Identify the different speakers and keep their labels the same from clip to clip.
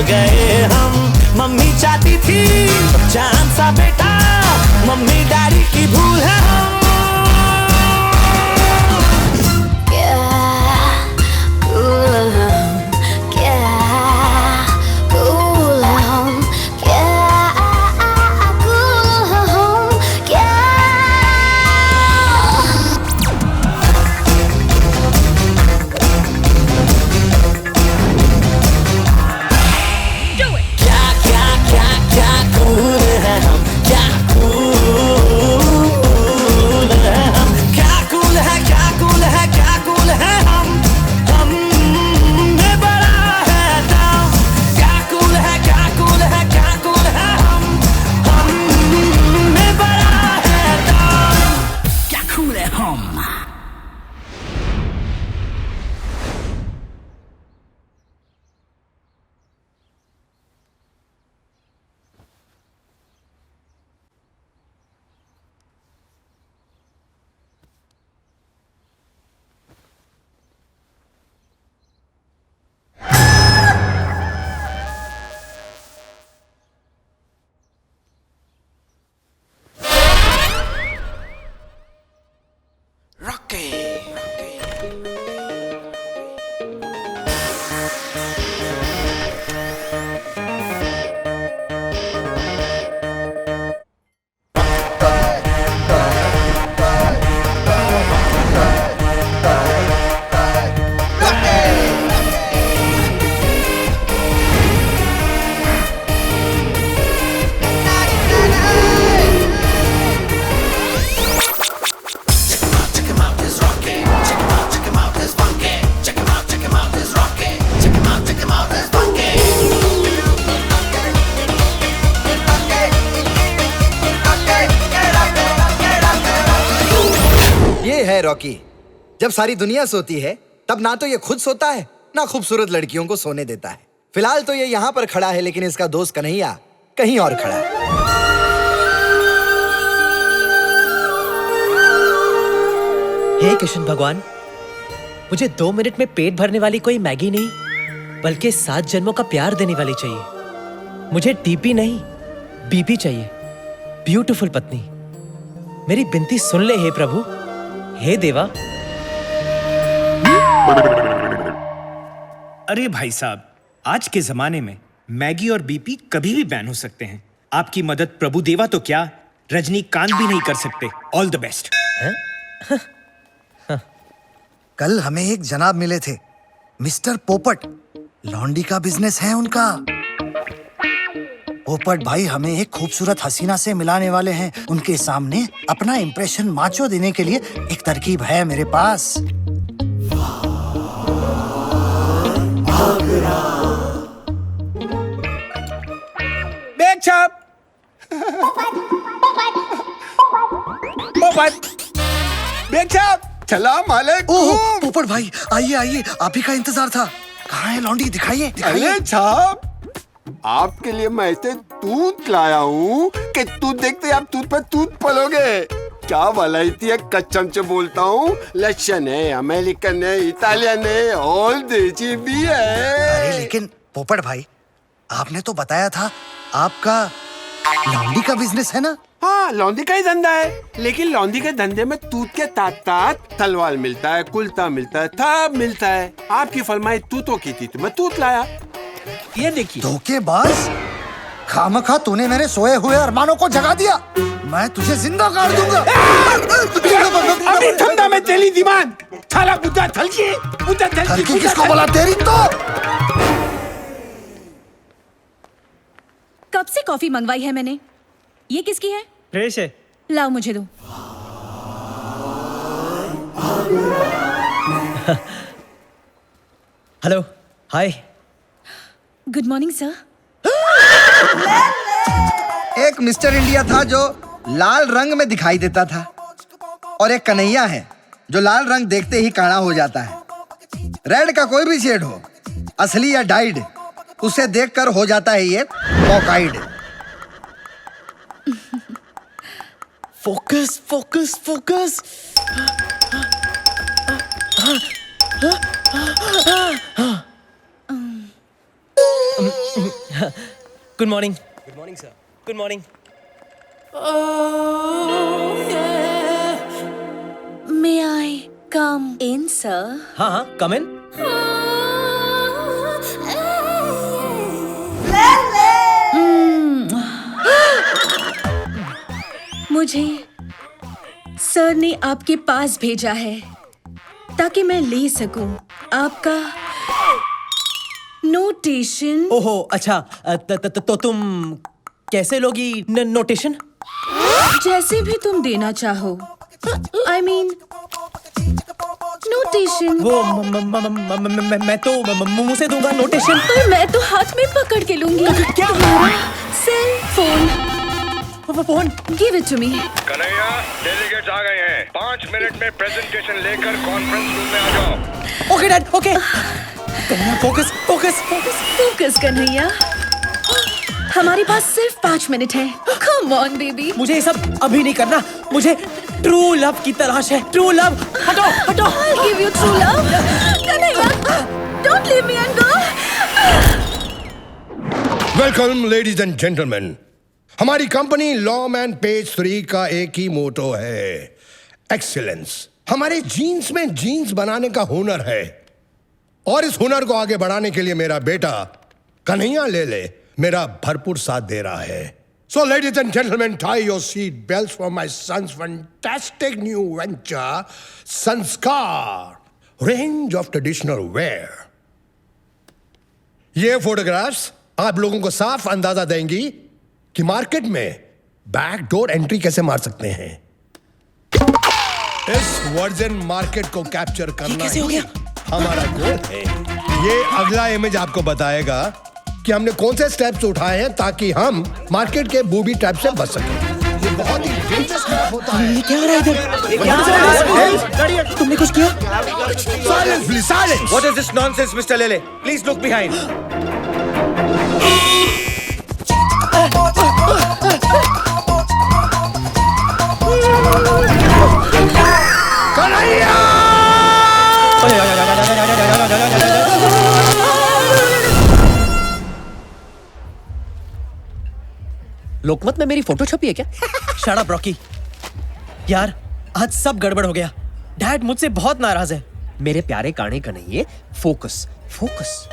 Speaker 1: गए हम। मम्मी चाहती थी जान सा बेटा, मम्मी डैडी की भूल है हम।
Speaker 2: है रॉकी, जब सारी दुनिया सोती है तब ना तो ये खुद सोता है ना खूबसूरत लड़कियों को सोने देता है। फिलहाल तो ये यहाँ पर खड़ा है, लेकिन इसका दोस्त कन्हैया कहीं और खड़ा है।
Speaker 3: हे कृष्ण भगवान, मुझे 2 मिनट में पेट भरने वाली कोई मैगी नहीं, बल्कि 7 जन्मों का प्यार देने वाली चाहिए। मुझे टीपी नहीं, बीपी चाहिए। ब्यूटीफुल पत्नी, मेरी विनती सुन ले हे प्रभु, हे देवा।
Speaker 4: अरे भाई साहब, आज के जमाने में मैगी और बीपी कभी भी बैन हो सकते हैं। आपकी मदद प्रभु देवा तो क्या, रजनीकांत भी नहीं कर सकते। All the best.
Speaker 2: कल हमें एक जनाब मिले थे, मिस्टर पोपट। लॉन्डी का बिजनेस है उनका। पोपट भाई हमें एक खूबसूरत हसीना से मिलाने वाले हैं। उनके सामने अपना इंप्रेशन माचो देने के लिए एक तरकीब है मेरे पास।
Speaker 4: बैग छाप। पोपट, बैग छाप। चला मालिक।
Speaker 2: ओह पोपट भाई, आइए आइए, आप ही का इंतजार था। कहाँ है लॉन्डी? दिखाइए दिखाइए।
Speaker 5: अरे छाप, आपके लिए मैं ऐसे दूध लाया हूँ कि दूध देखते आप दूध पर दूध पलोगे। क्या वलायती है, कच्चम से बोलता हूँ। लक्षण है, अमेरिकन है, इटालियन है, ऑल देसी भी है।
Speaker 2: अरे लेकिन पोपट भाई, आपने तो बताया था आपका लॉन्डी का बिजनेस है ना?
Speaker 5: हाँ, लौंडी का ही धंधा है, लेकिन लौंडी के धंधे में तूत के तात तलवार मिलता है, कुलता मिलता है, सब मिलता है। आपकी फरमाइश तूतों की थी तो मैं तूत लाया।
Speaker 4: ये देखिए।
Speaker 2: धोखेबाज, खामखा तूने मेरे सोए हुए अरमानों को जगा दिया। मैं तुझे जिंदा काट दूंगा।
Speaker 5: अभी ठंडा में तेली दिमाग थाला पूजा थलकी
Speaker 2: किसको बोला तेरी तो।
Speaker 6: कब से कॉफी मंगवाई है मैंने। ये किसकी है?
Speaker 3: फ्रेश है।
Speaker 6: लाओ मुझे दो।
Speaker 3: Hello, hi.
Speaker 6: Good morning sir.
Speaker 2: एक मिस्टर इंडिया था जो लाल रंग में दिखाई देता था, और एक कन्हैया है जो लाल रंग देखते ही काला हो जाता है। रेड का कोई भी शेड हो, असली या डाइड, उसे देखकर हो जाता है ये पॉकाइड।
Speaker 3: Focus focus focus. Good morning sir. Good morning.
Speaker 6: May I come in sir?
Speaker 3: हाँ हाँ, कम इन।
Speaker 6: मुझे सर ने आपके पास भेजा है ताकि मैं ले सकूं आपका नोटेशन।
Speaker 3: ओहो अच्छा, तो तुम कैसे लोगी नोटेशन?
Speaker 6: जैसे भी तुम देना चाहो। I mean notation.
Speaker 3: वो मैं तो मुंह से दूंगा नोटेशन।
Speaker 6: पर मैं तो हाथ में पकड़ के लूंगी।
Speaker 3: क्या?
Speaker 6: Cell phone.
Speaker 3: Phone.
Speaker 6: Give it to me.
Speaker 7: Kanhaiya, delegates आ गए हैं। 5 मिनट में प्रेजेंटेशन लेकर कॉन्फ्रेंस रूम में आ जाओ।
Speaker 3: Okay dad, okay. Focus focus focus
Speaker 6: focus Kanhaiya. हमारे पास सिर्फ 5 मिनट है। Come on baby.
Speaker 3: मुझे ये सब अभी नहीं करना। मुझे ट्रू लव की तलाश है। True love. हटो हटो।
Speaker 6: I'll give you true love. Kanhaiya, don't leave me and go.
Speaker 8: Welcome ladies and gentleman. हमारी कंपनी लॉम एंड पेज 3 का एक ही मोटो है, एक्सीलेंस। हमारे जीन्स में जीन्स बनाने का हुनर है और इस हुनर को आगे बढ़ाने के लिए मेरा बेटा कन्हैया ले मेरा भरपूर साथ दे रहा है। So ladies and gentleman, tie your seat belts for my son's fantastic new venture Sanskar range of traditional wear. ये फोटोग्राफ्स आप लोगों को साफ अंदाजा देंगी कि मार्केट में बैक डोर एंट्री कैसे मार सकते हैं। इस वर्जन मार्केट को कैप्चर करना
Speaker 3: कैसे हो गया?
Speaker 8: हमारा गोल है। ये अगला इमेज आपको बताएगा कि हमने कौन से स्टेप्स उठाए हैं ताकि हम मार्केट के बूबी ट्रैप से बच सकें। ये बहुत ही डेंजरस ट्रैप होता है।
Speaker 3: ये क्या हो रहा है इधर? तुमने कुछ किया?
Speaker 8: Silence please, silence.
Speaker 4: What is this nonsense, Mr. Lele? Please look behind.
Speaker 3: लोकमत में मेरी फोटो छपी है क्या? Shut up Rocky. यार आज सब गड़बड़ हो गया। डैड मुझसे बहुत नाराज है।
Speaker 9: मेरे प्यारे काने कन्हैया, फोकस फोकस।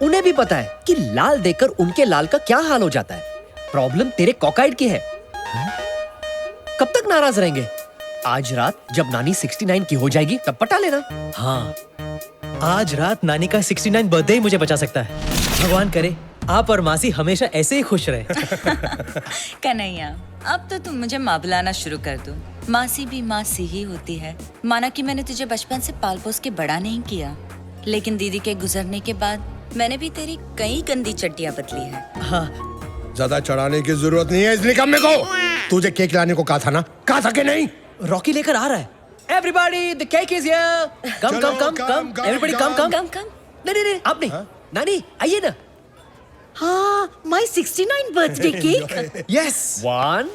Speaker 9: उन्हें भी पता है कि लाल देखकर उनके लाल का क्या हाल हो जाता है। प्रॉब्लम तेरे कॉकाइड की है। कब तक नाराज रहेंगे? आज रात जब नानी 69 की हो जाएगी तब पटा लेना।
Speaker 3: हाँ, आज रात नानी का 69 बर्थडे ही मुझे बचा सकता है। भगवान करे आप और मासी हमेशा ऐसे ही खुश रहे।
Speaker 10: कन्हैया, अब तो तुम मुझे माँ बुलाना शुरू कर दो। मासी भी मासी ही होती है। माना कि मैंने तुझे बचपन से पाल पोस के बड़ा नहीं किया, लेकिन दीदी के गुजरने के बाद मैंने भी तेरी कई गंदी चट्टियां बदली है।
Speaker 3: हाँ,
Speaker 8: ज्यादा चढ़ाने की जरूरत नहीं है इस निकम्मे को। तुझे केक लाने को कहा था ना, कहा था कि नहीं?
Speaker 3: रॉकी लेकर आ रहा है। Everybody, the cake is here. Come, come, come, come. Everybody, come, come.
Speaker 10: कम कम।
Speaker 3: नहीं, आप नहीं। नानी, आइए ना।
Speaker 6: हाँ, my 69 birthday cake.
Speaker 3: Yes.
Speaker 9: 1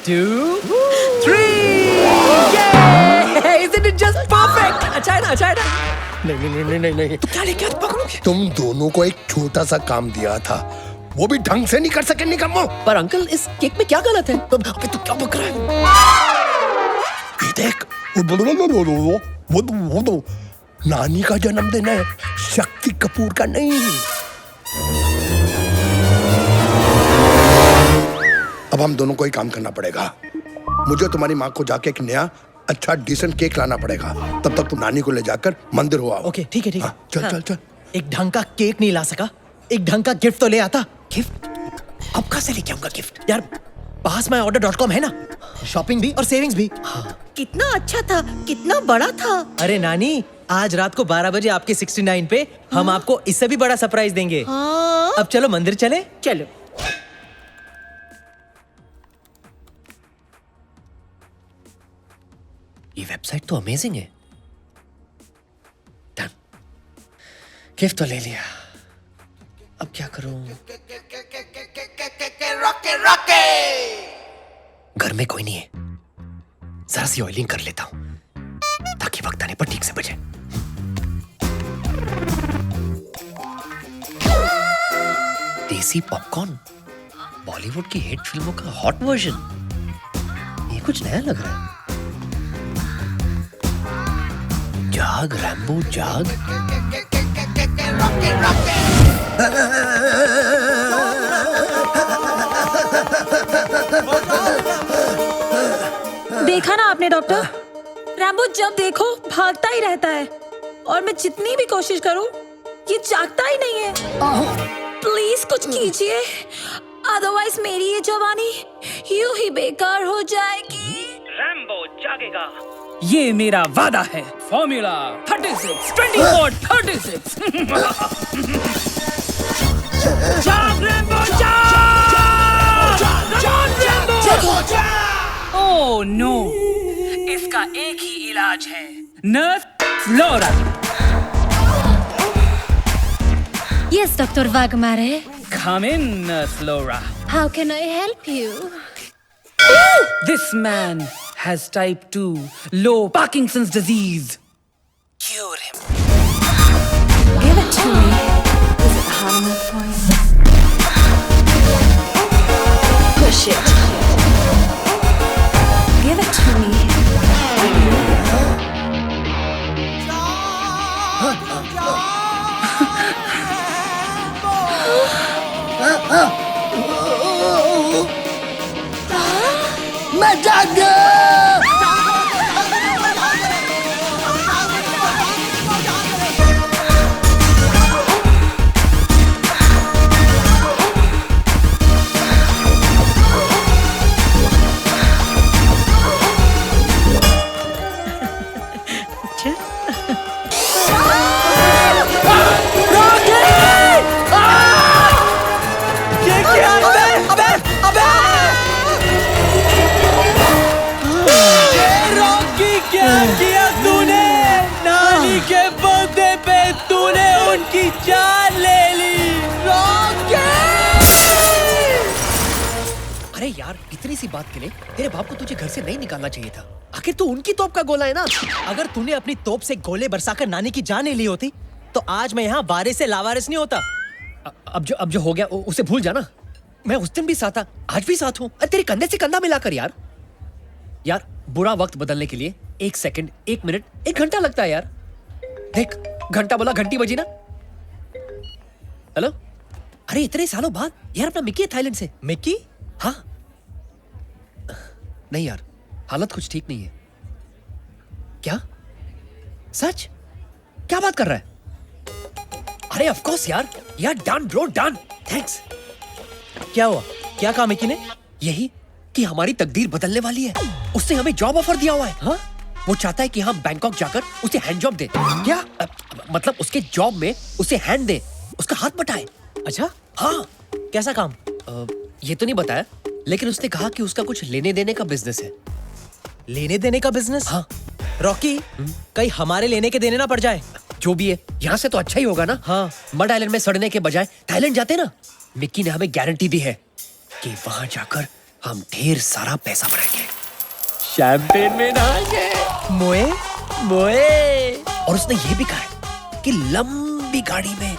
Speaker 3: 2 3. Yay! Isn't it just perfect? अच्छा है ना, अच्छा है ना?
Speaker 8: नहीं।
Speaker 3: तो क्या लेके आज पकड़ोगे?
Speaker 8: तुम दोनों को एक छोटा सा काम दिया था, वो भी ढंग से नहीं कर सके निकम्मो।
Speaker 9: पर अंकल, इस केक में क्या गलत है?
Speaker 3: अबे तू क्या बक रहा है?
Speaker 8: ये देख, वो नानी का जन्मदिन है, शक्ति कपूर का नहीं। अब हम दोनों को ही काम करना पड़ेगा। मुझे तुम्हारी माँ को जाके एक नया अच्छा डिसेंट केक लाना पड़ेगा। तब तक तुम नानी को ले जाकर मंदिर हो आओ।
Speaker 3: ओके, ठीक है, ठीक है।
Speaker 8: चल।
Speaker 3: एक ढंग का केक नहीं ला सका, एक ढंग का गिफ्ट तो ले आता। गिफ्ट? अब कहाँ से लेके आऊंगा गिफ्ट? यार पास में order.com है ना, शॉपिंग भी और सेविंग्स भी।
Speaker 6: कितना अच्छा था, कितना बड़ा था।
Speaker 3: अरे नानी, आज रात को 12 बजे आपके 69 पे हम आपको इससे भी बड़ा सरप्राइज देंगे। अब चलो मंदिर चले।
Speaker 6: चलो।
Speaker 9: ये वेबसाइट तो अमेजिंग है। डन, गिफ्ट तो ले लिया, अब क्या करूं? घर में कोई नहीं है, जरा सी ऑयलिंग कर लेता हूं ताकि वक्त आने पर ठीक से बजे। देसी पॉपकॉर्न, बॉलीवुड की हिट फिल्मों का हॉट वर्जन। ये कुछ नया लग रहा है। जाग रैम्बो जाग।
Speaker 6: देखा ना आपने डॉक्टर, रैम्बो जब देखो भागता ही रहता है और मैं जितनी भी कोशिश करूं ये जागता ही नहीं है। प्लीज कुछ कीजिए, अदरवाइज मेरी ये जवानी यूं ही बेकार हो जाएगी।
Speaker 11: रैम्बो जागेगा, ये मेरा वादा है। फॉर्मूला 36 24 36। जाग रैम्बो जाग! जाग रैम्बो जाग! ओह नो, इसका एक ही इलाज है, nurse flora.
Speaker 6: Yes, Dr. Wagmare.
Speaker 11: Come in, Nurse Laura.
Speaker 6: How can I help you?
Speaker 11: This man has type 2 low Parkinson's disease. Cure him.
Speaker 6: Give it to me. Is it hot enough for you? Push it. Give it to me.
Speaker 2: मैं जाग गया।
Speaker 3: क्या किया तूने? नानी के birthday पे तूने उनकी जान ले ली।
Speaker 9: अरे यार, इतनी सी बात के लिए तेरे बाप को तुझे घर से नहीं निकालना चाहिए था। आखिर तू उनकी तोप का गोला है ना।
Speaker 3: अगर तूने अपनी तोप से गोले बरसाकर नानी की जान नहीं ली होती तो आज मैं यहाँ वारिस से लावारिस नहीं होता।
Speaker 9: अब जो हो गया उसे भूल जाना। मैं उस दिन भी साथ था, आज भी साथ हूँ। तेरे कंधे से कंधा मिलाकर यार। यार बुरा वक्त बदलने के लिए 1 सेकंड, 1 मिनट, 1 घंटा लगता है यार। देख, घंटा बोला, घंटी बजी ना। हेलो, अरे इतने सालों बाद यार अपना मिक्की है थाईलैंड से।
Speaker 3: मिक्की?
Speaker 9: हाँ। नहीं यार, हालत कुछ ठीक नहीं है। क्या? सच? क्या बात कर रहा है? अरे ऑफ कोर्स यार डन ब्रो, डन, थैंक्स।
Speaker 3: क्या हुआ? क्या कहा मिक्की ने?
Speaker 9: यही कि हमारी तकदीर बदलने वाली है। उसने हमें जॉब ऑफर दिया हुआ है। हाँ? वो चाहता है कि हम बैंकॉक जाकर उसे हैंड जॉब दे। क्या? मतलब उसके जॉब में उसे हैंड दे, उसका हाथ बटाए।
Speaker 3: अच्छा?
Speaker 9: हाँ।
Speaker 3: कैसा काम?
Speaker 9: ये तो नहीं बताया, लेकिन उसने कहा कि उसका कुछ लेने देने का बिजनेस है।
Speaker 3: लेने देने का बिजनेस?
Speaker 9: हाँ।
Speaker 3: रॉकी, कहीं हमारे लेने के देने ना पड़ जाए।
Speaker 9: जो भी है, यहाँ से तो अच्छा ही होगा ना।
Speaker 3: हाँ।
Speaker 9: मड आइलैंड में सड़ने के बजाय थाईलैंड जाते ना। मिक्की ने हमें गारंटी दी है कि वहां जाकर हम ढेर सारा पैसा बनाएंगे, शैंपेन में नहाएंगे,
Speaker 3: मोए
Speaker 9: मोए। और उसने ये भी कहा है कि लंबी गाड़ी में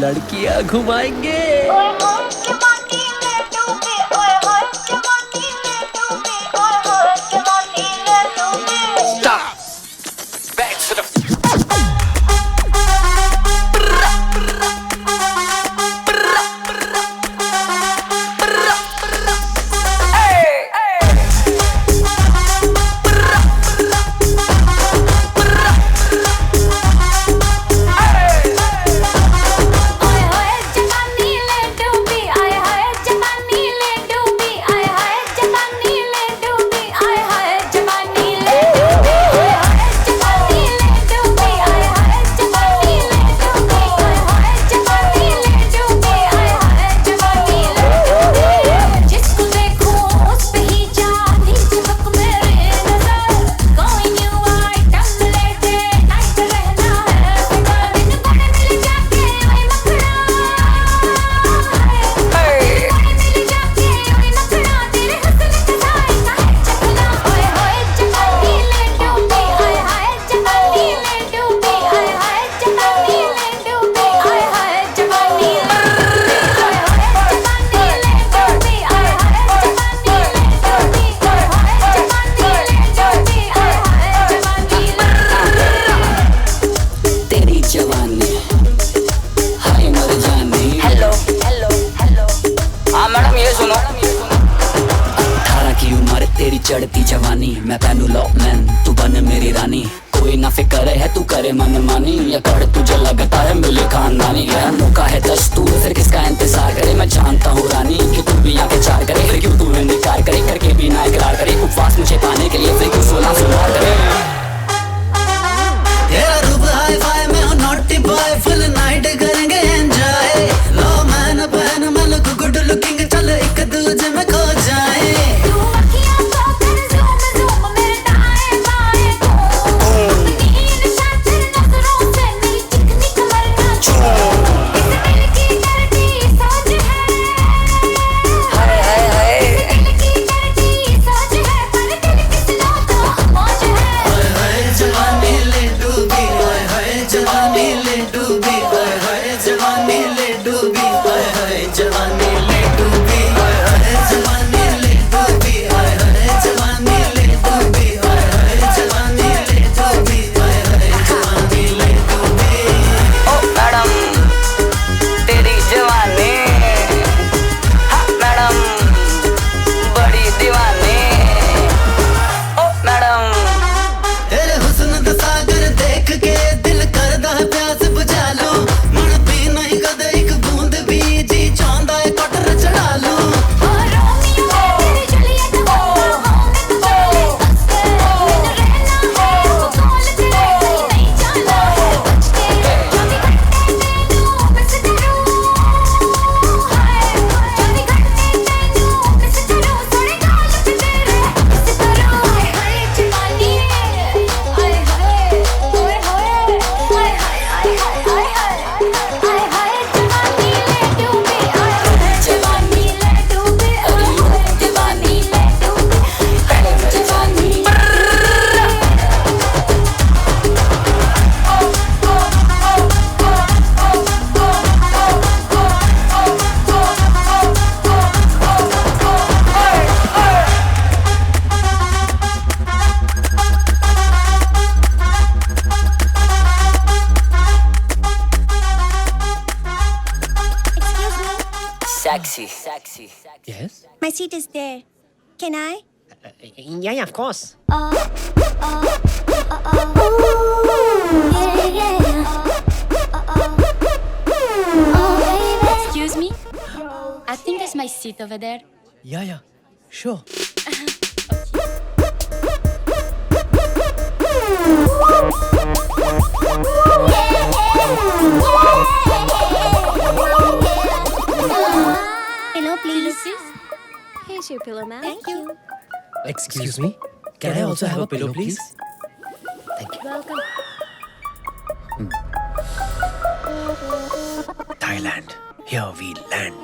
Speaker 9: लड़कियां घुमाएंगे।
Speaker 12: चढ़ती जवानी मैं पहनू लॉकमैन तू बन मेरी रानी कोई ना फिक्र है तू करे मन मानी या कर तुझे लगता है मिले खानदानी गया मौका है दस्तूर फिर किसका इंतजार करे मैं जानता हूँ रानी कि तू भी आके चार करे फिर क्यों तू इनकार करे करके भी ना इकरार करे उपवास मुझे पाने के लिए फिर क्यों 16 सुनार करे
Speaker 1: तेरा रूप हाई फाई में हूँ नॉटी बॉय फुल नाइट करेंगे एंजॉय लो मैन बहन मन गुड लुकिंग चल एक दूजे में खो जाए
Speaker 12: Sexy.
Speaker 9: Yes?
Speaker 13: My seat is there. Can I?
Speaker 9: Yeah, of course.
Speaker 13: Excuse me? I think that's my seat over there.
Speaker 3: Yeah, sure.
Speaker 13: Pillow, please. Here's your pillow, ma'am. Thank you.
Speaker 3: Excuse me? Can I also have a pillow, please?
Speaker 9: Thank you.
Speaker 13: Welcome.
Speaker 3: Thailand, here we land.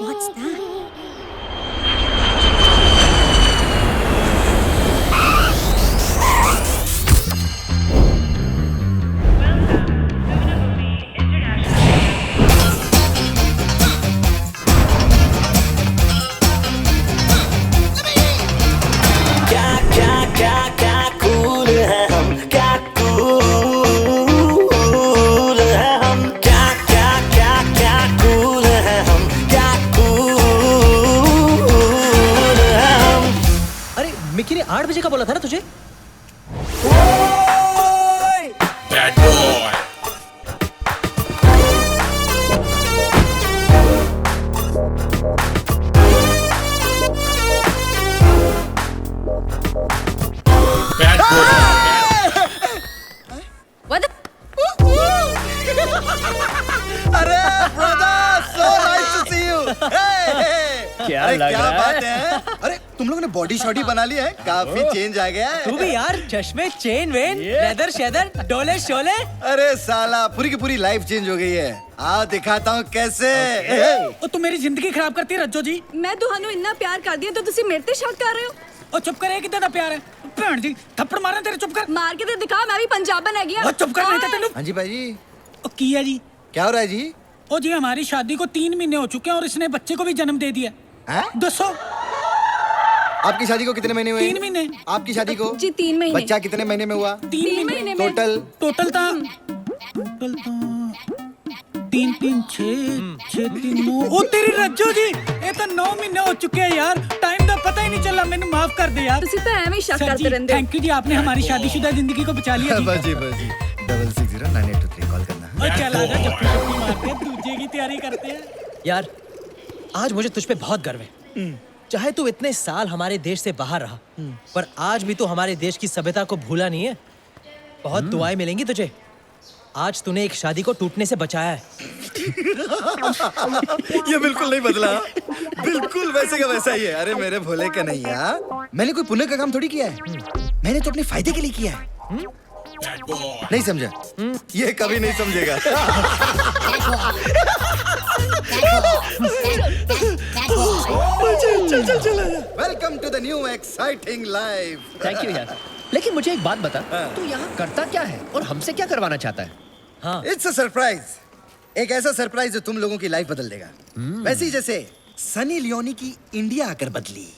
Speaker 13: What's that?
Speaker 3: Mickey ने 8 बजे का बोला था ना तुझे?
Speaker 14: Bad boy. Bad boy.
Speaker 6: What the?
Speaker 2: अरे brother, so nice to see you.
Speaker 3: क्या
Speaker 2: अरे
Speaker 3: लग
Speaker 2: क्या
Speaker 3: रहा
Speaker 2: बात है? अरे तुम लोग ने बॉडी शॉडी बना ली है, काफी चेंज आ गया है।
Speaker 3: तू भी यार, चश्मे, चेन वेन, लेदर शेदर, डोले शोले।
Speaker 2: अरे साला, पूरी की पूरी लाइफ चेंज हो गई है। आओ दिखाता हूँ कैसे।
Speaker 11: तू मेरी जिंदगी खराब करती है रज्जो जी।
Speaker 6: मैं ਤੁਹਾਨੂੰ ਇੰਨਾ ਪਿਆਰ ਕਰਦੀ ਹਾਂ ਤਾਂ ਤੁਸੀਂ ਮੇਰੇ ਤੇ ਸ਼ੱਕ ਕਰ ਰਹੇ ਹੋ?
Speaker 11: ਉਹ ਚੁੱਪ ਕਰ, ਇਹ ਕਿੱਦਾਂ ਦਾ ਪਿਆਰ ਹੈ? ਭੈਣ ਜੀ ਥੱਪੜ ਮਾਰਾਂ ਤੇਰੇ, ਚੁੱਪ ਕਰ।
Speaker 6: ਮਾਰ ਕੇ ਤੇ ਦਿਖਾ, ਮੈਂ ਵੀ ਪੰਜਾਬਣ ਹੈਗੀ ਆ।
Speaker 11: ਉਹ ਚੁੱਪ ਕਰ, ਨਹੀਂ ਤਾਂ ਤੈਨੂੰ।
Speaker 2: हाँ जी भाई,
Speaker 11: ਉਹ ਕੀ ਹੈ ਜੀ?
Speaker 2: क्या हो रहा है जी?
Speaker 11: ओ जी, हमारी शादी को 3 महीने हो चुके हैं और इसने बच्चे को भी जन्म दे दिया। दसो
Speaker 2: आपकी शादी को कितने महीने हुए?
Speaker 11: 3 महीने।
Speaker 2: आपकी शादी को?
Speaker 6: जी 3 महीने।
Speaker 2: बच्चा कितने महीने में हुआ?
Speaker 11: 3 महीने में।
Speaker 2: टोटल?
Speaker 11: टोटल था 3 3 6 6 3 9 ओ तेरी रज्जो जी ये तो 9 महीने हो चुके हैं यार टाइम का पता ही नहीं चला मैंने माफ कर दे यार
Speaker 6: ਤੁਸੀਂ ਤਾਂ ਐਵੇਂ ਹੀ ਸ਼ੱਕ ਕਰਦੇ ਰਹਿੰਦੇ
Speaker 11: थैंक यू जी आपने हमारी शादीशुदा जिंदगी को बचा लिया
Speaker 2: बस जी 660982 कॉल करना।
Speaker 11: और चल आजा जप्पी जप्पी मारते हैं दूजे की तैयारी करते हैं
Speaker 3: यार आज मुझे तुझ पे बहुत गर्व है। चाहे तू इतने साल हमारे देश से बाहर रहा, पर आज भी तू हमारे देश की सभ्यता को भूला नहीं है। बहुत दुआएं मिलेंगी तुझे। आज तूने एक शादी को टूटने से बचाया है।
Speaker 2: ये बिल्कुल नहीं बदला, बिल्कुल वैसे का वैसा ही है। अरे मेरे भोले कन्हैया, मैंने कोई पुण्य का काम थोड़ी किया है, मैंने तो अपने फायदे के लिए किया है। नहीं समझा? ये कभी नहीं समझेगा। Welcome to the new exciting life.
Speaker 9: Thank you यार। लेकिन मुझे एक बात बता, तू यहाँ करता क्या है और हमसे क्या करवाना चाहता है?
Speaker 3: हाँ।
Speaker 2: इट्स अ सरप्राइज, एक ऐसा सरप्राइज जो तुम लोगों की लाइफ बदल देगा। वैसे ही जैसे सनी लियोनी की इंडिया आकर बदली।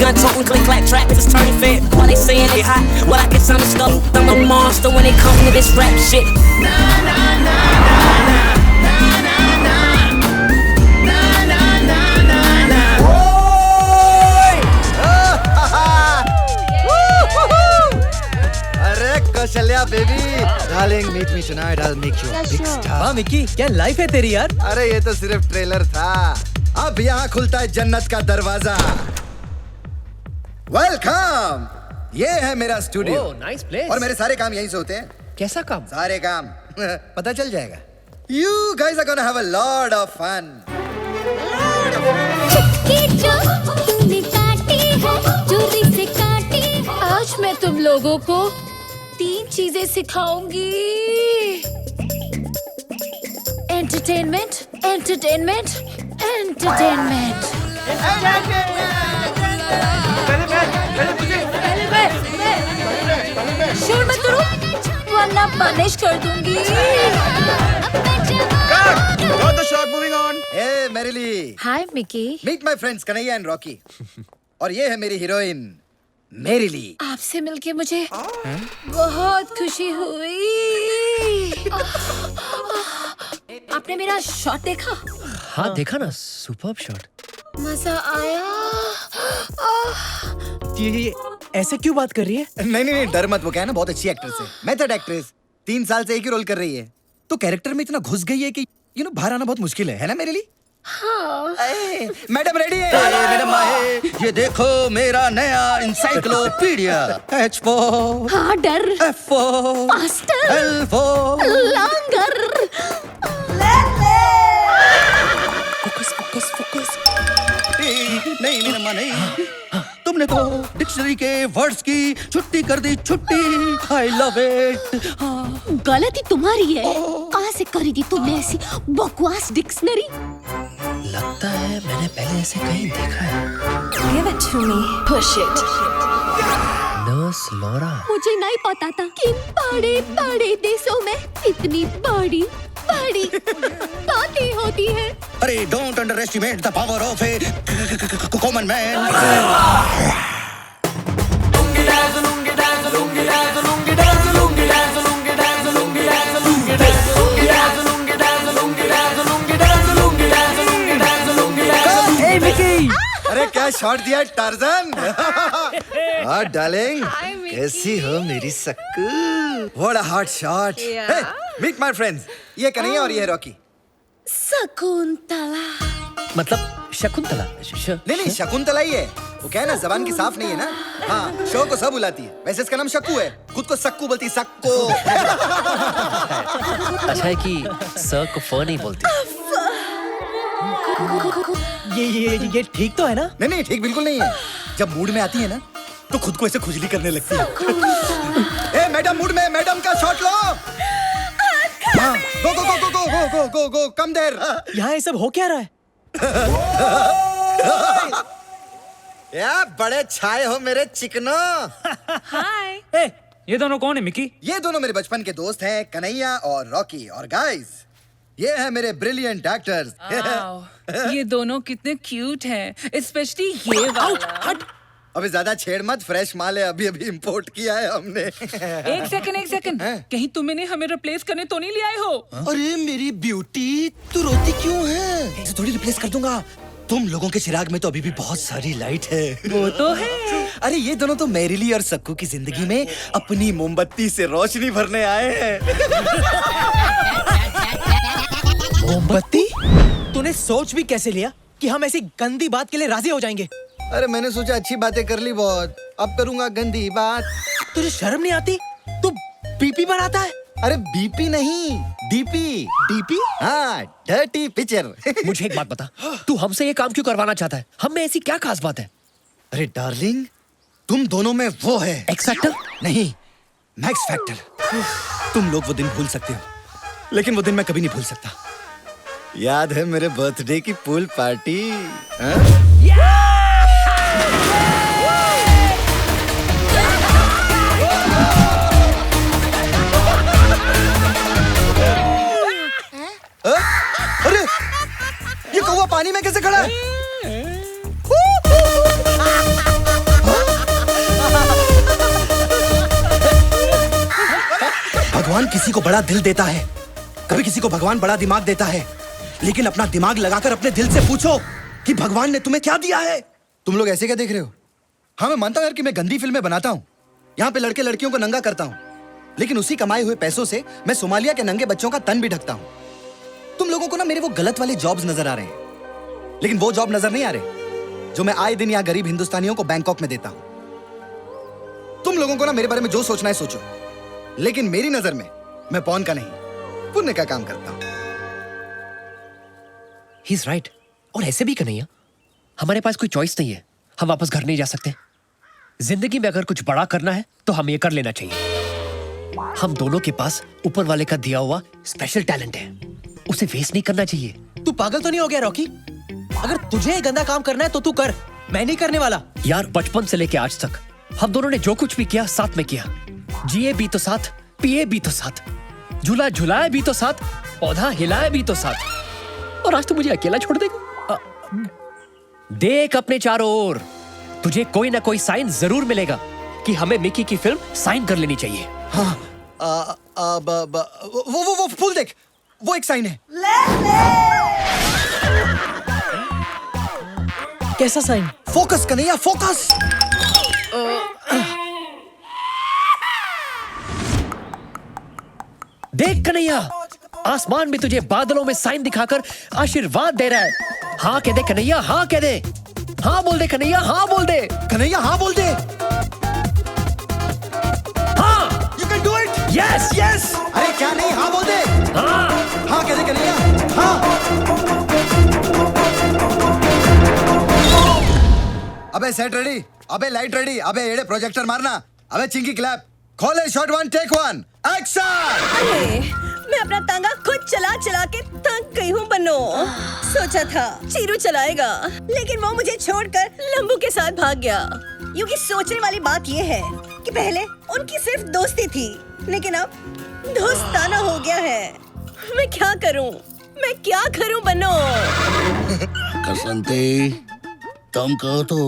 Speaker 12: Gun toting, click clack, trap is turning fed. While they saying they hot, well I guess I'm the stuff. I'm a monster when it comes to this rap shit.
Speaker 2: अरे Kaushalya baby, darling meet me tonight, I'll make you a big star।
Speaker 3: वाह Mickey, क्या life है तेरी यार।
Speaker 2: अरे ये तो सिर्फ ट्रेलर था, अब यहाँ खुलता है जन्नत का दरवाजा। वेलकम, ये है मेरा स्टूडियो।
Speaker 9: Nice place.
Speaker 2: और मेरे सारे काम यहीं से होते हैं।
Speaker 9: कैसा काम?
Speaker 2: सारे काम पता चल जाएगा। You guys are gonna have a lot of fun।
Speaker 13: तूने काटी है चोरी से काटी।
Speaker 6: आज मैं तुम लोगों को 3 चीजें सिखाऊंगी। Entertainment, entertainment, entertainment. शोर मत करो वरना पनिश कर दूंगी।
Speaker 2: Hey merrily.
Speaker 6: Hi Mickey.
Speaker 2: Meet my friends Kanhaiya and Rocky. और ये है मेरी हीरोइन मेरिली।
Speaker 6: आपसे मिलके मुझे बहुत खुशी हुई। आपने मेरा शॉट देखा?
Speaker 9: हाँ देखा ना, सुपर्ब शॉट।
Speaker 6: मजा आया।
Speaker 3: ये ऐसे क्यों बात कर रही है?
Speaker 2: नहीं डर मत, वो क्या है ना, बहुत अच्छी एक्ट्रेस है, मेथड एक्ट्रेस। 3 साल से एक ही रोल कर रही है, तो कैरेक्टर में इतना घुस गई है कि बाहर आना बहुत मुश्किल है ना मेरे लिए।
Speaker 6: हाँ।
Speaker 2: मैडम रेडी है? मैडम आए, ये देखो मेरा नया encyclopedia. H for
Speaker 6: harder,
Speaker 2: F for
Speaker 6: faster,
Speaker 2: L for
Speaker 6: longer.
Speaker 2: Focus. नहीं मेरा माँ नहीं, तुमने तो डिक्शनरी के वर्ड्स की छुट्टी कर दी, छुट्टी। I love it.
Speaker 13: गलती तुम्हारी है। कहाँ से करी थी तुमने ऐसी बकवास डिक्शनरी?
Speaker 9: लगता है मैंने पहले ऐसे कहीं देखा है।
Speaker 6: Give it to me. Push it.
Speaker 9: Nurse Laura.
Speaker 13: मुझे नहीं पता था कि बड़े बड़े देशों में इतनी बड़ी बड़ी बातें होती है।
Speaker 2: अरे don't under estimate the power of A common man. अरे क्या शॉट दिया टार्जन। हाँ डार्लिंग, कैसी हो मेरी Sakku? What a hot shot. Meet my friends, ये कन्हैया और ये है रॉकी।
Speaker 13: शकुंतला।
Speaker 9: मतलब शकुंतला?
Speaker 2: नहीं शकुंतला ही है। वो क्या है ना, जबान की साफ नहीं है ना। हाँ, शो को सब बुलाती है, वैसे इसका नाम शक्कू है, खुद को सक्कू बोलती, सक्को।
Speaker 9: अच्छा है कि सर को फ नहीं बोलती।
Speaker 3: ये ठीक तो है ना?
Speaker 2: नहीं ठीक बिल्कुल नहीं है। जब मूड में आती है ना, तो खुद को ऐसे खुजली करने लगती है। ए मैडम, मूड में मैडम का शॉट लो। गो गो गो गो गो गो गो गो, कम देर।
Speaker 3: यहाँ ये सब हो क्या रहा है?
Speaker 2: या बड़े छाए हो मेरे चिकनो।
Speaker 11: हाय। ये दोनों कौन है मिकी?
Speaker 2: ये दोनों मेरे बचपन के दोस्त हैं, कन्हैया और रॉकी। और गाइस, ये है मेरे ब्रिलियंट एक्टर्स।
Speaker 15: ये दोनों कितने क्यूट हैं, स्पेशली ये वाला।
Speaker 2: हट। अबे ज्यादा छेड़ मत, फ्रेश माल है, अभी अभी इंपोर्ट किया है हमने।
Speaker 15: एक सेकंड, कहीं तुम इन्हें हमें रिप्लेस करने तो नहीं ले आए हो?
Speaker 2: अरे मेरी ब्यूटी, तू रोती क्यों है? इसे थोड़ी रिप्लेस कर दूंगा। तुम लोगों के चिराग में तो अभी भी बहुत सारी लाइट है।
Speaker 15: वो तो है।
Speaker 2: अरे ये दोनों तो मैरिली और सक्कू की जिंदगी में अपनी मोमबत्ती से रोशनी भरने आए हैं।
Speaker 3: मोमबत्ती? तूने सोच भी कैसे लिया कि हम ऐसी गंदी बात के लिए राजी हो जाएंगे?
Speaker 2: अरे मैंने सोचा अच्छी बातें कर ली बहुत, अब करूंगा गंदी बात।
Speaker 3: तुझे शर्म नहीं आती? तू बीपी बनाता है?
Speaker 2: अरे बीपी नहीं, डीपी।
Speaker 3: डीपी?
Speaker 2: हाँ, डर्टी पिक्चर।
Speaker 9: मुझे एक बात बता, तू हमसे ये काम क्यों करवाना चाहता है? हम में ऐसी क्या खास बात है?
Speaker 2: अरे डार्लिंग, तुम दोनों में वो है
Speaker 9: एक्स फैक्टर?
Speaker 2: नहीं, मैक्स फैक्टर। तुम लोग वो दिन भूल सकते हो, लेकिन वो दिन मैं कभी नहीं भूल सकता। याद है मेरे बर्थडे की पूल पार्टी? अरे ये कौवा पानी में कैसे खड़ा है? भगवान किसी को बड़ा दिल देता है, कभी किसी को भगवान बड़ा दिमाग देता है, लेकिन अपना दिमाग लगाकर अपने दिल से पूछो कि भगवान ने तुम्हें क्या दिया है। तुम लोग ऐसे क्या देख रहे हो? हाँ, मैं मानता हूं कि मैं गंदी फिल्में बनाता हूं, यहाँ पे लड़के लड़कियों को नंगा करता हूं, लेकिन उसी कमाए हुए पैसों से मैं सोमालिया के नंगे बच्चों का तन भी ढकता हूं। तुम लोगों को ना मेरे वो गलत वाले जॉब्स नजर आ रहे हैं, लेकिन वो जॉब नजर नहीं आ रहे जो मैं आए दिन यहाँ गरीब हिंदुस्तानियों को बैंकॉक में देता हूं। तुम लोगों को ना मेरे बारे में जो सोचना है सोचो, लेकिन मेरी नजर में मैं पौन का नहीं, पुण्य का काम करता हूं।
Speaker 9: He's right। और ऐसे भी कन्हैया, हमारे पास कोई चॉइस नहीं है, हम वापस घर नहीं जा सकते। जिंदगी में अगर कुछ बड़ा करना है तो हम ये कर लेना चाहिए। हम दोनों के पास ऊपर वाले का दिया हुआ स्पेशल टैलेंट है, उसे वेस्ट नहीं करना चाहिए।
Speaker 3: तू पागल तो नहीं हो गया रॉकी? अगर तुझे ये गंदा काम करना है तो तू कर, मैं नहीं करने वाला।
Speaker 9: यार, बचपन से लेके आज तक हम दोनों ने जो कुछ भी किया साथ में किया, जिए भी तो साथ, पिए भी तो साथ, झूला झुलाए भी तो साथ, पौधा हिलाए भी तो साथ, और आज तो मुझे अकेला छोड़ देगा। देख अपने चारों ओर, तुझे कोई ना कोई साइन जरूर मिलेगा कि हमें मिकी की फिल्म साइन कर लेनी चाहिए।
Speaker 2: हाँ, वो फूल देख, वो एक साइन है।
Speaker 3: कैसा साइन?
Speaker 2: Focus Kanhaiya, focus.
Speaker 9: देख कन्हैया, आसमान भी तुझे बादलों में साइन दिखाकर आशीर्वाद दे रहा है। हाँ कह दे कन्हैया, हाँ कह दे, हाँ बोल दे कन्हैया, हाँ बोल दे
Speaker 2: कन्हैया, हाँ बोल दे।
Speaker 9: हाँ,
Speaker 2: you can do it.
Speaker 9: Yes yes.
Speaker 2: अरे क्या नहीं, हाँ बोल दे।
Speaker 9: हाँ
Speaker 2: हाँ कह दे कन्हैया, हाँ। अबे सेट रेडी, अबे लाइट रेडी, अबे एड़े प्रोजेक्टर मारना, अबे चिंकी क्लैप, खोले शॉट 1 टेक 1 एक्शन।
Speaker 6: अरे मैं अपना तांगा खुद चला चला के थक गई हूँ बनो। सोचा था चीरू चलाएगा, लेकिन वो मुझे छोड़कर लंबू के साथ भाग गया। क्योंकि सोचने वाली बात ये है कि पहले उनकी सिर्फ दोस्ती थी, लेकिन अब दोस्ताना हो गया है। मैं क्या करूं बनो?
Speaker 16: कसंती, तुम कहो तो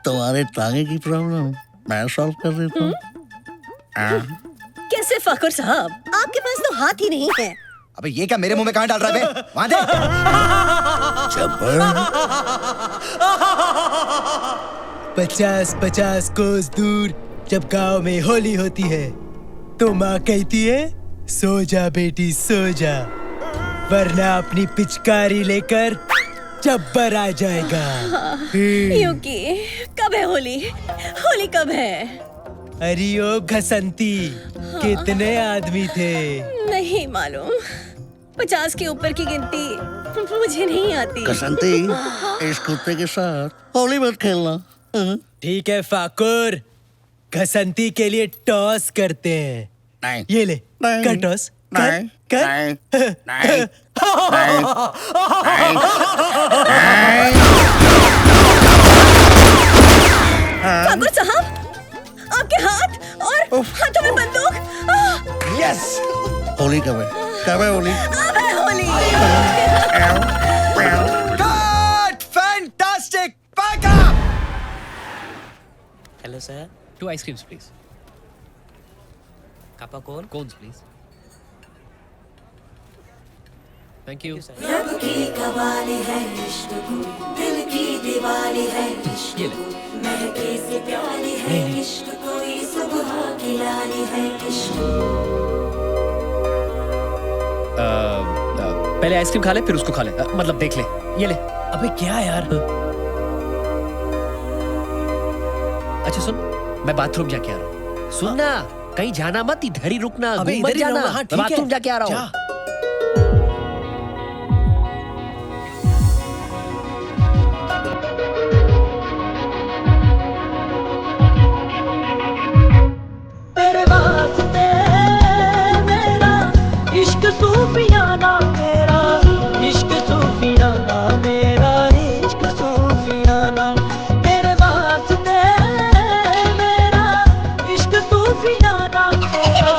Speaker 16: तुम्हारे तांगे की प्रॉब्लम मैं सॉल्व कर देता हूँ।
Speaker 6: कैसे फाखुर साहब, आपके पास तो हाथ ही नहीं है।
Speaker 2: अबे ये क्या मेरे मुंह में कहाँ डाल रहा है बे? वहाँ दे।
Speaker 3: 50-50 कोस दूर जब गांव में होली होती है तो माँ कहती है, सो जा बेटी सो जा, वरना अपनी पिचकारी लेकर जब्बर आ जाएगा।
Speaker 6: युकी, कब है होली? होली कब है?
Speaker 3: अरे ओ घसंती, कितने आदमी थे?
Speaker 6: नहीं मालूम, 50 के ऊपर की गिनती मुझे नहीं आती।
Speaker 16: कसंती, इस कुत्ते के साथ होली मत खेलना।
Speaker 3: ठीक है फाकुर, घसंती के लिए टॉस करते हैं।
Speaker 16: नहीं,
Speaker 3: ये ले, कर टॉस, कर, कर।
Speaker 16: नहीं,
Speaker 6: फाकुर साहब, आपके हाथ और हाथों में बंदूक।
Speaker 16: यस। होली कब है? कब है Holi?
Speaker 2: Cut! Fantastic! Back up!
Speaker 3: Hello sir,
Speaker 9: 2 ice creams please.
Speaker 3: कापा कौन?
Speaker 9: Cones please. Thank you.
Speaker 1: Rab की कवाली है इश्क को, दिल की दीवाली है इश्क
Speaker 9: ये
Speaker 1: को, महके से प्याली है इश्क कोई सुबह की लाली है इश्क.
Speaker 9: पहले आइसक्रीम खा ले फिर उसको खा ले. मतलब देख ले. ये ले.
Speaker 3: अबे क्या यार?
Speaker 9: अच्छा सुन, मैं बाथरूम जाके आ रहा हूँ. सुन ना, कहीं जाना मत, इधर ही रुकना.
Speaker 3: अबे
Speaker 9: घूम मत
Speaker 3: इधर ही
Speaker 9: जाना.
Speaker 3: रहूंगा. हाँ,
Speaker 9: मैं
Speaker 3: ठीक है.
Speaker 9: बाथरूम जाके आ रहा हूँ.
Speaker 3: जा.
Speaker 1: तेरे वास्ते मेरा इश्क सूफियाना, मेरा इश्क सूफियाना, मेरा इश्क सूफियाना. तेरे वास्ते मेरा इश्क सूफियाना, मेरा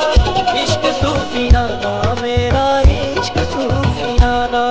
Speaker 1: इश्क सूफियाना, मेरा इश्क सूफियाना.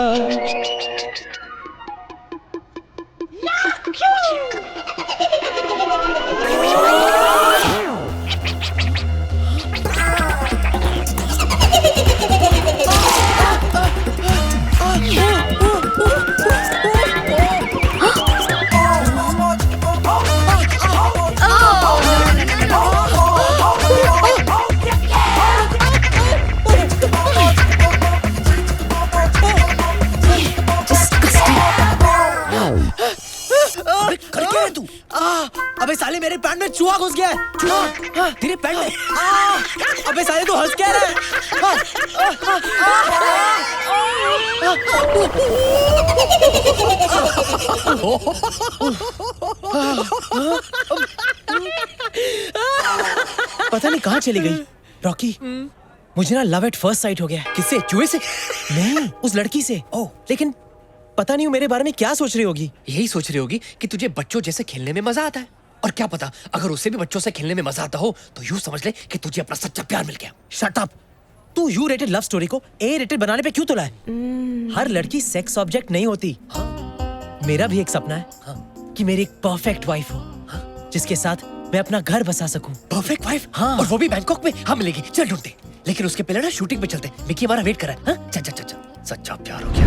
Speaker 3: अबे साले मेरे पैंट में चूहा घुस गया है. चूहा तेरे पैंट में. अबे साले तू हंस क्या रहा है? पता नहीं कहाँ चली गई. रॉकी, मुझे ना लव एट फर्स्ट साइट हो गया.
Speaker 9: किससे? चूहे से?
Speaker 3: नहीं, उस लड़की से. ओह, लेकिन पता नहीं वो मेरे बारे में क्या सोच रही होगी.
Speaker 9: यही सोच रही होगी कि तुझे बच्चों जैसे खेलने में मजा आता है. और क्या पता, अगर उसे भी बच्चों से खेलने में मजा आता हो तो यूं समझ ले कि तुझे अपना सच्चा प्यार मिल गया.
Speaker 3: Shut up. तू यू रेटेड लव स्टोरी को ए रेटेड बनाने पे क्यों तुला है? हर लड़की सेक्स ऑब्जेक्ट नहीं होती. मेरा भी एक सपना है कि मेरी एक परफेक्ट वाइफ हो, जिसके साथ मैं अपना घर बसा सकूं.
Speaker 9: Perfect wife?
Speaker 3: हाँ.
Speaker 9: और वो भी बैंकॉक में. हाँ मिलेगी. चल ढूंढते. लेकिन उसके पहले ना शूटिंग पे चलते. मिकी हमारा वेट कर रहा है. चल चल चल चल. सच्चा प्यार हो गया.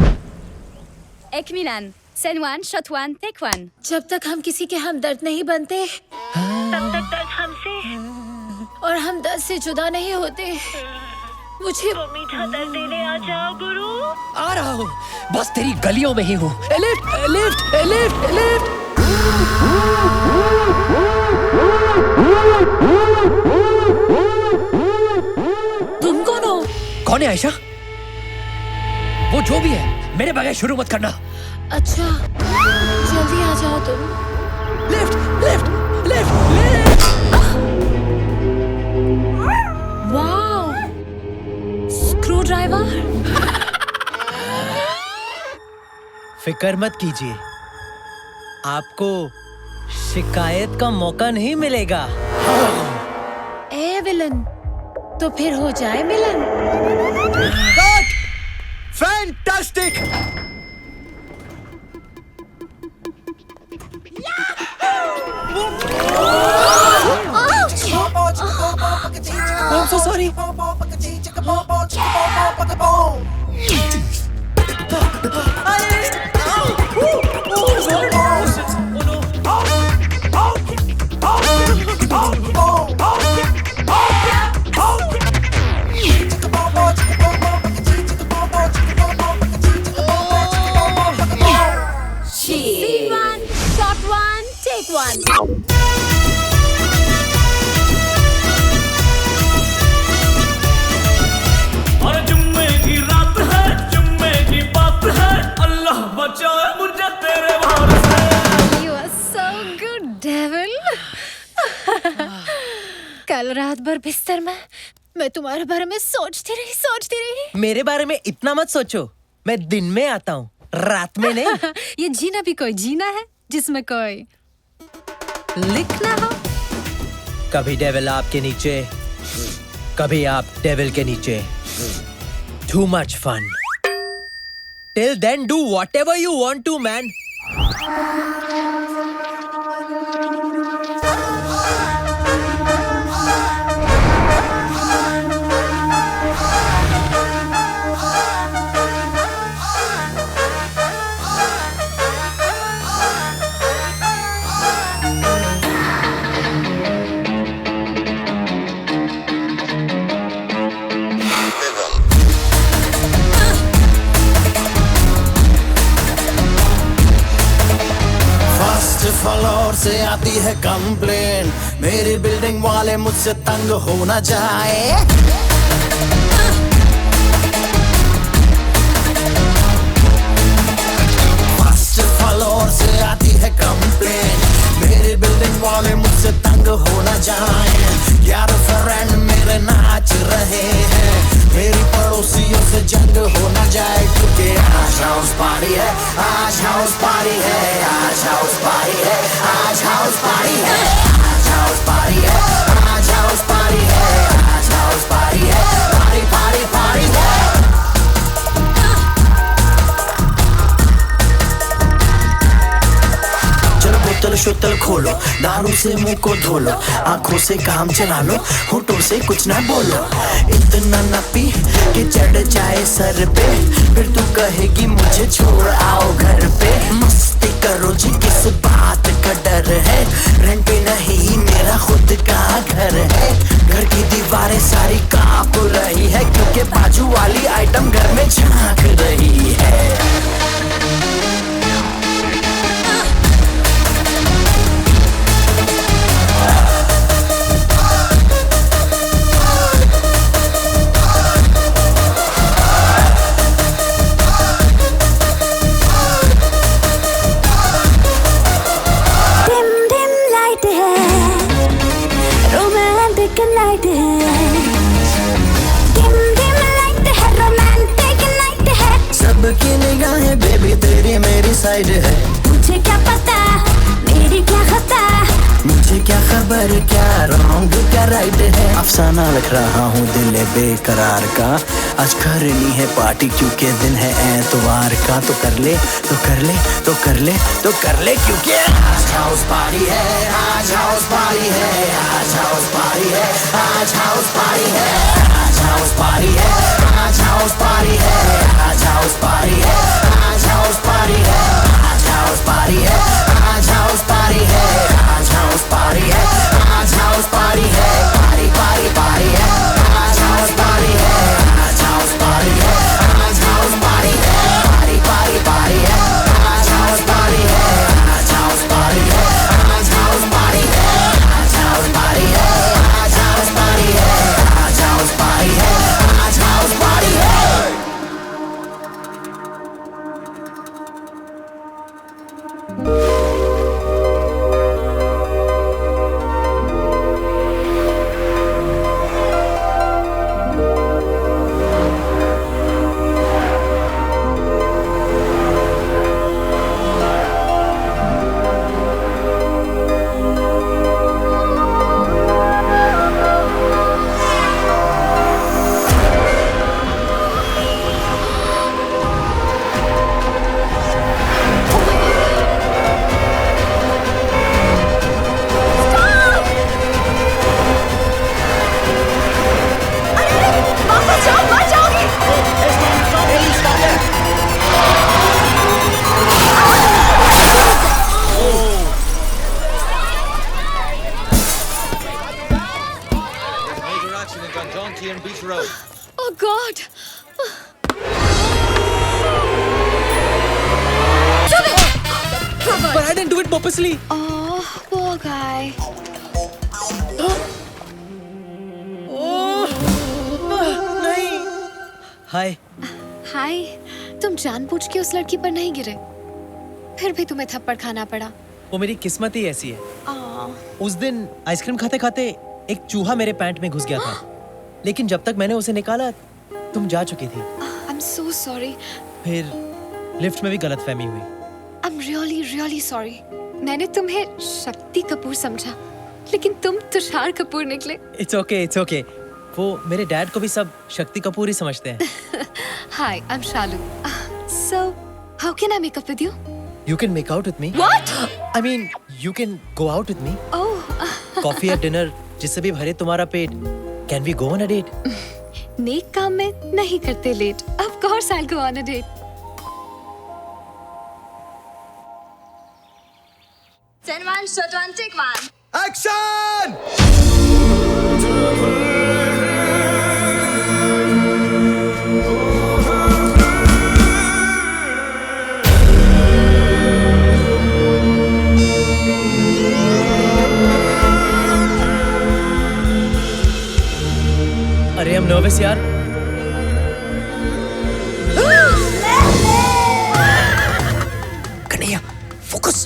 Speaker 13: एक मिलन. Send one, shot one, take one.
Speaker 6: जब तक हम किसी के हमदर्द नहीं बनते, तब तक दर्द हमसे और हम दर्द से जुदा नहीं होते. मुझे वो मीठा दर्द देने आ जाओ गुरु.
Speaker 9: आ रहा हूँ. बस तेरी गलियों में ही हूँ. Lift lift lift lift.
Speaker 6: तुम कौन हो?
Speaker 9: कौन है आयशा? वो जो भी है, मेरे बगैर शुरू मत करना.
Speaker 6: अच्छा, जल्दी आ जाओ तुम.
Speaker 9: Lift lift lift lift.
Speaker 6: Wow, screw driver.
Speaker 3: फिक्र मत कीजिए, आपको शिकायत का मौका नहीं मिलेगा.
Speaker 6: ए विलन, तो फिर हो जाए मिलन.
Speaker 2: Cut! Fantastic!
Speaker 3: I'm so sorry.
Speaker 13: Scene one, shot one, take one.
Speaker 1: और जुम्मे की रात है, जुम्मे की बात है, अल्लाह बचाए मुझे तेरे भार से.
Speaker 6: You are so good, devil. कल रात भर बिस्तर में मैं तुम्हारे बारे में सोचती रही.
Speaker 3: मेरे बारे में इतना मत सोचो. मैं दिन में आता हूँ, रात में नहीं.
Speaker 6: ये जीना भी कोई जीना है जिसमें कोई लिखना हो.
Speaker 3: कभी डेविल आपके नीचे, कभी आप डेविल के नीचे. Too much fun. Till then, do whatever you want to, man.
Speaker 1: Floor से आती है कंप्लेन, मेरी बिल्डिंग वाले मुझसे तंग हो न जाए। फर्स्ट फ्लोर से आती है कंप्लेन, मेरी बिल्डिंग वाले मुझसे तंग हो न जाए। यार फ्रेंड मेरे नाच रहे हैं, मेरी पड़ोसियों से जंग हो न जाए, क्योंकि आज हाउस पार्टी है, आज हाउस पार्टी है, आज हाउस पार्टी है, आज हाउस पार्टी है, आज हाउस पार्टी है, आज हाउस पार्टी है, आज हाउस पार्टी है, पार्टी पार्टी पार्टी है। चलो बोतल शोतल खोलो, दारू से मुंह को धो लो, आंखों से काम चला लो, होठों से कुछ ना बोलो। इतना न पी कि चढ़ जाए सर पे, फिर तू कहेगी मुझे छोड़ आओ घर पे। मस्ती करो जी, किस बात का डर है, रेंट पे नहीं मेरा खुद का घर है। घर की दीवारें सारी कांप रही है, क्योंकि बाजू वाली आइटम घर में झांक रही है। सबकी निगाहें बेबी तेरी मेरी साइड है,
Speaker 13: मुझे क्या पता मेरी क्या खता,
Speaker 1: मुझे क्या खबर क्या रॉन्ग क्या राइट है। अफसाना लिख रहा हूँ दिल बेकरार का, आज करनी है पार्टी क्योंकि दिन है एतवार का। तो कर ले तो कर ले तो कर ले तो कर ले, क्योंकि आज हाउस पार्टी है, आज हाउस पार्टी है, आज हाउस पार्टी है, आज हाउस पार्टी है, आज हाउस पार्टी है, आज हाउस पार्टी है, आज हाउस पार्टी है, आज हाउस पार्टी है, आज हाउस पार्टी है, आज हाउस पार्टी है, आज हाउस पार्टी है, आज हाउस पार्टी है, पार्टी पार्टी पार्टी है, आज हाउस पार्टी है, आज हाउस पार्टी है, आज हाउस पार्टी है, पार्टी पार्टी पार्टी है, आज हाउस पार्टी है, आज हाउस पार्टी है, आज हाउस पार्टी है, आज हाउस पार्टी है, आज हाउस पार्टी है, आज हाउस पार्टी है, आज हाउस पार्टी है।
Speaker 13: Oh God!
Speaker 3: But I didn't do it purposely.
Speaker 13: Oh, poor guy.
Speaker 3: नहीं। हाय।
Speaker 13: हाय, तुम जानबूझ के उस लड़की पर नहीं गिरे, फिर भी तुम्हें थप्पड़ खाना पड़ा।
Speaker 3: वो मेरी किस्मत ही ऐसी है।
Speaker 13: आह,
Speaker 3: उस दिन आइसक्रीम खाते खाते एक चूहा मेरे पैंट में घुस गया था, लेकिन जब तक मैंने उसे निकाला तुम जा चुकी थी।
Speaker 13: I'm so sorry.
Speaker 3: फिर लिफ्ट में भी गलतफहमी हुई।
Speaker 13: I'm really, really sorry. मैंने तुम्हें शक्ति कपूर समझा, लेकिन तुम तुषार कपूर निकले।
Speaker 3: It's okay, it's okay. वो मेरे डैड को भी सब शक्ति कपूर ही समझते हैं।
Speaker 13: Hi, I'm Shalu. So, how can I make up with you?
Speaker 3: You can make out with me.
Speaker 13: What?
Speaker 3: I mean, you can go out with me.
Speaker 13: Oh.
Speaker 3: Coffee or dinner, जिससे भी भरे तुम्हारा पेट. Can we go on a date?
Speaker 13: नेक काम में नहीं करते late. Of course I'll go on a date.
Speaker 17: Ten one, shot one, take one.
Speaker 2: Action!
Speaker 3: अरे I'm nervous यार.
Speaker 2: Kanhaiya, focus,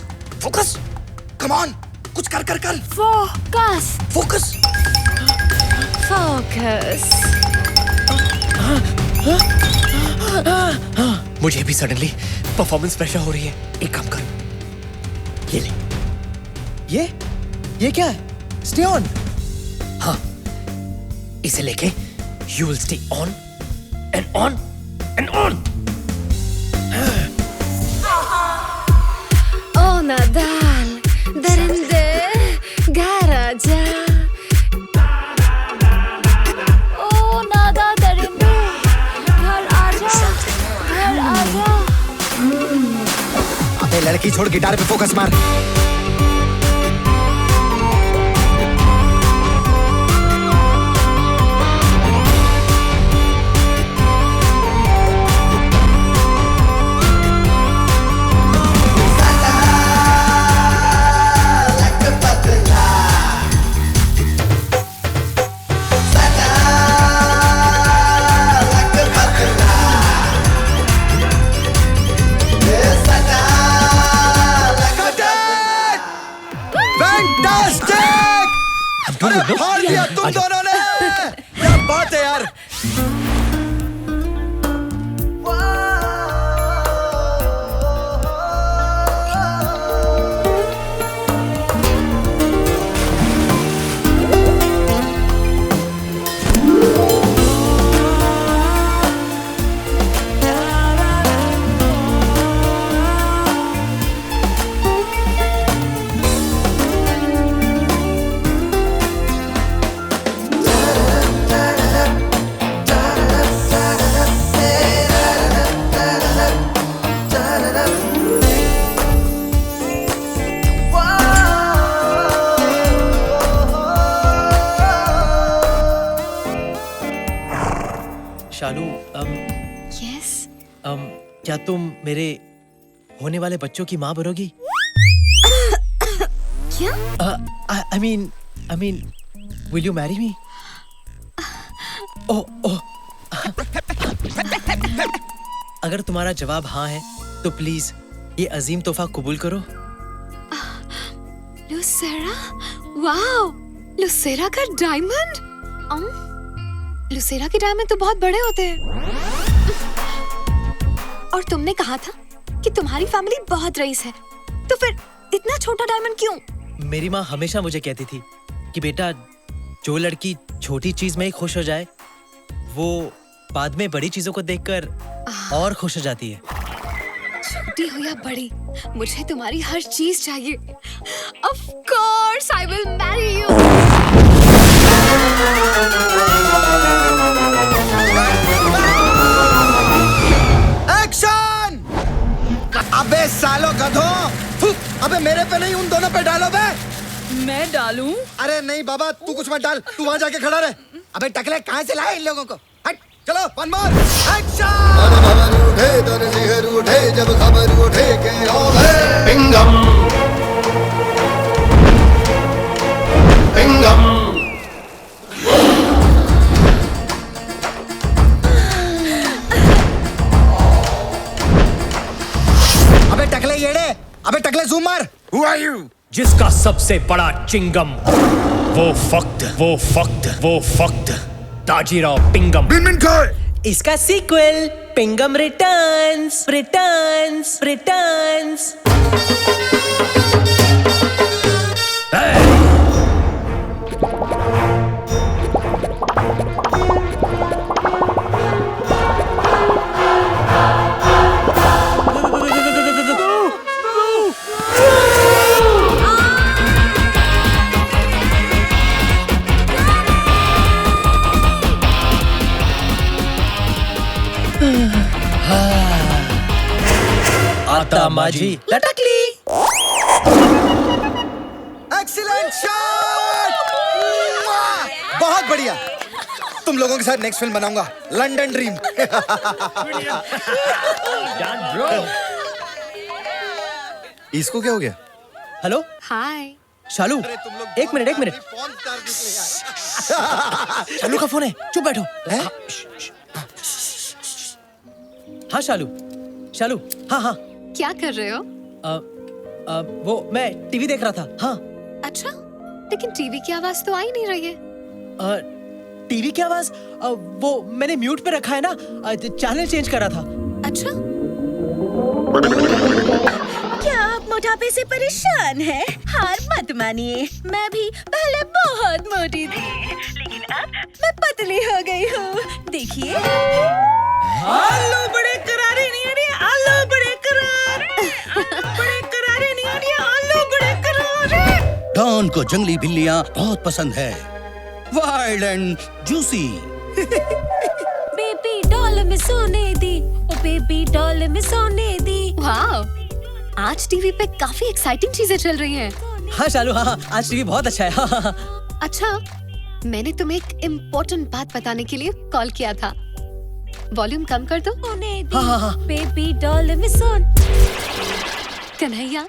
Speaker 2: focus. Come on, कुछ कर कर कर.
Speaker 13: Focus.
Speaker 2: फोकस.
Speaker 13: Focus.
Speaker 9: मुझे भी सडनली परफॉर्मेंस प्रेशर हो रही है. एक काम कर, ये ले.
Speaker 3: ये क्या है? Stay on.
Speaker 9: हाँ, इसे लेके you will stay on and on and on.
Speaker 13: Oh Nadal, दरिंदे गैराजा. Oh नादा दरिंदे, घर आजा, घर आजा.
Speaker 2: अबे लड़की छोड़, गिटार पे फोकस मार. अरे फाड़ दिया तुम दोनों ने. क्या बात है यार.
Speaker 3: शालू,
Speaker 13: Yes.
Speaker 3: क्या तुम मेरे होने वाले बच्चों की माँ बनोगी?
Speaker 13: क्या?
Speaker 3: I mean, will you marry me? Oh. अगर तुम्हारा जवाब हाँ है, तो प्लीज ये अजीम तोहफा कबूल करो.
Speaker 13: लुसेरा, वाओ, लुसेरा का डायमंड. लुसेरा के डायमंड तो बहुत बड़े होते हैं. और तुमने कहा था कि तुम्हारी फैमिली बहुत रईस है, तो फिर इतना छोटा डायमंड क्यों?
Speaker 3: मेरी माँ हमेशा मुझे कहती थी कि बेटा, जो लड़की छोटी चीज में ही खुश हो जाए, वो बाद में बड़ी चीजों को देखकर और खुश हो जाती है.
Speaker 13: छोटी हो या बड़ी, मुझे तुम्हारी हर चीज चाहिए. Of course, I will marry you.
Speaker 2: Action! अबे सालो गधों! अबे मेरे पे नहीं, उन दोनों पे डालो बे.
Speaker 15: मैं डालूं?
Speaker 2: अरे नहीं बाबा, तू कुछ मत डाल. तू वहां जाके खड़ा रहे. अबे टकले, कहां से लाए इन लोगों को? हट, चलो, वन मोर. एक्शन!
Speaker 18: उठे दर सिहर उठे जब खबर उठे के पिंगम पिंगम.
Speaker 2: अबे टकले येड़े, अबे टकले जूम मार.
Speaker 4: Who are you? जिसका सबसे बड़ा चिंगम, वो फक्त ताजीराव पिंगम.
Speaker 3: इसका सीक्वल पिंगम रिटर्न्स.
Speaker 4: Hey!
Speaker 3: ताता माजी लटकली।
Speaker 2: एक्सीलेंट शॉट, बहुत बढ़िया। तुम लोगों के साथ नेक्स्ट फिल्म बनाऊंगा, लंदन ड्रीम। इसको क्या हो गया?
Speaker 3: हेलो
Speaker 13: हाय
Speaker 3: शालू, एक मिनट। शालू का फोन है, चुप बैठो। हाँ शालू, हाँ।
Speaker 13: क्या कर रहे हो?
Speaker 3: वो मैं टीवी देख रहा था। हाँ।
Speaker 13: अच्छा, लेकिन टीवी की आवाज तो आ ही नहीं रही है।
Speaker 3: टीवी की आवाज वो मैंने म्यूट पे रखा है ना, चैनल चेंज कर रहा था।
Speaker 13: अच्छा,
Speaker 6: क्या आप मोटापे से परेशान हैं? हार मत मानिए, मैं भी पहले बहुत मोटी थी, लेकिन अब मैं पतली हो गई हूँ। देखिए, आलू बड़े करारे नहीं आ रहे, आलू बड़े करारे, बड़े करारे नहीं आ रहे, आलू बड़े करारे।
Speaker 16: डॉन को जंगली बिल्लियाँ बहुत पसंद है, wild and juicy.
Speaker 6: Baby doll में सोने दी, ओ बेबी डॉल में सोने दी।
Speaker 13: वाह, आज टीवी पे काफी एक्साइटिंग चीजें चल रही हैं।
Speaker 3: हाँ शालू, हाँ, आज टीवी बहुत अच्छा है। हाँ।
Speaker 13: अच्छा, मैंने तुम्हें एक इम्पोर्टेंट बात बताने के लिए कॉल किया था। वॉल्यूम कम कर दो।
Speaker 3: हाँ।
Speaker 6: बेबी डॉल में सोन।
Speaker 13: कन्हैया,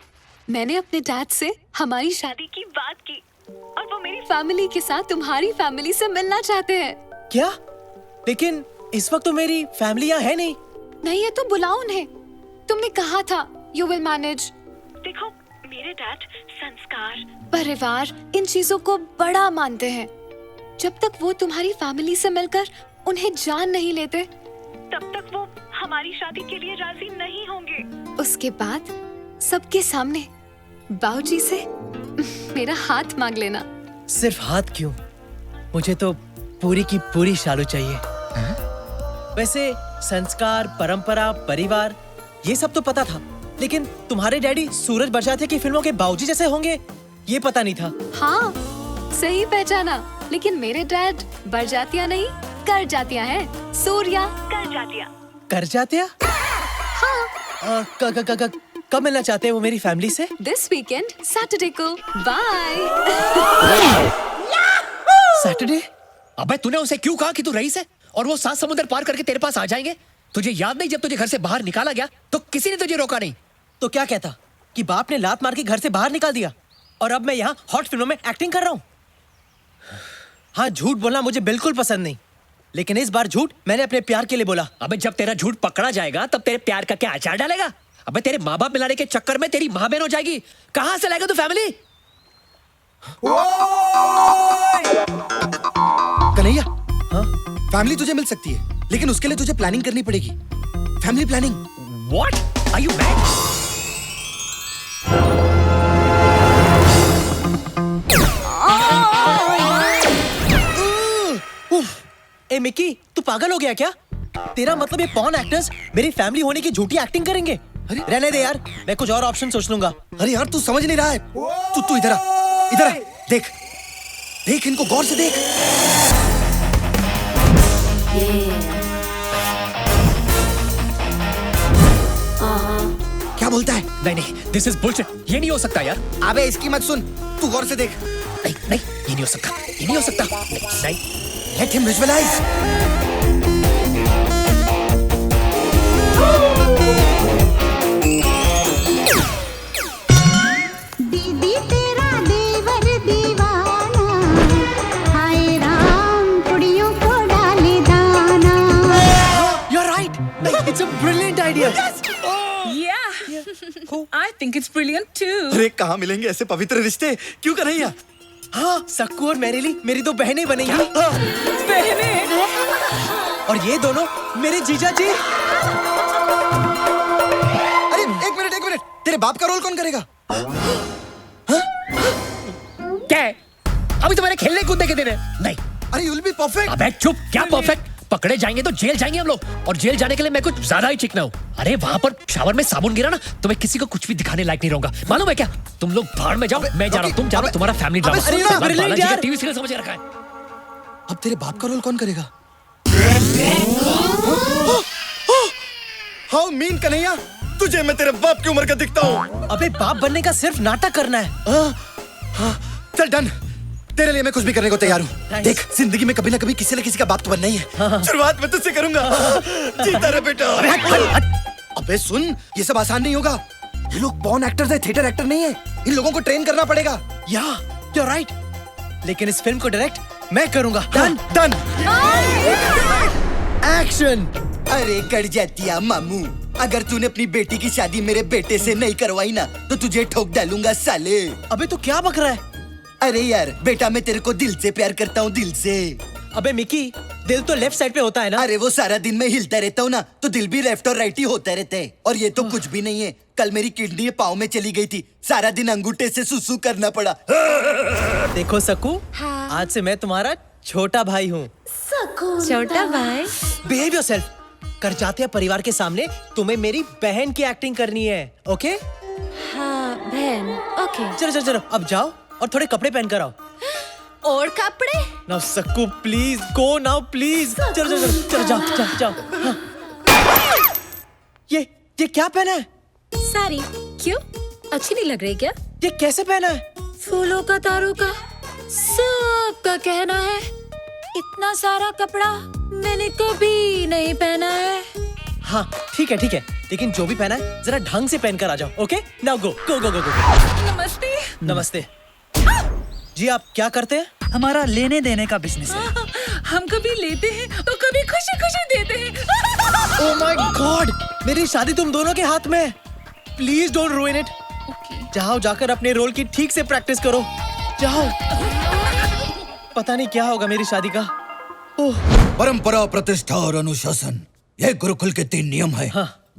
Speaker 13: मैंने अपने डैड से हमारी शादी की बात की और वो मेरी फैमिली के साथ तुम्हारी फैमिली से मिलना चाहते हैं।
Speaker 3: क्या? लेकिन इस वक्त तो मेरी फैमिली यहाँ है नहीं।
Speaker 13: नहीं है तो बुलाओ उन्हें। तुमने कहा था यू विल मैनेज। देखो, मेरे डैड संस्कार, परिवार, इन चीजों को बड़ा मानते हैं। जब तक वो तुम्हारी फैमिली से मिलकर उन्हें जान नहीं लेते, तब तक वो हमारी शादी के लिए राजी नहीं होंगे। उसके बाद सबके सामने बाबूजी से मेरा हाथ मांग लेना।
Speaker 3: सिर्फ हाथ क्यों, मुझे तो पूरी की पूरी शालू चाहिए। वैसे संस्कार, परंपरा, परिवार, ये सब तो पता था, लेकिन तुम्हारे डैडी सूरज बरसातिया की फिल्मों के बाबूजी जैसे होंगे, ये पता नहीं था।
Speaker 13: हाँ, सही पहचाना। लेकिन मेरे डैड बरजातिया नहीं, कर जातिया है। सूर्या कर जातिया।
Speaker 3: कर जातिया?
Speaker 13: हाँ।
Speaker 3: कब मिलना चाहते हैं वो मेरी फैमिली से?
Speaker 13: दिस वीकेंड, सैटरडे को। बाय।
Speaker 3: सैटरडे?
Speaker 9: अबे तूने उसे क्यों कहा कि तू रईस है और वो 7 समुद्र पार करके तेरे पास आ जाएंगे? तुझे याद नहीं, जब तुझे घर से बाहर निकाला गया तो किसी ने तुझे रोका नहीं।
Speaker 3: तो क्या कहता कि बाप ने लात मार के घर से बाहर निकाल दिया और अब मैं यहाँ हॉट फिल्मों में एक्टिंग कर रहा हूँ? हाँ, झूठ बोलना मुझे बिल्कुल पसंद नहीं, लेकिन इस बार झूठ मैंने अपने प्यार के लिए बोला।
Speaker 9: अबे जब तेरा झूठ पकड़ा जाएगा तब तेरे प्यार का क्या अचार डालेगा? अबे तेरे माँ बाप मिलाने के चक्कर में तेरी माँ बहन हो जाएगी। कहाँ से लाएगा तू फैमिली?
Speaker 2: कन्हैया, हाँ? फैमिली तुझे मिल सकती है, लेकिन उसके लिए तुझे प्लानिंग करनी पड़ेगी। Family planning.
Speaker 9: What? Are you mad?
Speaker 3: A Mickey, तू पागल हो गया क्या? तेरा मतलब ये पॉर्न एक्टर्स मेरी फैमिली होने की झूठी एक्टिंग करेंगे? रहने दे यार, मैं कुछ और ऑप्शन सोच लूंगा।
Speaker 2: अरे यार, तू समझ नहीं रहा है। तू इधर आ, देख इनको गौर से देख। क्या बोलता है?
Speaker 9: नहीं, this is bullshit. ये नहीं हो सकता यार।
Speaker 2: अबे इसकी मत सुन, तू गौर से देख।
Speaker 9: नहीं, ये नहीं हो सकता, ये नहीं हो सकता। नहीं,
Speaker 2: let him visualize.
Speaker 19: दीदी तेरा देवर दीवाना, हाय राम कुड़ियों को डाले दाना।
Speaker 3: You're right. It's a brilliant idea.
Speaker 15: I think it's brilliant too.
Speaker 2: अरे कहाँ मिलेंगे ऐसे पवित्र रिश्ते? क्यों कन्हैया?
Speaker 3: हाँ, सक्कू और मैरिली मेरी दो बहनें बनेंगी।
Speaker 15: बहनें?
Speaker 3: और ये दोनों मेरे जीजा जी।
Speaker 2: अरे एक मिनट, तेरे बाप का रोल कौन करेगा?
Speaker 9: क्या है? अभी तो मैंने खेलने कूदने के दिन है। नहीं।
Speaker 2: अरे you'll be perfect.
Speaker 9: अबे चुप, क्या परफेक्ट? पकड़े जाएंगे तो जेल जाएंगे हम लोग, और जेल जाने के लिए मैं कुछ ज्यादा ही चिकना हूँ। अरे वहाँ पर शावर में साबुन गिरा ना, तो मैं किसी को कुछ भी दिखाने लायक नहीं रहूंगा। मालूम है क्या? तुम लोग भाड़ में जाओ, मैं जा रहा हूँ, तुम जा रहा हो, तुम्हारा फैमिली ड्रामा। बालाजी का टीवी सीरियल समझ रखा है।
Speaker 2: अब तेरे बाप का रोल कौन करेगा? हाउ मीन कन्हैया, तुझे मैं तेरे बाप की उम्र का दिखता हूँ।
Speaker 3: अबे बाप बनने का सिर्फ नाटक करना है।
Speaker 2: चल डन, तेरे लिए मैं कुछ भी करने को तैयार हूँ। देख, जिंदगी में कभी ना कभी किसी न किसी का बाप तो बनना ही है। शुरुआत मैं तुझसे करूंगा। जीता रहे बेटा। अबे सुन, ये सब आसान नहीं होगा। ये लोग पॉर्न एक्टर्स हैं, थिएटर एक्टर नहीं है। इन लोगों को ट्रेन करना पड़ेगा।
Speaker 3: या you're right, लेकिन इस फिल्म को डायरेक्ट मैं करूंगा।
Speaker 2: Done done.
Speaker 3: एक्शन।
Speaker 2: अरे कर जातिया मामू, अगर तूने अपनी बेटी की शादी मेरे बेटे से नहीं करवाई ना तो तुझे ठोक डालूंगा साले।
Speaker 3: अबे तू क्या बक रहा है?
Speaker 2: अरे यार बेटा, मैं तेरे को दिल से प्यार करता हूँ, दिल से।
Speaker 3: अबे मिकी, दिल तो लेफ्ट साइड पे होता है ना।
Speaker 2: अरे वो सारा दिन मैं हिलता रहता हूँ ना, तो दिल भी लेफ्ट और राइट ही होता रहता है। और ये तो कुछ भी नहीं है। कल मेरी किडनी पाँव में चली गई थी, सारा दिन अंगूठे से सुसु करना पड़ा।
Speaker 3: देखो सकू, आज से मैं तुम्हारा छोटा भाई हूँ।
Speaker 6: छोटा भाई?
Speaker 3: Behave yourself. कर जाते हैं परिवार के सामने तुम्हें मेरी बहन की एक्टिंग करनी है, ओके?
Speaker 6: हाँ बहन, ओके।
Speaker 3: चलो चलो चलो, अब जाओ और थोड़े कपड़े पहन कर आओ।
Speaker 6: और कपड़े?
Speaker 3: नाउ सक्कू प्लीज गो नाउ प्लीज। चलो चलो चलो चलो, जाओ जाओ जाओ। हाँ। ये क्या पहना है?
Speaker 6: साड़ी। क्यों, अच्छी नहीं लग रही क्या?
Speaker 3: ये कैसे पहना है?
Speaker 6: फूलों का, तारों का, सबका कहना है। इतना सारा कपड़ा मैंने कभी नहीं पहना है।
Speaker 3: हाँ ठीक है, लेकिन जो भी पहना है जरा ढंग से पहन कर आ जाओ, ओके? नाउ गो गो गो गो गो।
Speaker 6: नमस्ते।
Speaker 3: नमस्ते जी, आप क्या करते हैं?
Speaker 11: हमारा लेने देने का बिजनेस है।
Speaker 15: हम कभी लेते हैं तो कभी खुशी खुशी देते हैं।
Speaker 3: ओह माय गॉड, मेरी शादी तुम दोनों के हाथ में है। Please don't ruin it. जाओ, जाकर अपने रोल की ठीक से प्रैक्टिस करो। जाओ। पता नहीं क्या होगा मेरी शादी का।
Speaker 2: परंपरा, प्रतिष्ठा और अनुशासन, ये गुरुकुल के 3 नियम है।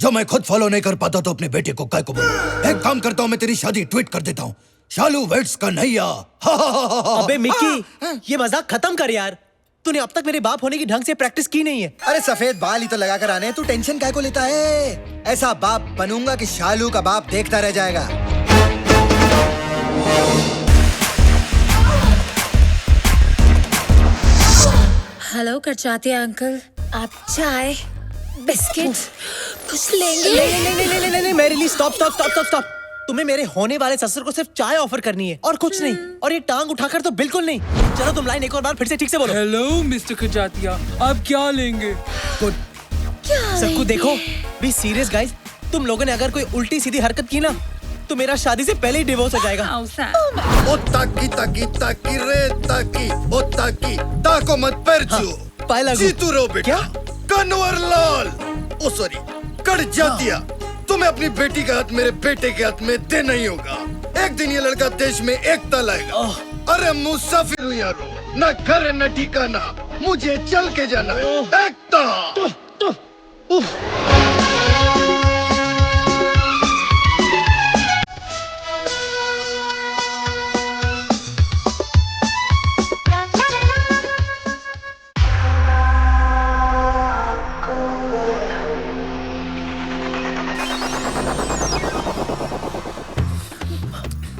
Speaker 2: जो मैं खुद फॉलो नहीं कर पाता तो अपने बेटे को काय को बोलूं। एक काम करता हूँ, मैं तेरी शादी ट्वीट कर देता हूँ। शालू वेट्स कन्हैया।
Speaker 3: अबे मिक्की, ये मजाक खत्म कर यार। तूने अब तक मेरे बाप होने की ढंग से प्रैक्टिस की नहीं है।
Speaker 2: अरे सफेद बाल ही तो लगा कर आने, तू टेंशन काय को लेता है? ऐसा बाप बनूंगा कि शालू का बाप देखता रह जाएगा।
Speaker 6: हेलो करचाती अंकल, आप चाय बिस्किट कुछ लेंगे?
Speaker 3: नहीं, मेरे लिए stop stop stop stop stop. तुम्हें मेरे होने वाले ससुर को सिर्फ चाय ऑफर करनी है और कुछ नहीं। और ये टांग उठाकर तो बिल्कुल नहीं। चलो तुम लाइन एक और बार फिर से ठीक से बोलो।
Speaker 11: हेलो मिस्टर खजातिया, आप क्या लेंगे?
Speaker 3: गुड। सबको देखो, बी सीरियस गाइस। तुम लोगों ने अगर कोई उल्टी सीधी हरकत की ना तो मेरा शादी से पहले ही डिवोर्स हो जाएगा।
Speaker 8: ओ ताकी ताकी ताकी रे ताकी, ओ ताकी ताको मत परचू।
Speaker 3: पायला
Speaker 8: जीतू रो बेटा। कन्वर लाल, ओ सॉरी, कट जातिया। तुम्हें अपनी बेटी का हाथ मेरे बेटे के हाथ में देना ही होगा। एक दिन ये लड़का देश में एकता लाएगा। अरे मुसाफिर हूँ यारो, न घर न ठिकाना, मुझे चल के जाना है। एकता।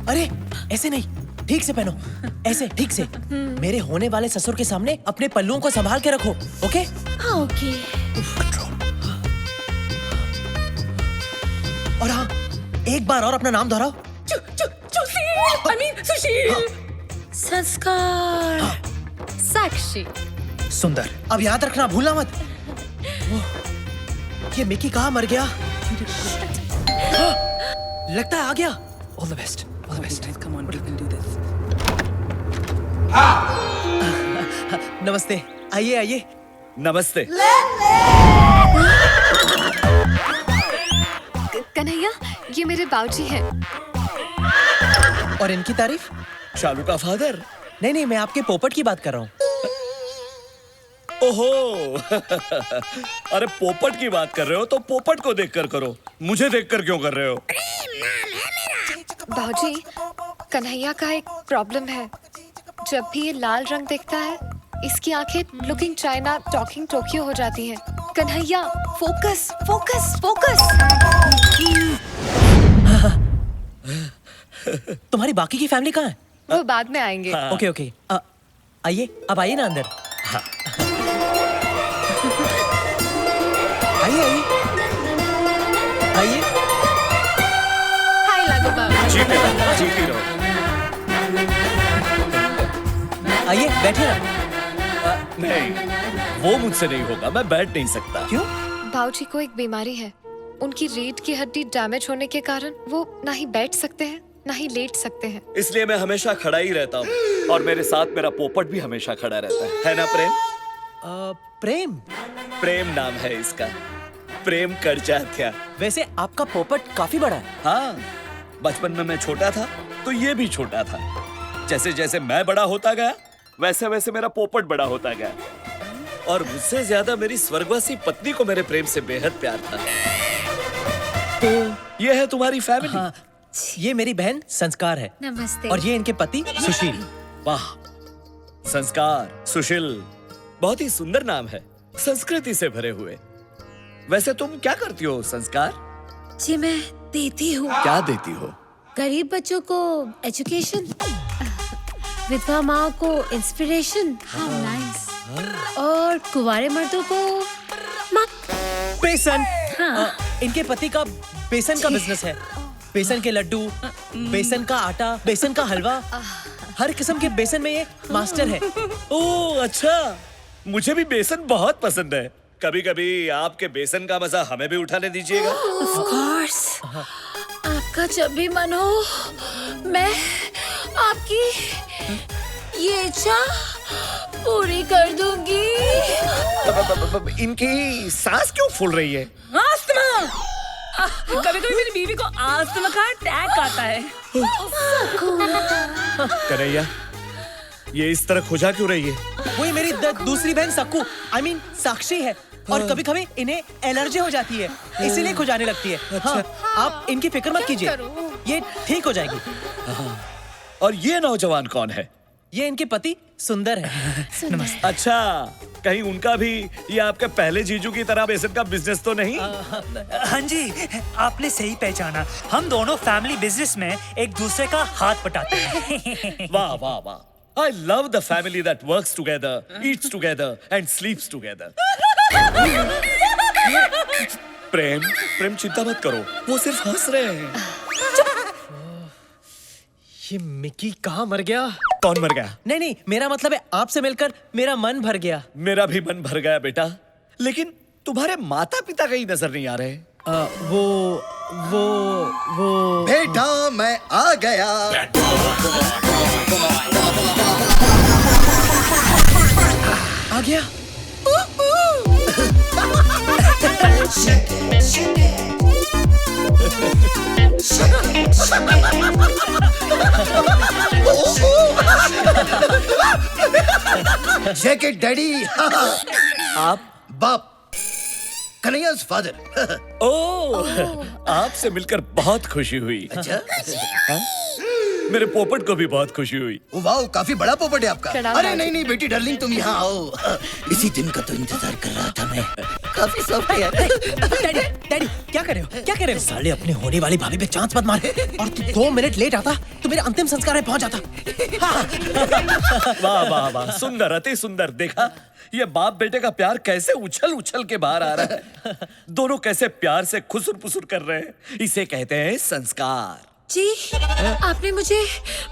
Speaker 3: अरे ऐसे नहीं, ठीक से पहनो। ऐसे ठीक से। मेरे होने वाले ससुर के सामने अपने पल्लुओं को संभाल के रखो, ओके?
Speaker 6: हाँ ओके।
Speaker 3: और हाँ, एक बार और अपना नाम दोहराओ।
Speaker 6: सुशील। संस्कार। साक्षी।
Speaker 3: सुंदर। अब याद रखना, भूलना मत। ये मिकी कहाँ मर गया? लगता है आ गया। All the best, all the best.
Speaker 11: Come on, we can do this.
Speaker 3: नमस्ते, आइए आइए।
Speaker 20: नमस्ते।
Speaker 13: कन्हैया, ये मेरे बाबूजी हैं।
Speaker 3: और इनकी तारीफ?
Speaker 20: शालू का फादर?
Speaker 3: नहीं, मैं आपके पोपट की बात कर रहा हूँ।
Speaker 20: ओहो। अरे पोपट की बात कर रहे हो तो पोपट को देखकर करो, मुझे देखकर क्यों कर रहे हो?
Speaker 13: बाबूजी, कन्हैया का एक प्रॉब्लम है। जब भी ये लाल रंग देखता है, इसकी आंखें लुकिंग चाइना टॉकिंग टोक्यो हो जाती हैं। Kanhaiya, focus focus focus.
Speaker 3: तुम्हारी बाकी की फैमिली कहाँ है?
Speaker 13: वो बाद में आएंगे।
Speaker 3: ओके ओके, आइए, अब आइए ना अंदर। आइए आइए आइए।
Speaker 20: जीते रहो, जीती रहो।
Speaker 3: आइए बैठिए ना।
Speaker 20: नहीं, वो मुझसे नहीं होगा, मैं बैठ नहीं सकता।
Speaker 3: क्यों?
Speaker 13: बाबूजी को एक बीमारी है। उनकी रीढ़ की हड्डी डैमेज होने के कारण वो ना ही बैठ सकते हैं ना ही लेट सकते हैं।
Speaker 20: इसलिए मैं हमेशा खड़ा ही रहता हूँ और मेरे साथ मेरा पोपट भी हमेशा खड़ा रहता है ना प्रेम?
Speaker 3: प्रेम?
Speaker 20: प्रेम नाम है इसका, प्रेम करजात्या।
Speaker 3: वैसे आपका पोपट काफी बड़ा है।
Speaker 20: हाँ, बचपन में मैं छोटा था तो ये भी छोटा था। जैसे जैसे मैं बड़ा होता गया वैसे वैसे मेरा पोपट बड़ा होता गया और मुझसे ज्यादा मेरी स्वर्गवासी पत्नी को मेरे प्रेम से बेहद प्यार था। तो ये है तुम्हारी फैमिली।
Speaker 3: हाँ, ये मेरी बहन संस्कार है।
Speaker 13: नमस्ते।
Speaker 3: और ये इनके पति सुशील।
Speaker 20: वाह, संस्कार, सुशील, बहुत ही सुंदर नाम है, संस्कृति से भरे हुए। वैसे तुम क्या करती हो संस्कार?
Speaker 6: जी मैं देती हूँ।
Speaker 20: क्या देती हो?
Speaker 6: गरीब बच्चों को एजुकेशन, विधवा माँ को इंस्पिरेशन, और कुंवारे मर्दों को
Speaker 3: बेसन।
Speaker 6: हाँ।
Speaker 3: इनके पति का बेसन का बिजनेस है। बेसन के लड्डू, बेसन का आटा, बेसन का हलवा, हर किस्म के बेसन में ये मास्टर है।
Speaker 20: ओह अच्छा, मुझे भी बेसन बहुत पसंद है। कभी कभी आपके बेसन का मजा हमें भी उठाने दीजिएगा।
Speaker 6: Of course। आपका जब भी मन हो मैं आपकी ये इच्छा पूरी कर दूंगी।
Speaker 20: इनकी सांस क्यों फूल रही है?
Speaker 15: अस्थमा। कभी कभी मेरी बीवी को अस्थमा का अटैक आता है।
Speaker 20: कन्हैया, ये इस तरह खुजा क्यों रही है?
Speaker 3: वही मेरी दूसरी बहन सक्कू, I mean साक्षी है। और कभी कभी इन्हें एलर्जी हो जाती है, इसीलिए खुजाने लगती है।
Speaker 20: अच्छा।
Speaker 3: हाँ, आप इनकी फिक्र मत कीजिए, ये ठीक हो जाएगी।
Speaker 20: और ये नौजवान कौन है?
Speaker 3: ये इनके पति सुंदर है।
Speaker 20: नमस्ते। अच्छा, कहीं उनका भी ये आपके पहले जीजू की तरह बेसन का बिजनेस तो नहीं?
Speaker 21: हाँ जी, आपने सही पहचाना। हम दोनों फैमिली बिजनेस में एक दूसरे का हाथ बटाते हैं।
Speaker 20: वाह वाह वाह, I love the family that works together, eats together and sleeps together. प्रेम, प्रेम चिंता मत करो, वो सिर्फ हंस रहे हैं।
Speaker 3: ये मिकी कहाँ मर गया?
Speaker 20: कौन मर गया?
Speaker 3: नहीं नहीं, मेरा मतलब है आपसे मिलकर मेरा मन भर गया।
Speaker 20: मेरा भी मन भर गया बेटा, लेकिन तुम्हारे माता पिता कहीं नजर नहीं आ रहे।
Speaker 3: वो
Speaker 2: बेटा मैं आ गया।
Speaker 3: आ गया।
Speaker 2: Shake it daddy.
Speaker 20: आप?
Speaker 2: बाप, कन्हैया's फादर।
Speaker 20: ओह, आपसे मिलकर बहुत खुशी हुई।
Speaker 2: अच्छा?
Speaker 20: हाँ? मेरे पोपट को भी बहुत खुशी हुई।
Speaker 2: वाह, काफी बड़ा पोपट है आपका।
Speaker 13: प्रणाम
Speaker 2: अरे
Speaker 13: दादी।
Speaker 2: नहीं नहीं बेटी डार्लिंग, तुम यहाँ आओ। इसी दिन का तो इंतजार कर रहा था मैं। काफी सॉफ्ट है यार।
Speaker 3: डैडी, डैडी, क्या कर रहे हो? क्या कर रहे हो? साले अपने होने वाली भाभी पे चांस मत मार। और तू 2 मिनट लेट आता तो मेरे अंतिम संस्कार में पहुंच जाता।
Speaker 20: वाह वाह वाह, सुंदर, अति सुंदर। देखा, ये बाप बेटे का प्यार कैसे उछल उछल के बाहर आ रहा है। दोनों कैसे प्यार से खुसुर पुसुर कर रहे हैं। इसे कहते हैं संस्कार।
Speaker 6: जी, आपने मुझे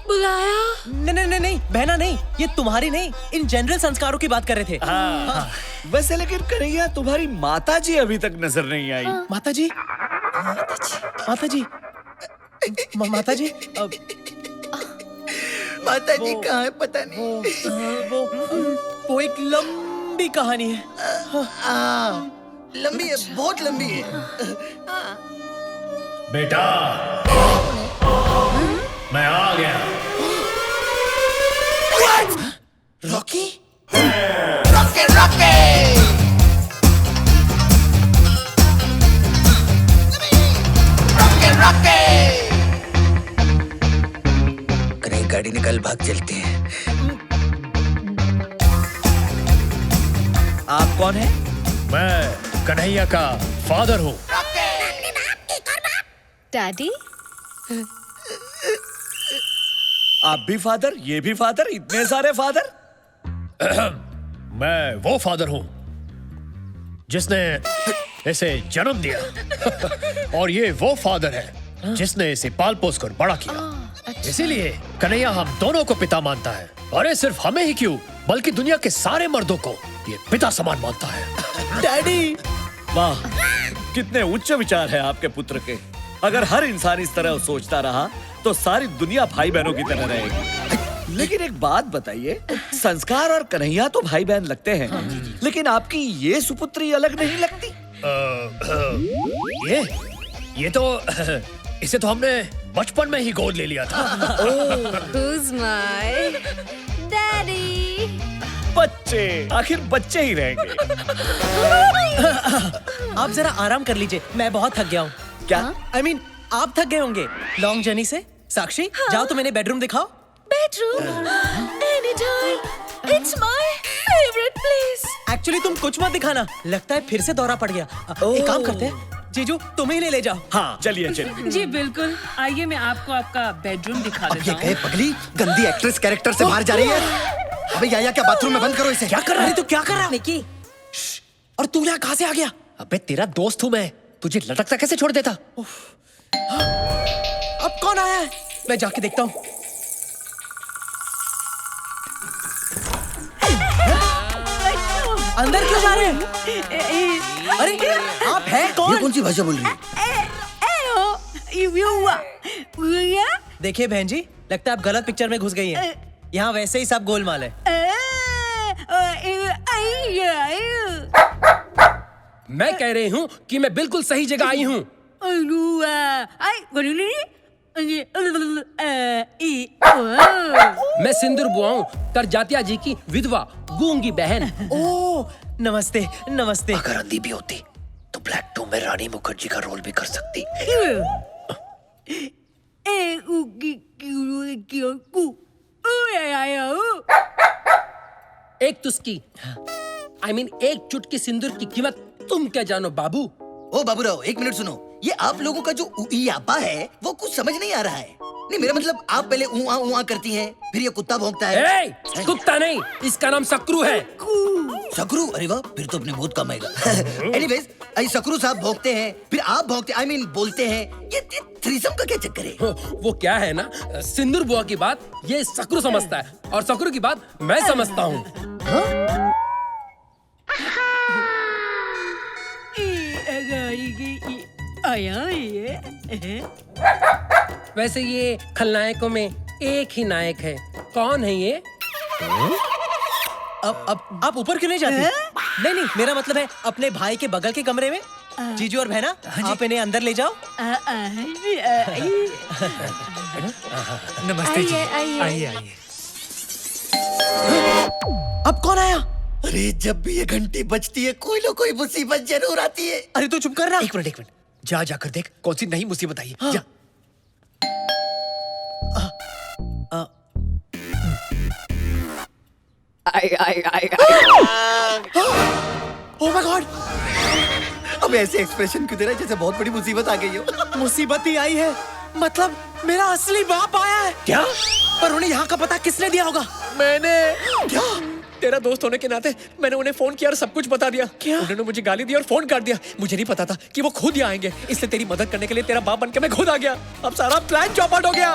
Speaker 6: बुलाया?
Speaker 3: नहीं नहीं नहीं, बहना नहीं, ये तुम्हारी नहीं, इन जनरल संस्कारों की बात कर रहे थे।
Speaker 20: हाँ। वैसे लेकिन कन्हैया, तुम्हारी माता जी अभी तक नजर नहीं आई।
Speaker 3: माता जी? माता जी? माता जी?
Speaker 2: माता जी कहाँ है पता नहीं।
Speaker 3: वो एक लंबी कहानी है।
Speaker 2: लंबी है, बहुत लंबी है।
Speaker 14: बेटा, मैं आ गया।
Speaker 2: रॉकी?
Speaker 18: रॉके रॉके रॉके रॉके।
Speaker 1: कहीं गाड़ी निकाल, भाग चलते हैं।
Speaker 20: आप कौन है?
Speaker 14: मैं कन्हैया का फादर हूँ।
Speaker 13: डैडी?
Speaker 20: आप भी फादर, ये भी फादर, इतने सारे फादर?
Speaker 14: मैं वो फादर हूँ जिसने इसे जन्म दिया। और ये वो फादर है जिसने इसे पाल पोस कर बड़ा किया। इसीलिए कन्हैया हम दोनों को पिता मानता है। और ये सिर्फ हमें ही क्यों, बल्कि दुनिया के सारे मर्दों को ये पिता समान मानता है।
Speaker 20: डैडी, वाह, कितने उच्च विचार है आपके पुत्र के। अगर हर इंसान इस तरह सोचता रहा तो सारी दुनिया भाई बहनों की तरह रहेगी। लेकिन एक बात बताइए, संस्कार और कन्हैया तो भाई बहन लगते हैं, लेकिन आपकी ये सुपुत्री अलग नहीं लगती?
Speaker 14: ये तो इसे तो हमने बचपन में ही गोद ले लिया था।
Speaker 17: Who's my daddy?
Speaker 20: बच्चे, आखिर बच्चे ही रहेंगे।
Speaker 3: आप जरा आराम कर लीजिए, मैं बहुत थक गया हूँ।
Speaker 20: क्या?
Speaker 3: I mean, आप थक गए होंगे लॉन्ग जर्नी से। साक्षी, जाओ तो मैंने बेडरूम दिखाओ।
Speaker 6: Bedroom? Anytime. It's my favorite place.
Speaker 3: Actually तुम कुछ मत दिखाना, लगता है फिर से दौरा पड़ गया। एक काम करते हैं, जीजू तुम्हें ही ले जाओ।
Speaker 20: हाँ, चलिए चलिए।
Speaker 15: जी बिल्कुल, आइए मैं आपको आपका बेडरूम दिखा
Speaker 2: अब
Speaker 15: देता
Speaker 2: ये
Speaker 15: हूँ।
Speaker 2: गए पगली, गंदी एक्ट्रेस कैरेक्टर से बाहर जा रही है। अबे याया, क्या बाथरूम में बंद करो इसे।
Speaker 3: क्या कर रहा है तू? क्या कर रहा है निकी? और तू यहाँ कहाँ से आ गया?
Speaker 9: अबे तेरा दोस्त हूँ मैं, तुझे लटकता कैसे छोड़ देता?
Speaker 3: अब कौन आया है? मैं जाके देखता हूँ। अंदर क्यों जा रहे हैं? अरे आप हैं कौन?
Speaker 2: ये कौन सी भाषा बोल रही है?
Speaker 3: देखिए बहन जी, लगता है आप गलत पिक्चर में घुस गई हैं। यहाँ वैसे ही सब गोलमाल है।
Speaker 14: मैं कह रही हूँ कि मैं बिल्कुल सही जगह आई हूँ। मैं सिंदूर बुआ हूँ, करजातिया जी की विधवा गूंगी बहन।
Speaker 3: ओह, नमस्ते नमस्ते।
Speaker 9: अगर अंधी भी होती तो ब्लैक 2 में रानी मुखर्जी का रोल भी कर सकती। एक तुस्की, I mean, एक चुटकी सिंदूर की कीमत तुम क्या जानो बाबू?
Speaker 2: ओ बाबूराव, एक मिनट सुनो। ये आप लोगों का जो उइयापा है वो कुछ समझ नहीं आ रहा है। नहीं, मेरा मतलब आप पहले ऊआ करती हैं, फिर ये कुत्ता भौंकता है।
Speaker 14: कुत्ता नहीं, इसका नाम सकरू है।
Speaker 2: सकरू? अरे वाह, फिर तो अपने बहुत कम आएगा। एनीवेज, सकरू साहब भौंकते हैं, फिर आप भौंकते, I mean, बोलते हैं। ये थ्रीसम का क्या चक्कर है?
Speaker 14: वो क्या है ना, सिंदूर बुआ की बात ये सकरू समझता है और सकरू की बात मैं समझता हूँ। वैसे ये खलनायकों में एक ही नायक है। कौन है ये?
Speaker 3: अब आप ऊपर क्यों नहीं जाती? नहीं नहीं, मेरा मतलब है अपने भाई के बगल के कमरे में। जीजू और बहना, आप इन्हें अंदर ले जाओ।
Speaker 21: नमस्ते जी।
Speaker 13: आइए।
Speaker 21: आइए।
Speaker 3: अब कौन आया?
Speaker 2: अरे, जब भी ये घंटी बजती है कोई ना कोई मुसीबत जरूर आती है।
Speaker 3: अरे तू चुप कर रहा।
Speaker 9: एक मिनट, जाकर देख कौन सी नई मुसीबत आई है। जा।
Speaker 3: Oh my God!
Speaker 2: अब ऐसे एक्सप्रेशन क्यों दे रहा है जैसे बहुत बड़ी मुसीबत आ गई हो?
Speaker 3: मुसीबत ही आई है, मतलब मेरा असली बाप आया है।
Speaker 14: क्या?
Speaker 3: पर उन्हें यहाँ का पता किसने दिया होगा?
Speaker 14: मैंने।
Speaker 3: क्या?
Speaker 14: तेरा दोस्त होने के नाते मैंने उन्हें फोन किया और सब कुछ बता दिया।
Speaker 3: क्या?
Speaker 14: उन्होंने मुझे गाली दी और फोन काट दिया। मुझे नहीं पता था कि वो खुद यहाँ आएंगे, इसलिए तेरी मदद करने के लिए तेरा बाप बनके मैं खुद आ गया। अब सारा प्लान चौपट हो गया।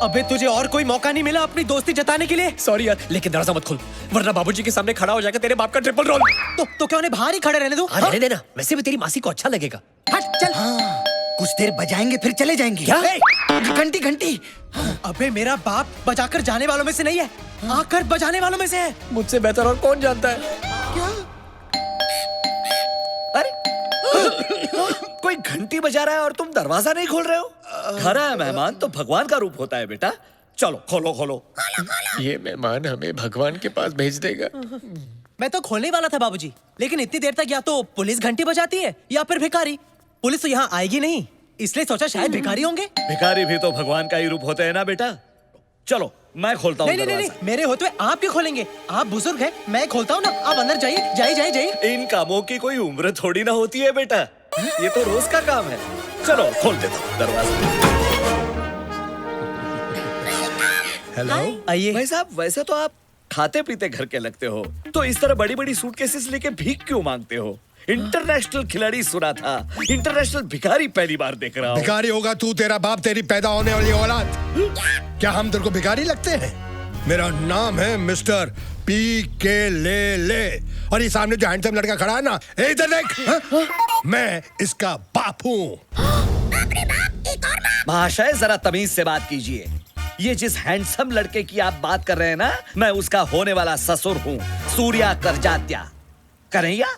Speaker 3: अबे तुझे और कोई मौका नहीं मिला अपनी दोस्ती जताने के लिए?
Speaker 14: सॉरी यार, लेकिन दरवाजा मत खोल वरना बाबूजी के सामने खड़ा हो जाएगा तेरे बाप का ट्रिपल रोल।
Speaker 3: तो क्या उन्हें बाहर ही खड़े रहने दो?
Speaker 9: रहने देना, वैसे भी तेरी मासी को अच्छा लगेगा।
Speaker 3: हट चल।
Speaker 2: कुछ देर बजाएंगे फिर चले जाएंगे।
Speaker 3: क्या?
Speaker 2: घंटी घंटी।
Speaker 3: अबे मेरा बाप बजाकर जाने वालों में से नहीं है, आकर बजाने वालों में से है।
Speaker 14: मुझसे बेहतर और कौन जानता है?
Speaker 3: क्या?
Speaker 20: अरे कोई घंटी बजा रहा है और तुम दरवाजा नहीं खोल रहे हो? घर आया मेहमान तो भगवान का रूप होता है बेटा। चलो खोलो खोलो।
Speaker 14: ये मेहमान हमें भगवान के पास भेज देगा।
Speaker 3: मैं तो खोलने वाला था बाबूजी, लेकिन इतनी देर तक या तो पुलिस घंटी बजाती है या फिर भिखारी। पुलिस तो यहाँ आएगी नहीं, इसलिए सोचा शायद भिखारी होंगे।
Speaker 20: भिखारी भी तो भगवान का ही रूप होते हैं ना बेटा। चलो मैं खोलता हूँ।
Speaker 3: नहीं, मेरे होते हुए आप क्यों खोलेंगे? आप बुजुर्ग हैं, मैं खोलता हूँ ना। आप अंदर जाइए, जाइए।
Speaker 20: इन कामों की कोई उम्र थोड़ी ना होती है बेटा, ये तो रोज का काम है। चलो खोल देता हूँ दरवाजा।
Speaker 2: हेलो।
Speaker 3: आइए।
Speaker 20: भाई साहब, वैसे तो आप खाते पीते घर के लगते हो, तो इस तरह बड़ी बड़ी सूटकेसेस लेके भीख क्यों मांगते हो? इंटरनेशनल खिलाड़ी सुना था, इंटरनेशनल भिखारी पहली बार देख रहा हूँ।
Speaker 8: भिखारी होगा तू, तेरा बाप, तेरी पैदा होने वाली औलाद। क्या हम तेरे को भिखारी लगते हैं? मेरा नाम है मिस्टर PK ले। और ये सामने जो हैंडसम लड़का खड़ा है ना, इधर देख, मैं इसका बाप हूँ।
Speaker 20: महाशय जरा तमीज से बात कीजिए। ये जिस हैंडसम लड़के की आप बात कर रहे हैं ना, मैं उसका होने वाला ससुर हूँ, सूर्या करजात्या। कन्हैया,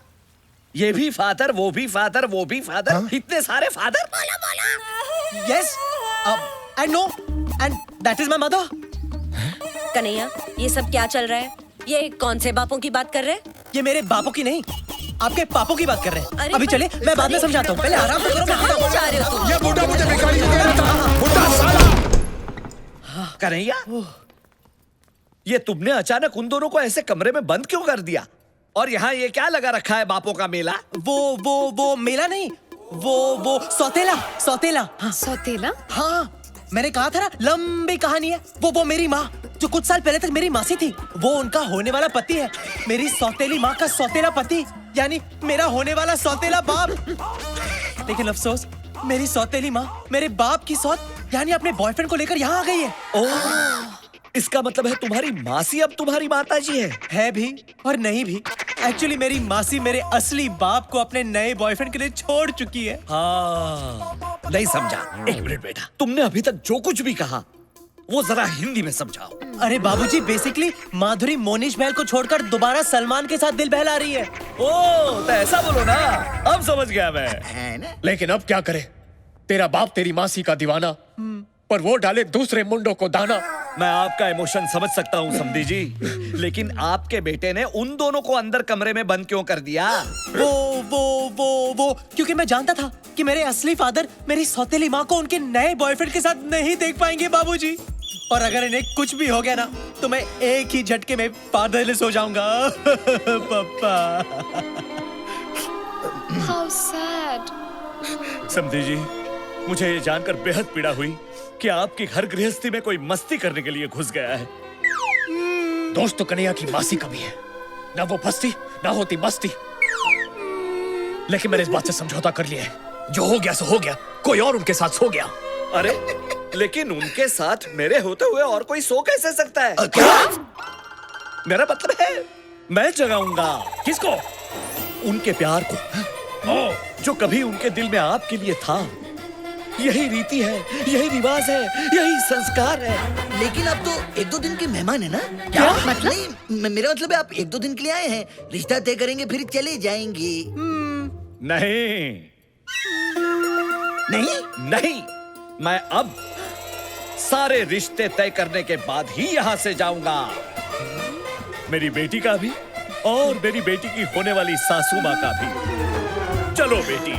Speaker 20: ये भी फादर, वो भी फादर, वो भी फादर, इतने सारे father.
Speaker 3: Yes and no and that is my mother.
Speaker 17: Kanhaiya, ये सब क्या चल रहा है? ये कौन से बापों की बात कर रहे हैं?
Speaker 3: ये मेरे बापों की नहीं, आपके पापों की बात कर रहे हैं।
Speaker 17: अरे
Speaker 3: अभी
Speaker 17: पर-
Speaker 3: चले, मैं बाद में समझाता हूँ, पहले आराम से करो।
Speaker 17: कहाँ ले जा रहे हो तुम?
Speaker 8: ये बुढ़ा मुझे भिखारी कह रहा था, बुढ़ा साला।
Speaker 20: कन्हैया, ये तुमने अचानक उन दोनों को ऐसे कमरे में बंद क्यों कर दिया? और यहाँ ये क्या लगा रखा है, बापों का मेला?
Speaker 3: वो मेला नहीं, वो सौतेला।
Speaker 13: सौतेला?
Speaker 3: हाँ, मैंने कहा था ना, लंबी कहानी है। वो मेरी माँ जो कुछ साल पहले तक मेरी मासी थी, वो उनका होने वाला पति है। मेरी सौतेली माँ का सौतेला पति, यानी मेरा होने वाला सौतेला बाप। लेकिन अफसोस, मेरी सौतेली माँ मेरे बाप की सौत यानी अपने बॉयफ्रेंड को लेकर यहाँ आ गई है।
Speaker 20: ओह, इसका मतलब है तुम्हारी मासी अब तुम्हारी माताजी है
Speaker 3: भी और नहीं भी। एक्चुअली मेरी मासी मेरे असली बाप को अपने नए बॉयफ्रेंड के लिए छोड़ चुकी है।
Speaker 20: हाँ, नहीं समझा। एक मिनट बेटा, तुमने अभी तक जो कुछ भी कहा वो जरा हिंदी में समझाओ।
Speaker 3: अरे बाबूजी, बेसिकली माधुरी मोनिश बहल को छोड़कर दोबारा सलमान के साथ दिल बहला रही है।
Speaker 20: ओह, तो ऐसा बोलो ना, अब समझ गया मैं।
Speaker 14: लेकिन अब क्या करे? तेरा बाप तेरी मासी का दीवाना, पर वो डाले दूसरे मुंडों को दाना।
Speaker 20: मैं आपका इमोशन समझ सकता हूँ समधी जी, लेकिन आपके बेटे ने उन दोनों को अंदर कमरे में बंद क्यों कर दिया?
Speaker 3: वो क्योंकि मैं जानता था कि मेरे असली फादर मेरी सौतेली माँ को उनके नए बॉयफ्रेंड के साथ नहीं देख पाएंगे बाबूजी। और अगर इन्हें कुछ भी हो गया ना, तो मैं एक ही झटके में फादरलेस हो जाऊंगा। पापा।
Speaker 13: How sad.
Speaker 20: समधी जी, मुझे ये जानकर बेहद पीड़ा हुई कि आपकी घर गृहस्थी में कोई मस्ती करने के लिए घुस गया है।
Speaker 14: दोस्त तो कन्हैया की मासी कभी है, ना वो फंसती ना होती मस्ती। लेकिन मैंने इस बात से समझौता कर लिया है, जो हो गया सो हो गया, कोई और उनके साथ सो गया।
Speaker 20: अरे, लेकिन उनके साथ मेरे होते हुए और कोई सो कैसे सकता है?
Speaker 14: क्या?
Speaker 20: मेरा मतलब है, मैं जगाऊंगा।
Speaker 14: किसको?
Speaker 20: उनके प्यार को, जो कभी उनके दिल में आपके लिए था। यही रीति है, यही रिवाज है, यही संस्कार है।
Speaker 1: लेकिन आप तो 1-2 दिन के मेहमान है ना?
Speaker 20: क्या
Speaker 1: मतलब? नहीं, मेरा मतलब है आप 1-2 दिन के लिए आए हैं, रिश्ता तय करेंगे फिर चले जाएंगे।
Speaker 20: नहीं, मैं अब सारे रिश्ते तय करने के बाद ही यहाँ से जाऊंगा। मेरी बेटी का भी और मेरी बेटी की होने वाली सासू माँ का भी। चलो बेटी।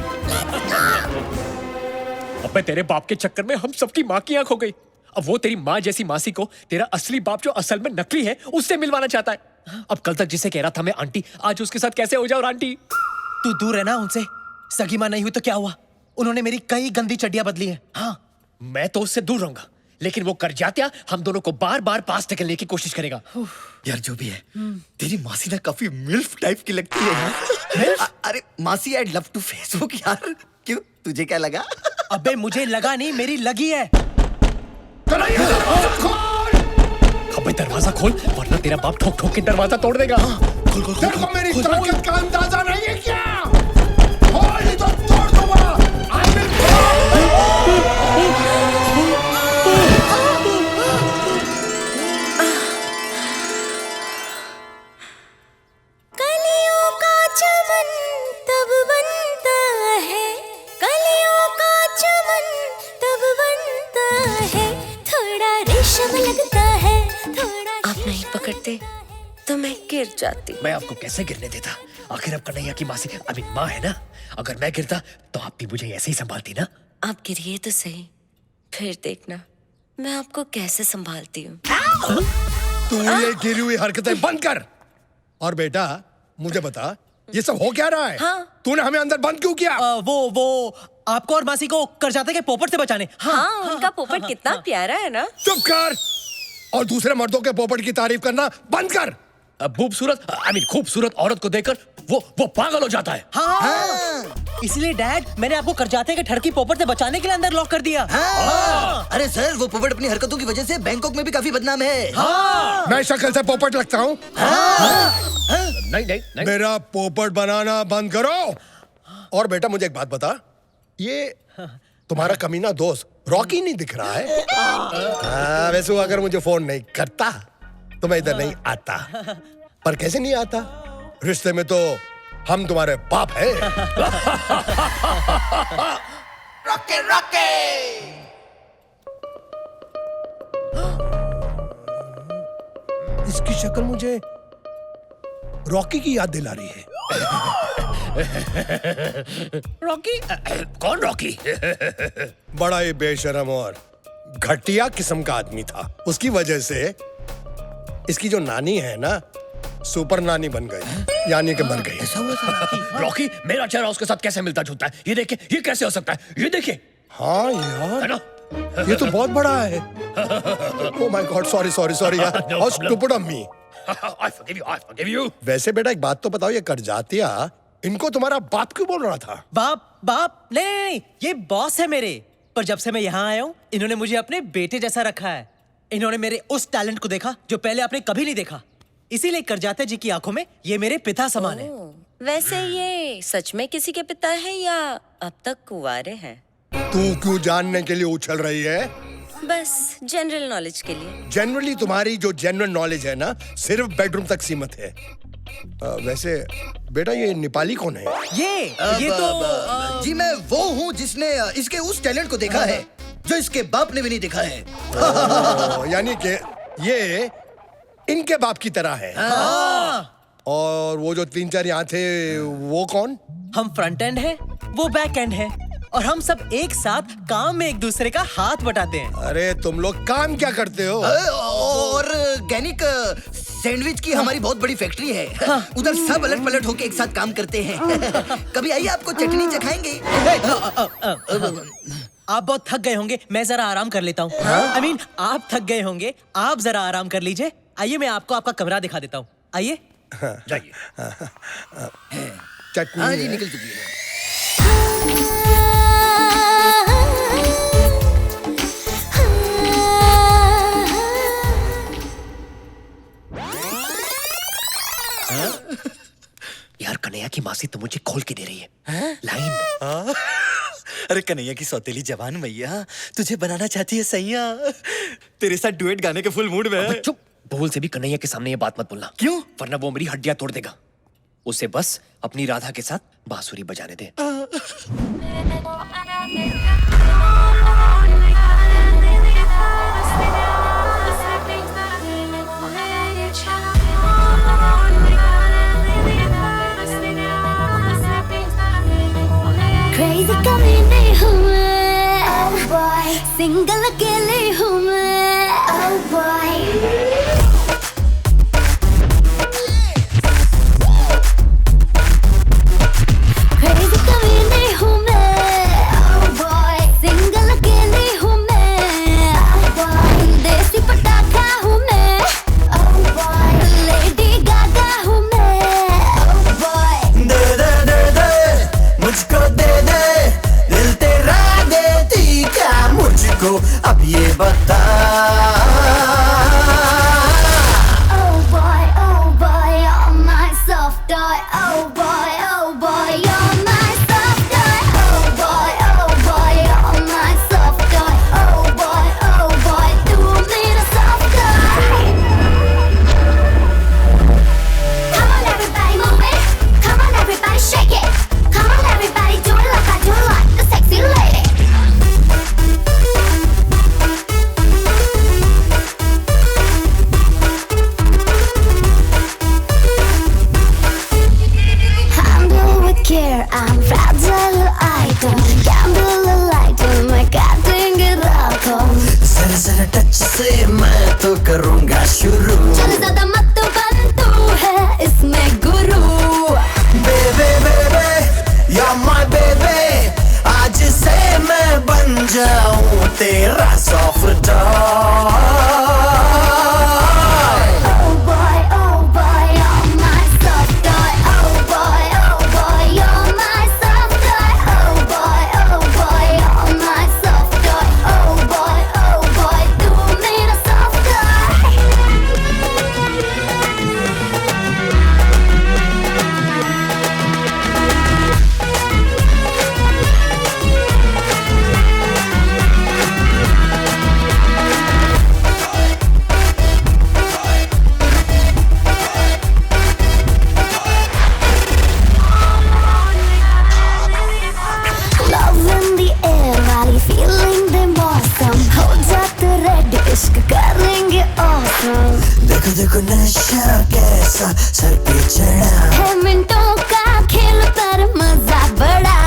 Speaker 14: अबे तेरे बाप के चक्कर में हम सबकी माँ की आंख हो गई। अब वो तेरी माँ जैसी मासी को तेरा असली बाप जो असल में नकली है उससे मिलवाना चाहता है। अब कल तक जिसे कह रहा था मैं आंटी, आज उसके साथ कैसे हो जाऊं आंटी?
Speaker 3: तू दूर है ना उनसे। सगी माँ नहीं हुई तो क्या हुआ? उन्होंने मेरी कई गंदी चड्डियां बदली हैं।
Speaker 14: हाँ, मैं तो उससे दूर रहूंगा, लेकिन वो करजात्या हम दोनों को बार बार पास ढकेलने की कोशिश करेगा।
Speaker 1: यार जो भी है, तेरी मासी ना काफी मिल्फ टाइप की लगती है यार। अरे मासी, आई लव टू फेसबुक यार। क्यों, तुझे क्या लगा?
Speaker 3: अबे मुझे लगा नहीं, मेरी लगी है।
Speaker 14: अबे दरवाजा खोल, वरना तेरा बाप ठोक ठोक के दरवाजा तोड़ देगा।
Speaker 8: तेरे को मेरी ताकत का अंदाजा नहीं है क्या? खोल तो तोड़ दूंगा।
Speaker 19: कलियों का चमन तब बनता है, कलियों का चमन तब बनता है, थोड़ा रेशम लगता है, थोड़ा।
Speaker 17: आप नहीं पकड़ते तो मैं गिर जाती।
Speaker 14: मैं आपको कैसे गिरने देता? आखिर अब कन्हैया की मासी माँ है ना। अगर मैं गिरता तो आप भी मुझे ऐसे ही संभालती ना।
Speaker 17: आप गिरिए तो सही, फिर देखना मैं आपको कैसे संभालती हूँ।
Speaker 8: तू ये गिरी हुई हरकतें बंद कर। और बेटा मुझे बता, ये सब हो क्या रहा है?
Speaker 3: हाँ।
Speaker 8: तूने हमें अंदर बंद क्यों किया?
Speaker 3: वो आपको और मासी को करजाते के पोपट से बचाने।
Speaker 17: हाँ, उनका पोपट कितना प्यारा है ना।
Speaker 8: चुप कर और दूसरे मर्दों के पोपट की तारीफ करना बंद कर।
Speaker 14: खूबसूरत खूबसूरत औरत को देखकर वो पागल हो जाता है।
Speaker 3: हाँ। इसलिए डैड मैंने आपको करजाते के ठड़की पोपट से बचाने के लिए अंदर लॉक कर दिया।
Speaker 2: अरे सर, वो पोपट अपनी हरकतों की वजह से बैंकॉक में भी काफी बदनाम है।
Speaker 8: मैं शक्ल से पोपट लगता हूँ?
Speaker 14: नहीं।
Speaker 8: मेरा पोपट बनाना बंद करो। और बेटा मुझे एक बात बता, ये तुम्हारा कमीना दोस्त रॉकी नहीं दिख रहा है? वैसे अगर मुझे फोन नहीं करता तो मैं इधर नहीं आता। पर कैसे नहीं आता? रिश्ते में तो हम तुम्हारे बाप हैं।
Speaker 2: Rocky Rocky.
Speaker 8: इसकी शक्ल मुझे रॉकी की याद दिला रही है।
Speaker 14: रॉकी? कौन रॉकी?
Speaker 8: बड़ा ही बेशरम और घटिया किस्म का आदमी था। उसकी वजह से इसकी जो नानी है ना, सुपर नानी बन गई, यानी कि मर गई।
Speaker 14: रॉकी मेरा चेहरा उसके साथ कैसे मिलता जुलता है? ये देखिए, ये कैसे हो सकता है? ये देखिए।
Speaker 8: हाँ यार,
Speaker 14: है ना?
Speaker 8: ये तो बहुत बड़ा है। ओह माय गॉड, सॉरी यार, how stupid of me.
Speaker 14: I forgive you.
Speaker 8: वैसे बेटा एक बात तो बताओ, ये करजातिया इनको तुम्हारा बाप क्यों बोल रहा था?
Speaker 3: बाप नहीं, ये बॉस है मेरे। पर जब से मैं यहाँ आया हूँ, इन्होंने मुझे अपने बेटे जैसा रखा है। इन्होंने मेरे उस टैलेंट को देखा जो पहले आपने कभी नहीं देखा। इसीलिए करजाते जी की आंखों में ये मेरे पिता समान है।
Speaker 17: वैसे ये सच में किसी के पिता है या अब तक कुंवारे हैं?
Speaker 8: तू क्यों जानने के लिए उछल रही है?
Speaker 17: बस जनरल नॉलेज के लिए।
Speaker 8: जनरली तुम्हारी जो जनरल नॉलेज है ना, सिर्फ बेडरूम तक सीमित है। वैसे बेटा ये नेपाली कौन है?
Speaker 3: ये तो
Speaker 2: जी मैं वो हूँ जिसने इसके उस टैलेंट को देखा है जो इसके बाप ने भी नहीं देखा है।
Speaker 8: यानी कि ये इनके बाप की तरह है। और वो जो 3-4 यहाँ थे वो कौन?
Speaker 3: हम फ्रंट एंड है, वो बैक एंड है, और हम सब एक साथ काम में एक दूसरे का हाथ बटाते हैं।
Speaker 8: अरे तुम लोग काम क्या करते हो?
Speaker 2: ऑर्गेनिक सैंडविच की हमारी बहुत बड़ी फैक्ट्री है। उधर सब अलट पलट होके एक साथ काम करते हैं। कभी आइए, आपको चटनी चखाएंगे।
Speaker 3: आप बहुत थक गए होंगे, मैं जरा आराम कर लेता हूँ। I mean, आप थक गए होंगे, आप जरा आराम कर लीजिए। आइए मैं आपको आपका कमरा दिखा देता हूँ। आइए।
Speaker 14: जाइए।
Speaker 2: हाँ जी, निकल चुकी है।
Speaker 9: यार कन्हैया की मासी तो मुझे खोल के दे रही है लाइन।
Speaker 5: अरे कन्हैया की सौतेली जवान मैया तुझे बनाना चाहती है सैया। तेरे साथ डुएट गाने के फुल मूड में है।
Speaker 9: चुप, भूल से भी कन्हैया के सामने ये बात मत बोलना।
Speaker 5: क्यों?
Speaker 9: वरना वो मेरी हड्डियां तोड़ देगा। उसे बस अपनी राधा के साथ बांसुरी बजाने दे।
Speaker 19: Crazy कमीने हूँ मैं, oh boy, सिंगल अकेले हूँ मैं, oh boy। Crazy कमीने हूँ मैं, oh boy, सिंगल अकेले हूँ मैं, oh boy, देसी पटाखा हूँ मैं, oh boy, लेडी गागा हूँ मैं, oh boy।
Speaker 1: दे दे दे दे मुझको दे दे, दिल तेरा देती क्या मुझको अब ये बता।
Speaker 19: Oh boy, you're my soft toy. Oh boy, you're my soft toy. Oh boy, you're my soft toy. Oh boy, तू मेरा soft toy. Come on everybody move it. Come on everybody shake it. Come on everybody do it like I do it like the sexy lady. I'm blue with care, I'm fragile, I don't gamble alike, don't make I think it all.
Speaker 1: जरा जरा touch से मैं तो करूँगा शुरू।
Speaker 19: चल ज़्यादा मत बन, तू है इसमें गुरु।
Speaker 1: बेबे बेबे you're my baby, आज से मैं बन जाऊँ तेरा soft toy।
Speaker 19: Oh boy, you're my soft toy. Oh boy,
Speaker 1: देखो देखो नशा कैसा सर पे चढ़ा
Speaker 19: है मिनटों का खेल पर मजा बड़ा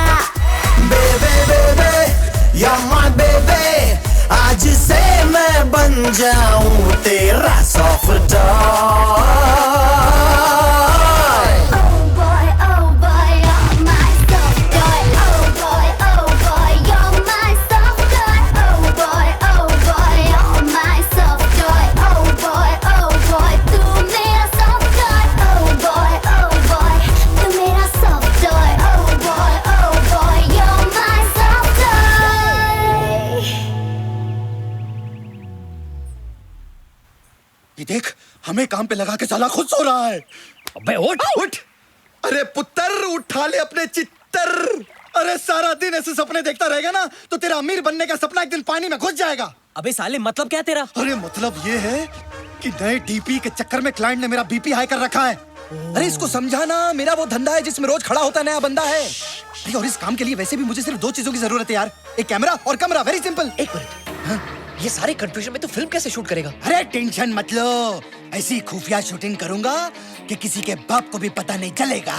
Speaker 1: बेबे बेबे you're my baby आज से मैं बन जाऊं तेरा सॉफ्ट टॉय
Speaker 2: ये देख हमें काम पे लगा के साला खुद सो रहा है।
Speaker 14: अबे उठ
Speaker 2: उठ। अरे पुत्र उठा ले अपने चित्तर। अरे सारा दिन ऐसे सपने देखता रहेगा ना तो तेरा अमीर बनने का सपना एक दिन पानी में घुस जाएगा।
Speaker 3: अबे साले मतलब क्या तेरा?
Speaker 2: अरे मतलब ये है कि नए डीपी के चक्कर में क्लाइंट ने मेरा बीपी हाई कर रखा है। अरे इसको समझाना, मेरा वो धंधा है जिसमें रोज खड़ा होता नया बंदा है। अरे और इस काम के लिए वैसे भी मुझे सिर्फ 2 चीजों की जरूरत है यार, एक कैमरा और कमरा। Very simple.
Speaker 9: एक मिनट, ये सारे कंफ्यूजन में तो फिल्म कैसे शूट करेगा?
Speaker 2: अरे टेंशन मत लो, ऐसी खुफिया शूटिंग करूंगा कि किसी के बाप को भी पता नहीं चलेगा।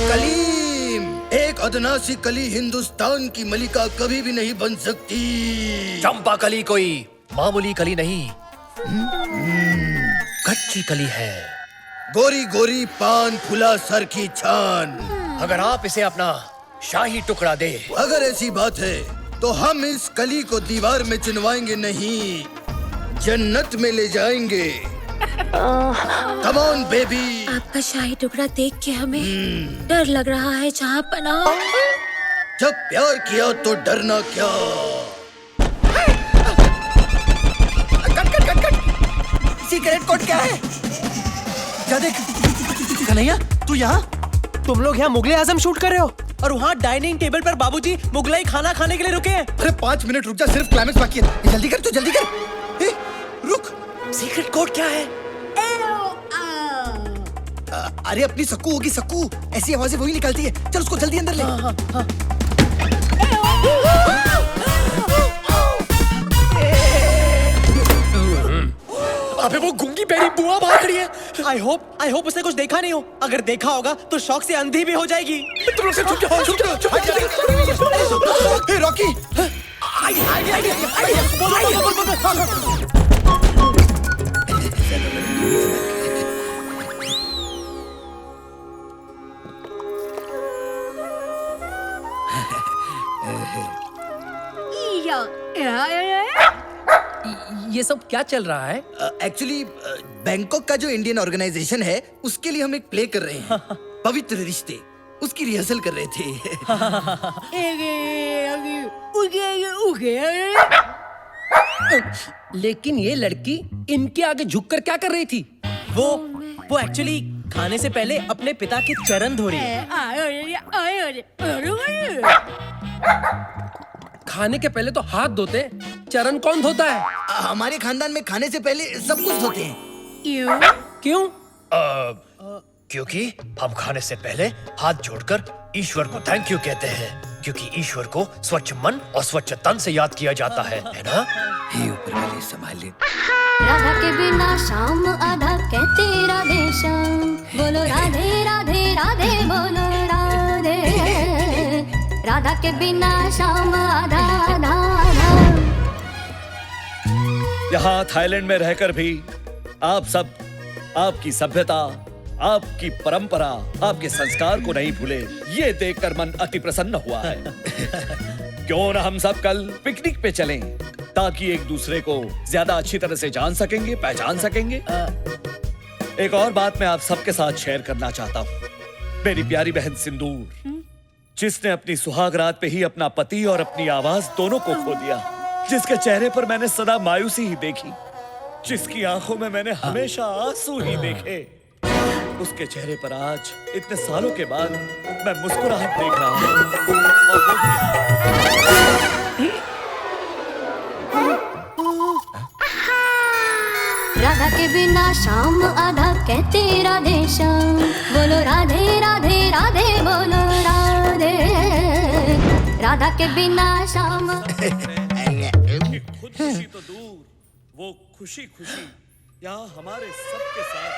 Speaker 2: कलीम, एक अदना सी कली हिंदुस्तान की मलिका कभी भी नहीं बन सकती।
Speaker 14: चंपा कली कोई मामूली कली नहीं, कच्ची कली है।
Speaker 2: गोरी गोरी पान फुला सर की छान।
Speaker 14: अगर आप इसे अपना शाही टुकड़ा दे।
Speaker 2: अगर ऐसी बात है तो हम इस कली को दीवार में चिनवाएंगे नहीं, जन्नत में ले जाएंगे। Come on baby.
Speaker 6: आपका शाही टुकड़ा देख के हमें डर लग रहा है जहाँ पना।
Speaker 2: जब प्यार किया तो डरना क्या। सीक्रेट कोड क्या है? क्या देख कन्हैया, तू यहाँ?
Speaker 3: तुम लोग यहाँ मुगले आजम शूट कर रहे हो और वहाँ डाइनिंग टेबल पर बाबूजी मुगलाई खाना खाने के लिए रुके हैं।
Speaker 2: अरे 5 मिनट रुक जा, सिर्फ क्लाइमेक्स बाकी है। जल्दी कर, तू जल्दी कर। रुक।
Speaker 9: सीक्रेट कोड क्या है?
Speaker 2: अरे अपनी सक्कू होगी, सक्कू। ऐसी आवाजें वही निकलती है। चल उसको जल्दी अंदर ले।
Speaker 3: अबे वो गूंगी बेरी बुआ बाहर खड़ी है। आई होप उसने कुछ देखा नहीं हो। अगर देखा होगा तो शौक से अंधी भी हो जाएगी।
Speaker 2: तुम लोग छुप जाओ, छुप जाओ। हे रॉकी,
Speaker 9: ये सब क्या चल रहा है?
Speaker 2: एक्चुअली बैंकॉक का जो इंडियन ऑर्गेनाइजेशन है उसके लिए हम एक प्ले कर रहे हैं, पवित्र रिश्ते। उसकी रिहर्सल कर रहे थे।
Speaker 9: लेकिन ये लड़की इनके आगे झुककर क्या कर रही थी?
Speaker 3: वो एक्चुअली खाने से पहले अपने पिता के चरण धो रही है।
Speaker 9: खाने के पहले तो हाथ धोते, चरण कौन धोता है?
Speaker 2: हमारे खानदान में खाने से पहले सब कुछ धोते हैं।
Speaker 9: क्यों?
Speaker 14: क्योंकि हम खाने से पहले हाथ जोड़कर ईश्वर को थैंक यू कहते हैं, क्योंकि ईश्वर को स्वच्छ मन और स्वच्छ तन से याद किया जाता है ना?
Speaker 2: हे ऊपर वाले संभाले।
Speaker 19: राधा के बिना शाम आधा कहते राधे श्याम, बोलो राधे राधे राधे बोलो राधे। राधा के बिना शाम आधा आधा।
Speaker 20: यहाँ थाईलैंड में रहकर भी आप सब आपकी सभ्यता, आपकी परंपरा, आपके संस्कार को नहीं भूले, ये देखकर मन अति प्रसन्न हुआ है। क्यों न हम सब कल पिकनिक पे चलें, ताकि एक दूसरे को ज्यादा अच्छी तरह से जान सकेंगे, पहचान सकेंगे। एक और बात मैं आप सबके साथ शेयर करना चाहता हूँ। मेरी प्यारी बहन सिंदूर, जिसने अपनी सुहाग रात पे ही अपना पति और अपनी आवाज दोनों को खो दिया, जिसके चेहरे पर मैंने सदा मायूसी ही देखी, जिसकी आंखों में मैंने हमेशा आंसू ही देखे, उसके चेहरे पर आज इतने सालों के बाद मैं मुस्कुराहट देख रहा हूँ।
Speaker 19: राधा के बिना शाम आधा कहते राधे श्याम, बोलो राधे राधे राधे बोलो राधे। राधा के बिना शाम
Speaker 20: खुद खुशी तो दूर, वो खुशी खुशी यहाँ हमारे सबके साथ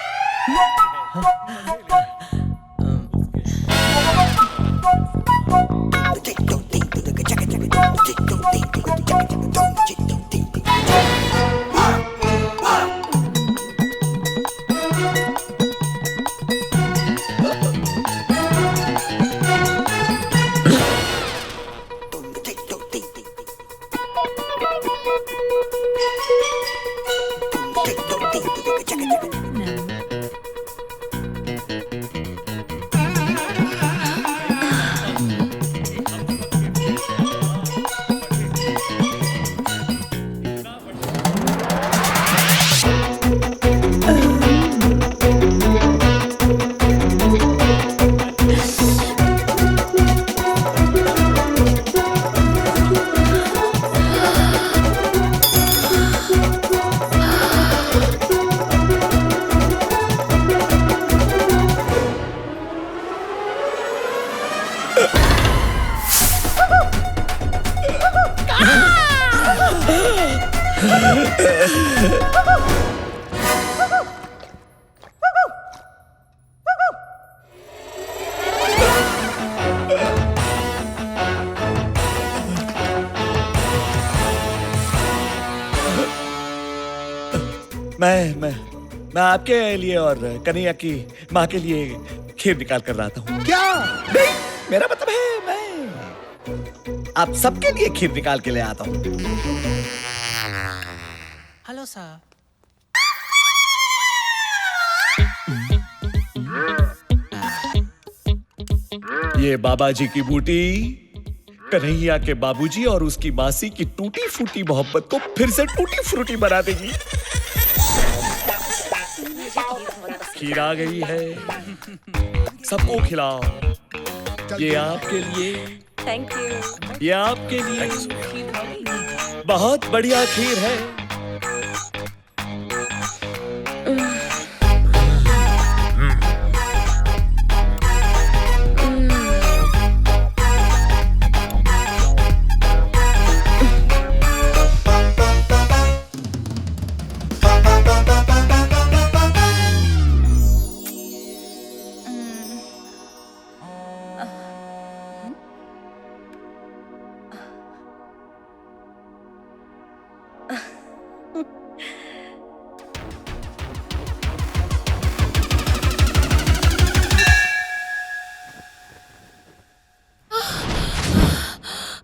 Speaker 20: मैं आपके लिए और कन्हैया की माँ के लिए खीर निकाल कर रहा था। क्या? नहीं, मेरा मतलब है मैं आप सबके लिए खीर निकाल के ले आता हूँ।
Speaker 11: Hello sir.
Speaker 20: ये बाबा जी की बूटी कन्हैया के बाबूजी और उसकी मासी की टूटी फूटी मोहब्बत को फिर से टूटी फ्रूटी बना देगी। खीर आ गई है, सबको खिलाओ। ये आपके लिए,
Speaker 17: थैंक यू।
Speaker 20: ये आपके लिए बहुत बढ़िया खीर है।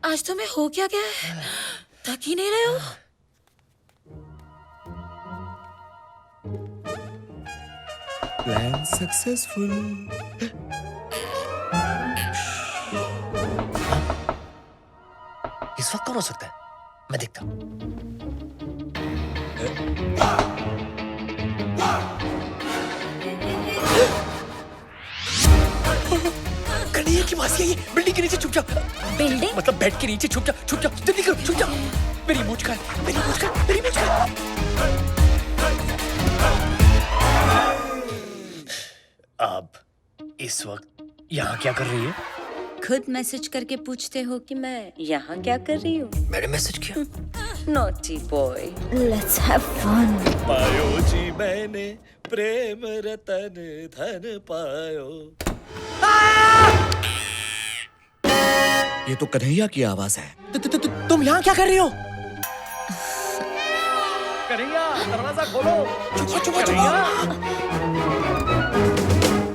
Speaker 6: आज तुम्हें हो क्या गया है? थक ही नहीं रहे हो?
Speaker 20: Plan successful.
Speaker 14: इस वक्त कौन हो सकता है? मैं देखता हूं। कन्हैया की मासी है, बिल्डिंग के नीचे छुप जा।
Speaker 6: बिल्डिंग?
Speaker 14: मतलब बेड के नीचे छुप जा, जल्दी करो, छुप जा। मेरी मूंछ का है, मेरी मूंछ का है, मेरी मूंछ का है। अब इस वक्त यहाँ क्या कर रही है?
Speaker 10: खुद मैसेज करके पूछते हो कि मैं यहाँ क्या कर रही हूँ?
Speaker 14: मैंने मैसेज किया।
Speaker 10: Naughty boy.
Speaker 6: Let's have fun.
Speaker 20: पायो जी मैंने प्रेम रतन धन पायो। ये तो कन्हैया की आवाज है।
Speaker 3: तुम यहाँ क्या कर रही हो?
Speaker 20: कन्हैया दरवाजा खोलो।
Speaker 3: चुप।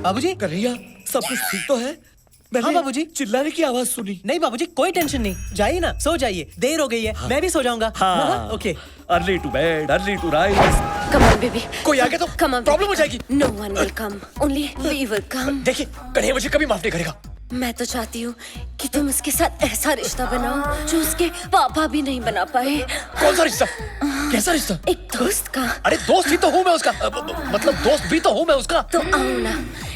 Speaker 3: बाबूजी,
Speaker 20: कन्हैया सब कुछ ठीक तो है?
Speaker 3: हाँ बाबूजी।
Speaker 20: चिल्लाने की आवाज सुनी।
Speaker 3: नहीं बाबूजी, कोई टेंशन नहीं। जाइए ना, सो जाइए, देर हो गई है। मैं भी सो जाऊंगा।
Speaker 20: हाँ।
Speaker 3: Okay.
Speaker 20: Early to bed, early to rise.
Speaker 17: Come on, baby.
Speaker 14: कोई आ गया तो
Speaker 17: Come on,
Speaker 14: प्रॉब्लम हो जाएगी।
Speaker 17: No one will come. Only we will come.
Speaker 14: देखिए, कन्हैया मुझे कभी माफ नहीं करेगा।
Speaker 17: मैं तो चाहती हूँ कि तुम उसके साथ ऐसा रिश्ता बनाओ जो उसके पापा भी नहीं बना पाए।
Speaker 14: कौन सा रिश्ता? कैसा रिश्ता?
Speaker 17: एक दोस्त का।
Speaker 14: अरे दोस्त ही तो हूँ मैं उसका, मतलब दोस्त भी तो हूँ मैं उसका।
Speaker 17: तो आओ ना,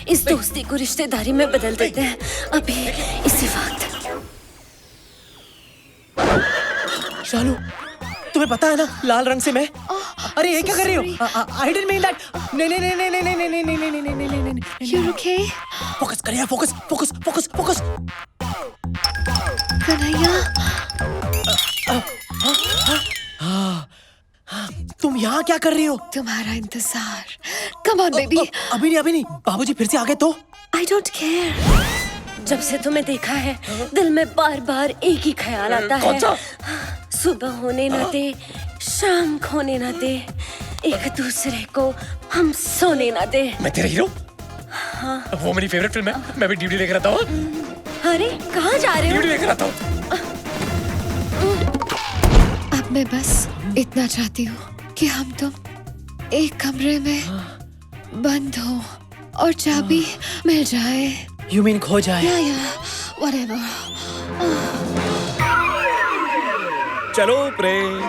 Speaker 17: इस दोस्ती को रिश्तेदारी में बदल देते हैं अभी इसी वक्त।
Speaker 3: शालू, तुम्हें पता है ना लाल रंग से मैं। अरे ये क्या कर रही हो? I didn't mean that. नहीं।
Speaker 13: You're okay?
Speaker 3: फोकस करिए, फोकस।
Speaker 13: कन्हैया,
Speaker 3: तुम यहाँ क्या कर रही हो?
Speaker 13: तुम्हारा इंतजार। Come on baby.
Speaker 3: अभी नहीं। बाबूजी फिर से आ गए तो?
Speaker 17: I don't care. जब से तुम्हें देखा है दिल में बार बार एक ही ख्याल आता है। सुबह होने न दे, शाम खोने न दे, एक दूसरे को हम सोने न दे।
Speaker 14: मैं तेरा हीरो?
Speaker 17: हाँ।
Speaker 14: वो मेरी फेवरेट फिल्म है। मैं भी ड्यूटी लेकर आता हूँ।
Speaker 17: अरे कहाँ जा रहे हो?
Speaker 14: ड्यूटी लेकर आता हूँ।
Speaker 13: अब मैं बस इतना चाहती हूँ कि हम तुम एक कमरे में बंद हो और चाबी मिल जाए।
Speaker 3: You mean खो जाए?
Speaker 13: Yeah, whatever.
Speaker 20: चलो प्रेम।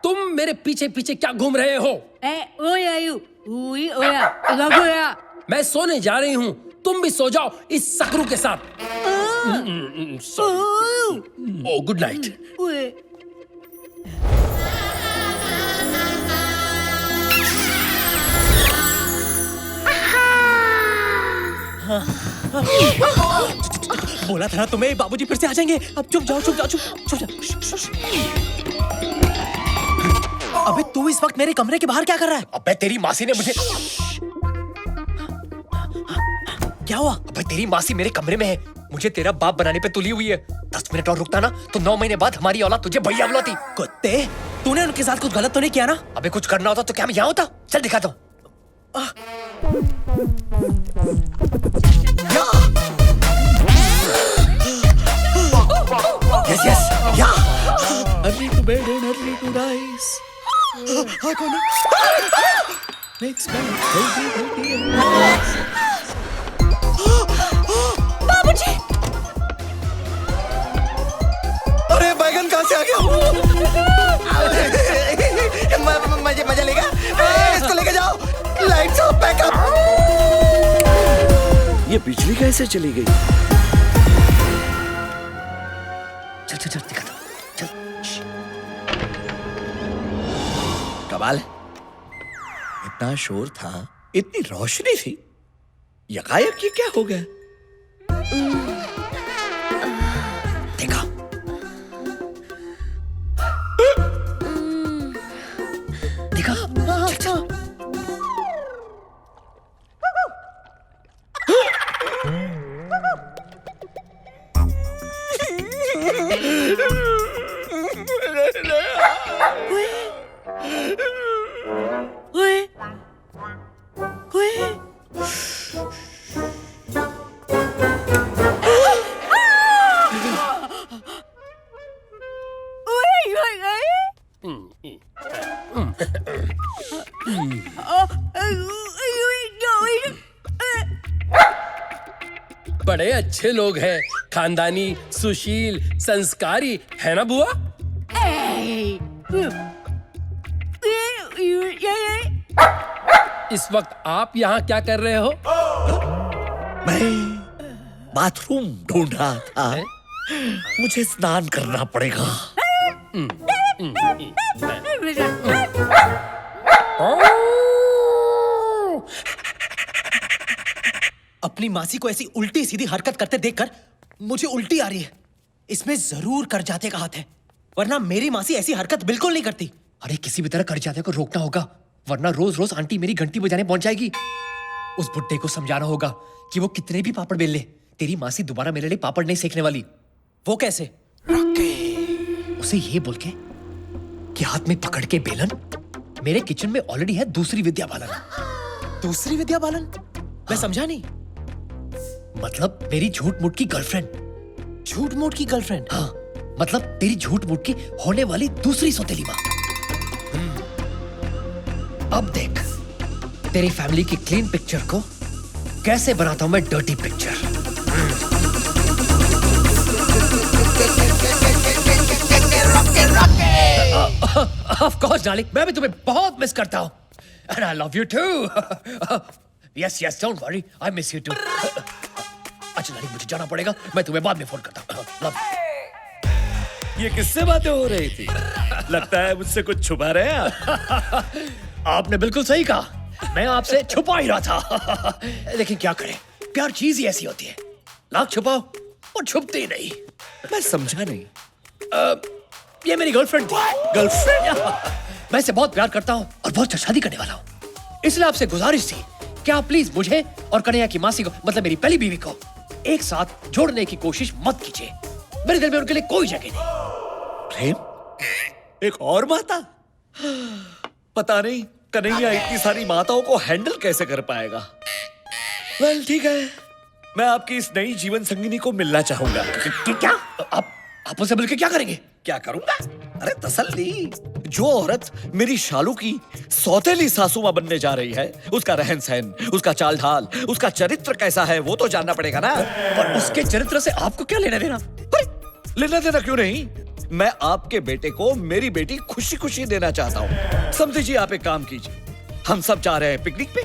Speaker 14: तुम मेरे पीछे पीछे क्या घूम रहे हो? मैं सोने जा रही हूँ, तुम भी सो जाओ इस सकरू के साथ। ओ गुड नाइट।
Speaker 3: बोला था ना तुम्हें, बाबूजी फिर से आ जाएंगे। अब चुप जाओ। अबे तू इस वक्त मेरे कमरे के बाहर क्या कर रहा है?
Speaker 14: अबे तेरी मासी ने मुझे।
Speaker 3: क्या हुआ?
Speaker 14: अबे तेरी मासी मेरे कमरे में है, मुझे तेरा बाप बनाने पे तुली हुई है। 10 मिनट और रुकता ना तो 9 महीने बाद हमारी औलाद तुझे भैया बुलाती।
Speaker 3: कुत्ते, तूने उनके साथ कुछ गलत तो नहीं किया ना?
Speaker 14: अबे कुछ करना होता तो क्या मैं यहाँ होता? चल दिखाता हूँ।
Speaker 3: Yes, yeah. Early to bed and early to rise. हाँ कौन है? Makes me healthy and nice.
Speaker 17: बाबूजी!
Speaker 2: अरे बैगन कहाँ से आ गया? मजा लेगा? इसको लेके जाओ। Lights off, backup.
Speaker 20: ये बिजली कैसे चली गई?
Speaker 14: चल दिखाता हूँ। चल।
Speaker 20: कमाल है। इतना शोर था, इतनी रोशनी थी, यकायक ये क्या हो गया?
Speaker 14: देखा? चल। बड़े अच्छे लोग हैं, खानदानी, सुशील, संस्कारी, है ना बुआ? इस वक्त आप यहाँ क्या कर रहे हो?
Speaker 20: मैं बाथरूम ढूंढ रहा था। मुझे स्नान करना पड़ेगा।
Speaker 3: अपनी मासी को ऐसी उल्टी सीधी हरकत करते देखकर मुझे उल्टी आ रही है। इसमें जरूर करजाते का हाथ है, वरना मेरी मासी ऐसी हरकत बिल्कुल नहीं करती।
Speaker 14: अरे किसी भी तरह करजाते को रोकना होगा, वरना रोज रोज आंटी मेरी घंटी बजाने पहुंच जाएगी। उस बुड्ढे को समझाना होगा कि वो कितने भी पापड़ बेल ले, तेरी मासी दोबारा मेरे लिए पापड़ नहीं सेकने वाली।
Speaker 3: वो कैसे?
Speaker 14: उसे ये बोल के कि हाथ में पकड़ के बेलन, मेरे किचन में ऑलरेडी है दूसरी विद्या बालन।
Speaker 3: दूसरी विद्या बालन? मैं समझा नहीं।
Speaker 14: मतलब मेरी झूठ मूठ की गर्लफ्रेंड।
Speaker 3: झूठ मूठ की गर्लफ्रेंड?
Speaker 14: हाँ, मतलब तेरी झूठ मूठ की होने वाली दूसरी सौतेली माँ। अब देख तेरी फैमिली की क्लीन पिक्चर को कैसे बनाता हूं मैं dirty picture. Of course darling, मैं भी तुम्हें बहुत मिस करता हूं। And I love you too. Yes, don't worry, I miss you too. अच्छा डार्लिंग, मुझे जाना पड़ेगा, मैं तुम्हें बाद में फोन करता हूँ। Love you.
Speaker 20: ये किससे बातें हो रही थी? लगता है मुझसे कुछ छुपा रहे हैं आप।
Speaker 14: आपने बिल्कुल सही कहा, मैं आपसे छुपा ही रहा था। लेकिन क्या करें, प्यार चीज ही ऐसी होती है, लाख छुपाओ और छुपती नहीं।
Speaker 20: मैं समझा नहीं।
Speaker 14: ये मेरी गर्लफ्रेंड थी।
Speaker 20: गर्लफ्रेंड?
Speaker 14: मैं इसे बहुत प्यार करता हूँ और बहुत शादी करने वाला हूँ, इसलिए आपसे गुजारिश थी कि आप प्लीज मुझे और कन्हैया की मासी को, मतलब मेरी पहली बीवी को, एक साथ जोड़ने की कोशिश मत कीजिए। मेरे दिल में उनके लिए कोई जगह नहीं।
Speaker 20: प्रेम? एक और माता? पता नहीं कन्हैया इतनी सारी माताओं को हैंडल कैसे कर पाएगा। वेल ठीक है, मैं आपकी इस नई जीवन संगिनी को मिलना चाहूंगा।
Speaker 14: क्या? आप उससे मिलकर क्या करेंगे?
Speaker 20: क्या करूंगा? अरे तसल्ली। जो औरत मेरी शालू की सौतेली सासू मां बनने जा रही है, उसका रहन सहन, उसका चाल ढाल, उसका चरित्र कैसा है वो तो जानना पड़ेगा ना।
Speaker 14: और उसके चरित्र से आपको क्या लेना देना?
Speaker 20: लेना देना क्यों नहीं? मैं आपके बेटे को मेरी बेटी खुशी खुशी देना चाहता हूँ। समझिए, आप एक काम कीजिए, हम सब जा रहे हैं पिकनिक पे,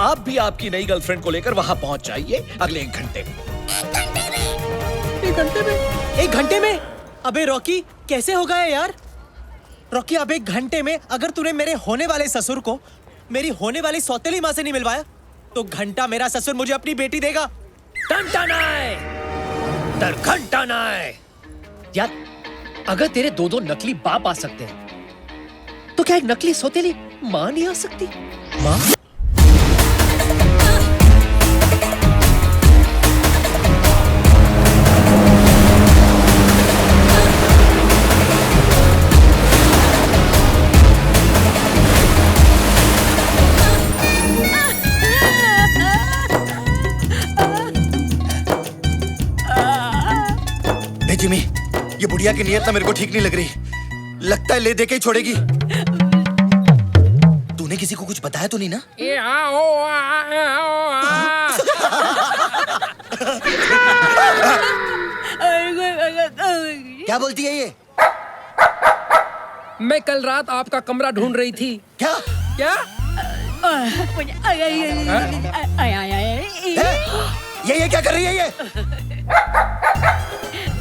Speaker 20: आप भी आपकी नई गर्लफ्रेंड को लेकर वहां पहुंच जाइए अगले 1 घंटे में।
Speaker 3: 1 घंटे में? 1 घंटे में? अबे रॉकी, कैसे हो गया यार? रॉकी, अब 1 घंटे में अगर तूने मेरे होने वाले ससुर को मेरी होने वाली सौतेली माँ से नहीं मिलवाया तो घंटा मेरा ससुर मुझे अपनी बेटी देगा।
Speaker 14: घंटा नाय। यार, अगर तेरे 2 नकली बाप आ सकते हैं तो क्या एक नकली सौतेली माँ नहीं आ सकती? माँ?
Speaker 5: जिमी, ये बुढ़िया की नियत ना मेरे को ठीक नहीं लग रही। लगता है ले दे के ही छोड़ेगी। तूने किसी को कुछ बताया तो नहीं ना? क्या बोलती है ये?
Speaker 7: मैं कल रात आपका कमरा ढूंढ रही थी।
Speaker 5: क्या?
Speaker 7: क्या?
Speaker 5: ये क्या कर रही है ये?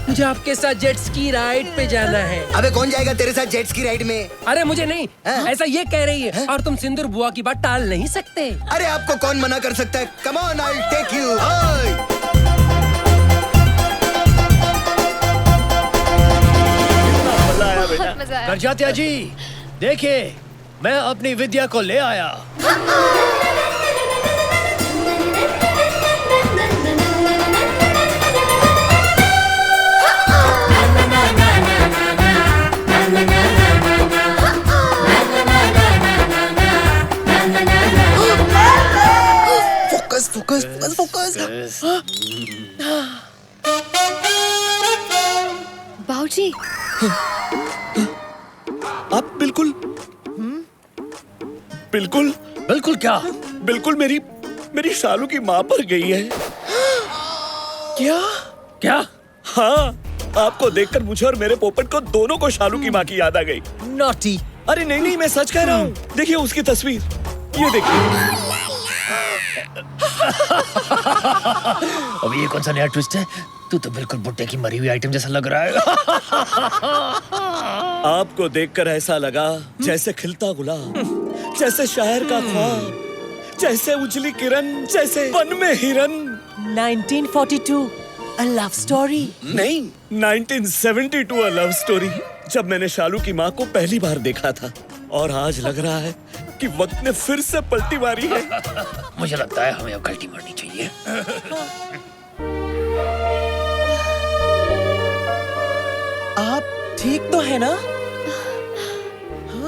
Speaker 7: मुझे आपके साथ जेट स्की राइड पे जाना है।
Speaker 5: अबे कौन जाएगा तेरे साथ जेट स्की राइड में?
Speaker 7: अरे मुझे नहीं, ऐसा ये कह रही है। और तुम सिंदूर बुआ की बात टाल नहीं सकते।
Speaker 5: अरे आपको कौन मना कर सकता है? Come on, I will take you.
Speaker 14: करजात्या जी, देखिए मैं अपनी विद्या को ले आया।
Speaker 5: Focus focus focus focus.
Speaker 13: बाऊजी,
Speaker 20: आप बिल्कुल बिल्कुल
Speaker 14: बिल्कुल क्या?
Speaker 20: बिल्कुल मेरी शालू की माँ पर गई है।
Speaker 14: क्या? क्या?
Speaker 20: हाँ, आपको देखकर मुझे और मेरे पोपट को दोनों को शालू की माँ की याद आ गई।
Speaker 3: नॉटी।
Speaker 20: अरे नहीं, मैं सच कह रहा हूँ। देखिए उसकी तस्वीर, ये देखिए।
Speaker 14: अब ये कौन सा नया ट्विस्ट है? तू तो बिल्कुल बुट्टे की मरी हुई आइटम जैसा लग रहा है।
Speaker 20: आपको देखकर ऐसा लगा जैसे खिलता गुलाब, जैसे शायर का ख्वाब, जैसे उजली किरण, जैसे वन में हिरन।
Speaker 3: 1942 अ लव स्टोरी?
Speaker 20: नहीं, 1972 अ लव स्टोरी। जब मैंने शालू की माँ को पहली बार देखा था, और आज लग रहा है कि वक्त ने फिर से पलटी मारी है।
Speaker 14: मुझे लगता है हमें अब गलती मारनी चाहिए।
Speaker 3: आप ठीक तो है ना?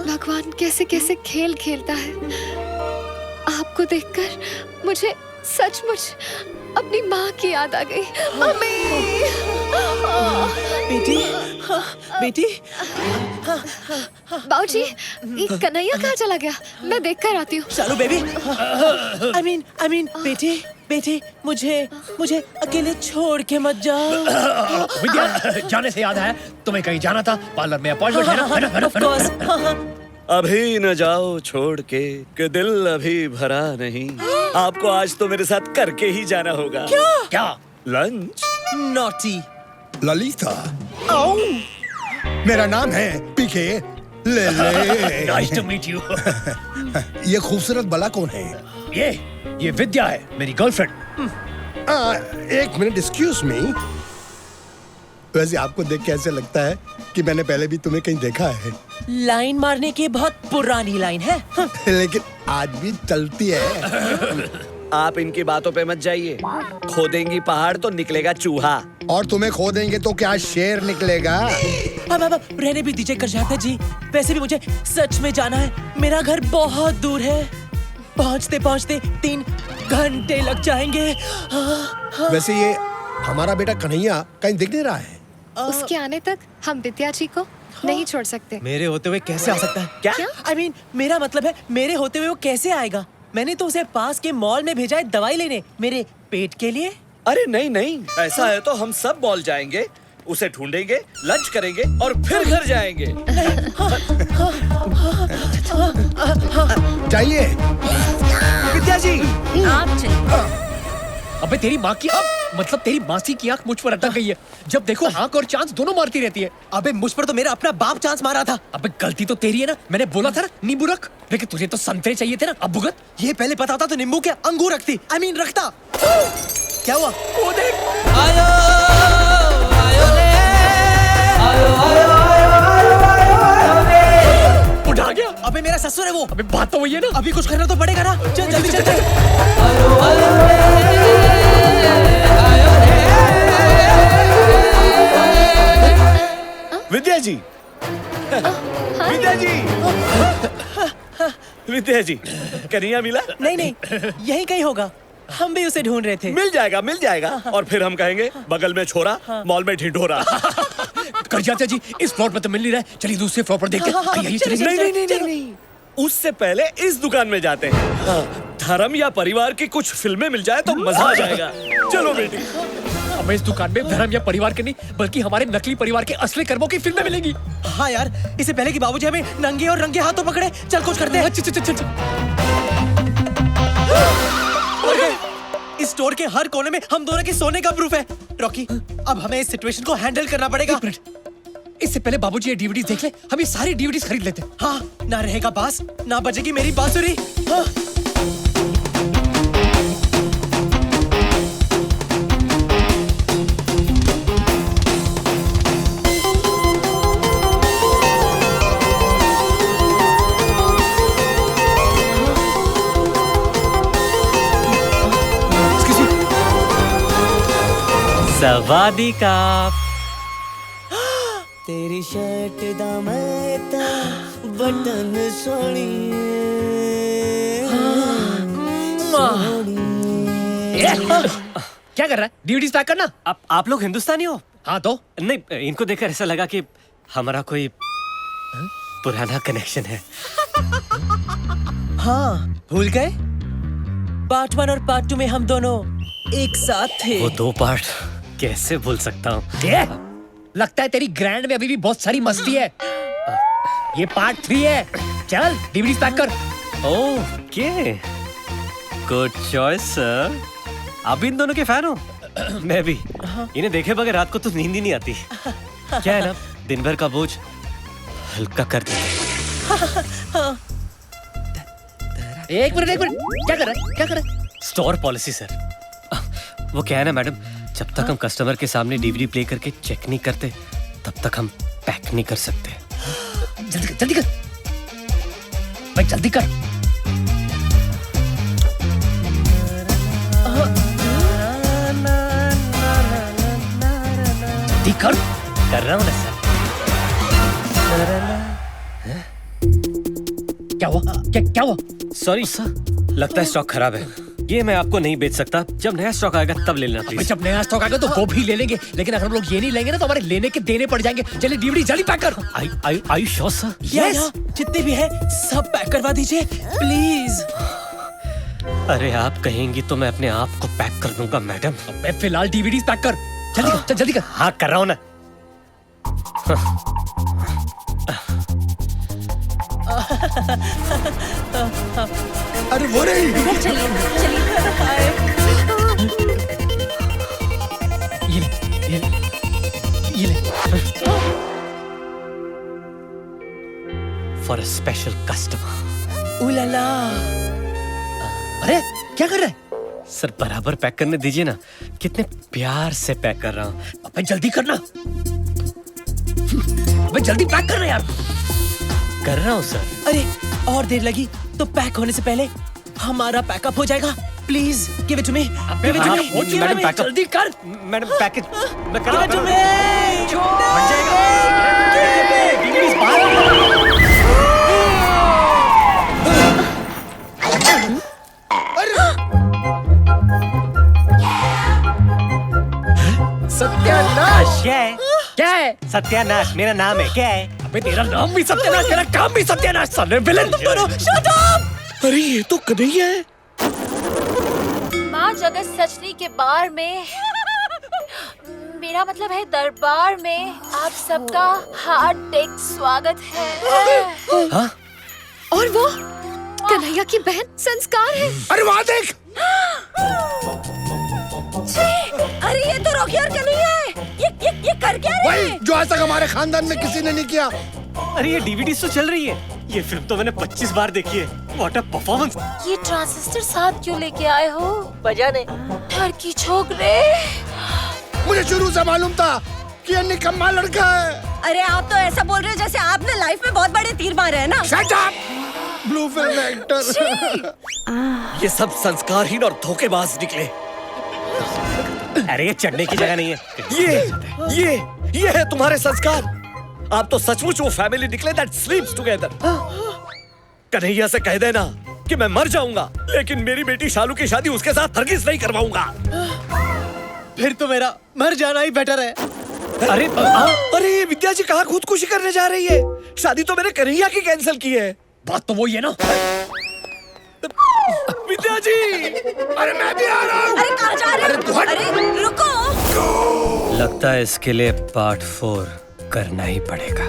Speaker 13: भगवान कैसे कैसे खेल खेलता है। आपको देखकर मुझे सचमुच अपनी माँ की याद आ गई। मम्मी!
Speaker 3: बेटी, बेटी।
Speaker 13: बाऊजी, ये कन्हैया कहाँ चला गया? मैं देख कर आती हूँ।
Speaker 3: शालू बेबी। I mean, बेटी, मुझे अकेले छोड़ के मत जाओ।
Speaker 14: विद्या, जाने से याद है, तुम्हें कहीं जाना था, पार्लर में अपॉइंटमेंट है ना?
Speaker 3: Of course।
Speaker 20: अभी न जाओ छोड़ के, कि दिल अभी भरा नहीं। आपको आज तो मेरे साथ करके ही जाना होगा।
Speaker 14: क्या?
Speaker 20: लंच।
Speaker 3: नॉटी।
Speaker 8: ललिता, मेरा नाम है पीके ले ले।
Speaker 14: Nice to meet you.
Speaker 8: ये खूबसूरत बला कौन है?
Speaker 14: ये विद्या है, मेरी गर्लफ्रेंड।
Speaker 8: एक मिनट, एक्सक्यूज मी। वैसे आपको देख के ऐसे लगता है कि मैंने पहले भी तुम्हें कहीं देखा है।
Speaker 3: लाइन मारने की बहुत पुरानी लाइन है।
Speaker 8: लेकिन आज भी चलती है।
Speaker 20: आप इनकी बातों पे मत जाइए। खोदेंगी पहाड़ तो निकलेगा चूहा।
Speaker 8: और तुम्हें खोदेंगे तो क्या शेर निकलेगा?
Speaker 3: अब रहने भी दीजिए करजाता जी। वैसे भी मुझे सच में जाना है। मेरा घर बहुत दूर है। पहुंचते पहुंचते 3 घंटे लग जाएंगे।
Speaker 8: वैसे ये हमारा बेटा कन्हैया कहीं दिख नहीं रहा है।
Speaker 13: उसके आने तक हम विद्या जी को नहीं छोड़ सकते।
Speaker 3: मेरे होते हुए कैसे आ सकता है? क्या? I mean, मेरा मतलब है मेरे होते हुए वो कैसे आएगा? मैंने तो उसे पास के मॉल में भेजा है दवाई लेने, मेरे पेट के लिए।
Speaker 20: अरे नहीं नहीं, ऐसा है तो हम सब मॉल जाएंगे, उसे ढूंढेंगे, लंच करेंगे और फिर घर जाएंगे।
Speaker 8: जाइए।
Speaker 20: विद्या जी,
Speaker 10: आप चलिए।
Speaker 14: अबे तेरी माँ की मतलब तेरी मासी की आंख मुझ पर अटक गई है। जब देखो आंख और चांस दोनों मारती रहती है।
Speaker 3: अबे मुझ पर तो मेरा अपना बाप चांस मारा था।
Speaker 14: अबे गलती तो तेरी है ना। मैंने बोला था ना नींबू रख, लेकिन तुझे तो संतरे चाहिए थे ना। अब भुगत।
Speaker 3: ये पहले पता होता तो नींबू क्या अंगूर रखती। I mean, रखता। क्या हुआ? वो देख। आयो आयो ले। आयो आयो आयो आयो ले।
Speaker 14: उठा गया।
Speaker 3: अबे मेरा ससुर है वो।
Speaker 14: अबे बात तो वही है ना।
Speaker 3: अभी कुछ करना तो पड़ेगा ना। चल जल्दी चल। आयो आयो
Speaker 20: विद्या जी, विद्या जी, विद्या जी, कन्हैया मिला?
Speaker 3: नहीं नहीं, यही कहीं होगा। हम भी उसे ढूंढ रहे थे।
Speaker 20: मिल जाएगा मिल जाएगा। और फिर हम कहेंगे बगल में छोरा, मॉल में ढिंढोरा।
Speaker 14: कर जाते जी, इस फ्लोर पर तो मिल नहीं रहा है। चलिए दूसरे फ्लोर पर देखते हैं।
Speaker 20: नहीं, उससे पहले इस दुकान में जाते हैं। धर्म या परिवार की कुछ फिल्में मिल जाए तो मजा आ जाएगा। चलो बेटी।
Speaker 14: हमें इस दुकान में धर्म या परिवार के नहीं, बल्कि हमारे नकली परिवार के असली कर्मों की फिल्में मिलेंगी।
Speaker 3: हाँ यार, इससे पहले कि बाबूजी हमें नंगे और रंगे हाथों पकड़े। चल कुछ करते हैं।
Speaker 14: चल।
Speaker 3: इस स्टोर के हर कोने में हम दोनों के सोने का प्रूफ है। रॉकी, अब हमें इस सिचुएशन को हैंडल करना पड़ेगा।
Speaker 14: इससे पहले बाबूजी ये डीवीडीज देख ले। हम ये सारी डीवीडीज खरीद लेते हैं।
Speaker 3: हाँ, ना रहेगा बास, ना बजेगी मेरी बांसुरी। हाँ। सवादी का
Speaker 1: तेरी शर्ट दा मैं ता बटन सोनी
Speaker 14: क्या कर रहा है? डीवीडीज पैक करना।
Speaker 3: आप लोग हिंदुस्तानी हो?
Speaker 14: हाँ तो
Speaker 3: नहीं, इनको देखकर ऐसा लगा कि हमारा कोई पुराना कनेक्शन है। हाँ, भूल गए? पार्ट 1 और पार्ट 2 में हम दोनों एक साथ थे।
Speaker 14: वो 2 पार्ट कैसे भूल सकता हूँ? लगता है तेरी ग्रैंड में अभी भी बहुत सारी मस्ती है। ये पार्ट 3 है। चल डीवीडीज पैक कर।
Speaker 3: Okay, good choice sir. आप भी इन दोनों के फैन हो? मैं भी। इन्हें देखे बगैर रात को तो नींद ही नहीं आती। क्या है ना, दिन भर का बोझ हल्का कर देते।
Speaker 14: एक मिनट, क्या कर रहा है?
Speaker 3: Store policy sir. वो क्या है ना मैडम, जब तक हम कस्टमर के सामने डीवीडी प्ले करके चेक नहीं करते, तब तक हम पैक नहीं कर सकते।
Speaker 14: जल्दी कर भाई, जल्दी कर।
Speaker 3: कर रहा हूँ ना सर।
Speaker 14: क्या हुआ? क्या हुआ?
Speaker 3: सॉरी सर, लगता है स्टॉक खराब है। ये मैं आपको नहीं बेच सकता। जब नया स्टॉक आएगा तब ले लेना प्लीज।
Speaker 14: जब नया स्टॉक आएगा तो वो भी ले लेंगे, लेकिन अगर हम लोग ये नहीं लेंगे ना तो हमारे लेने के देने पड़ जाएंगे। चलिए डीवीडी जल्दी पैक कर।
Speaker 3: I sure sir?
Speaker 14: यस,
Speaker 3: जितने भी है सब पैक करवा दीजिए प्लीज। अरे आप कहेंगी तो मैं अपने आप को पैक कर दूंगा मैडम।
Speaker 14: मैं फिलहाल डीवीडीज पैक कर। जल्दी कर।
Speaker 3: हाँ, कर रहा हूँ ना।
Speaker 8: अरे वो रही।
Speaker 14: ये ले।
Speaker 3: For a special customer.
Speaker 14: उलाला। अरे क्या कर रहा है? सर बराबर पैक करने दीजिए ना, कितने प्यार से पैक कर रहा हूँ। अबे जल्दी करना, अबे जल्दी पैक करना यार।
Speaker 3: कर रहा हूँ सर। अरे और देर लगी तो पैक होने से पहले हमारा पैकअप हो जाएगा। Please give it to me.
Speaker 14: Madam pack up जल्दी कर। मैडम पैकेज मैं कर रहा
Speaker 3: सत्यानाश। क्या है?
Speaker 14: क्या है?
Speaker 3: सत्यानाश मेरा नाम है। क्या है?
Speaker 14: अबे तेरा नाम भी सत्यानाश, तेरा काम भी सत्यानाश। साले विलेन तुम दोनों।
Speaker 3: Shut up.
Speaker 14: अरे ये तो कन्हैया है।
Speaker 13: माँ जगत सचनी के बार में, मेरा मतलब है दरबार में, आप सबका हार्दिक स्वागत है।
Speaker 14: हाँ?
Speaker 13: और वो कन्हैया की बहन संस्कार है।
Speaker 8: अरे वहाँ देख।
Speaker 6: अरे ये तो रॉकी और कन्हैया है। ये कर क्या रहे
Speaker 8: वही जो आज तक हमारे खानदान में किसी ने नहीं किया।
Speaker 3: अरे ये डीवीडी तो चल रही है। ये फिल्म तो मैंने 25 बार देखी है। What a performance.
Speaker 13: ये ट्रांजिस्टर साथ क्यों लेके आए हो?
Speaker 3: बजाने।
Speaker 13: डर की छोकरे।
Speaker 8: मुझे शुरू से मालूम था कि ये निकम्मा लड़का है।
Speaker 6: अरे आप तो ऐसा बोल रहे हो जैसे आपने लाइफ में बहुत बड़े तीर मारे हैं ना।
Speaker 8: Shut up. Blue film actor.
Speaker 20: ये सब संस्कारहीन और धोखेबाज निकले।
Speaker 3: अरे ये चढ़ने की जगह नहीं है।
Speaker 20: ये है तुम्हारे संस्कार। आप तो सचमुच वो फैमिली निकले that sleeps together। कन्हैया से कह देना कि मैं मर जाऊंगा, लेकिन मेरी बेटी शालू की शादी उसके साथ हरगिज नहीं करवाऊंगा।
Speaker 3: फिर तो मेरा मर जाना ही बेटर है।
Speaker 20: अरे विद्या जी कहाँ खुदकुशी करने जा रही है? शादी तो मैंने कन्हैया की कैंसिल की है।
Speaker 14: बात तो वही है ना।
Speaker 20: विद्या जी,
Speaker 8: अरे मैं भी आ रहा हूँ।
Speaker 6: अरे कहाँ जा रहे हो? अरे रुको।
Speaker 3: लगता है इसके लिए पार्ट 4 करना ही पड़ेगा।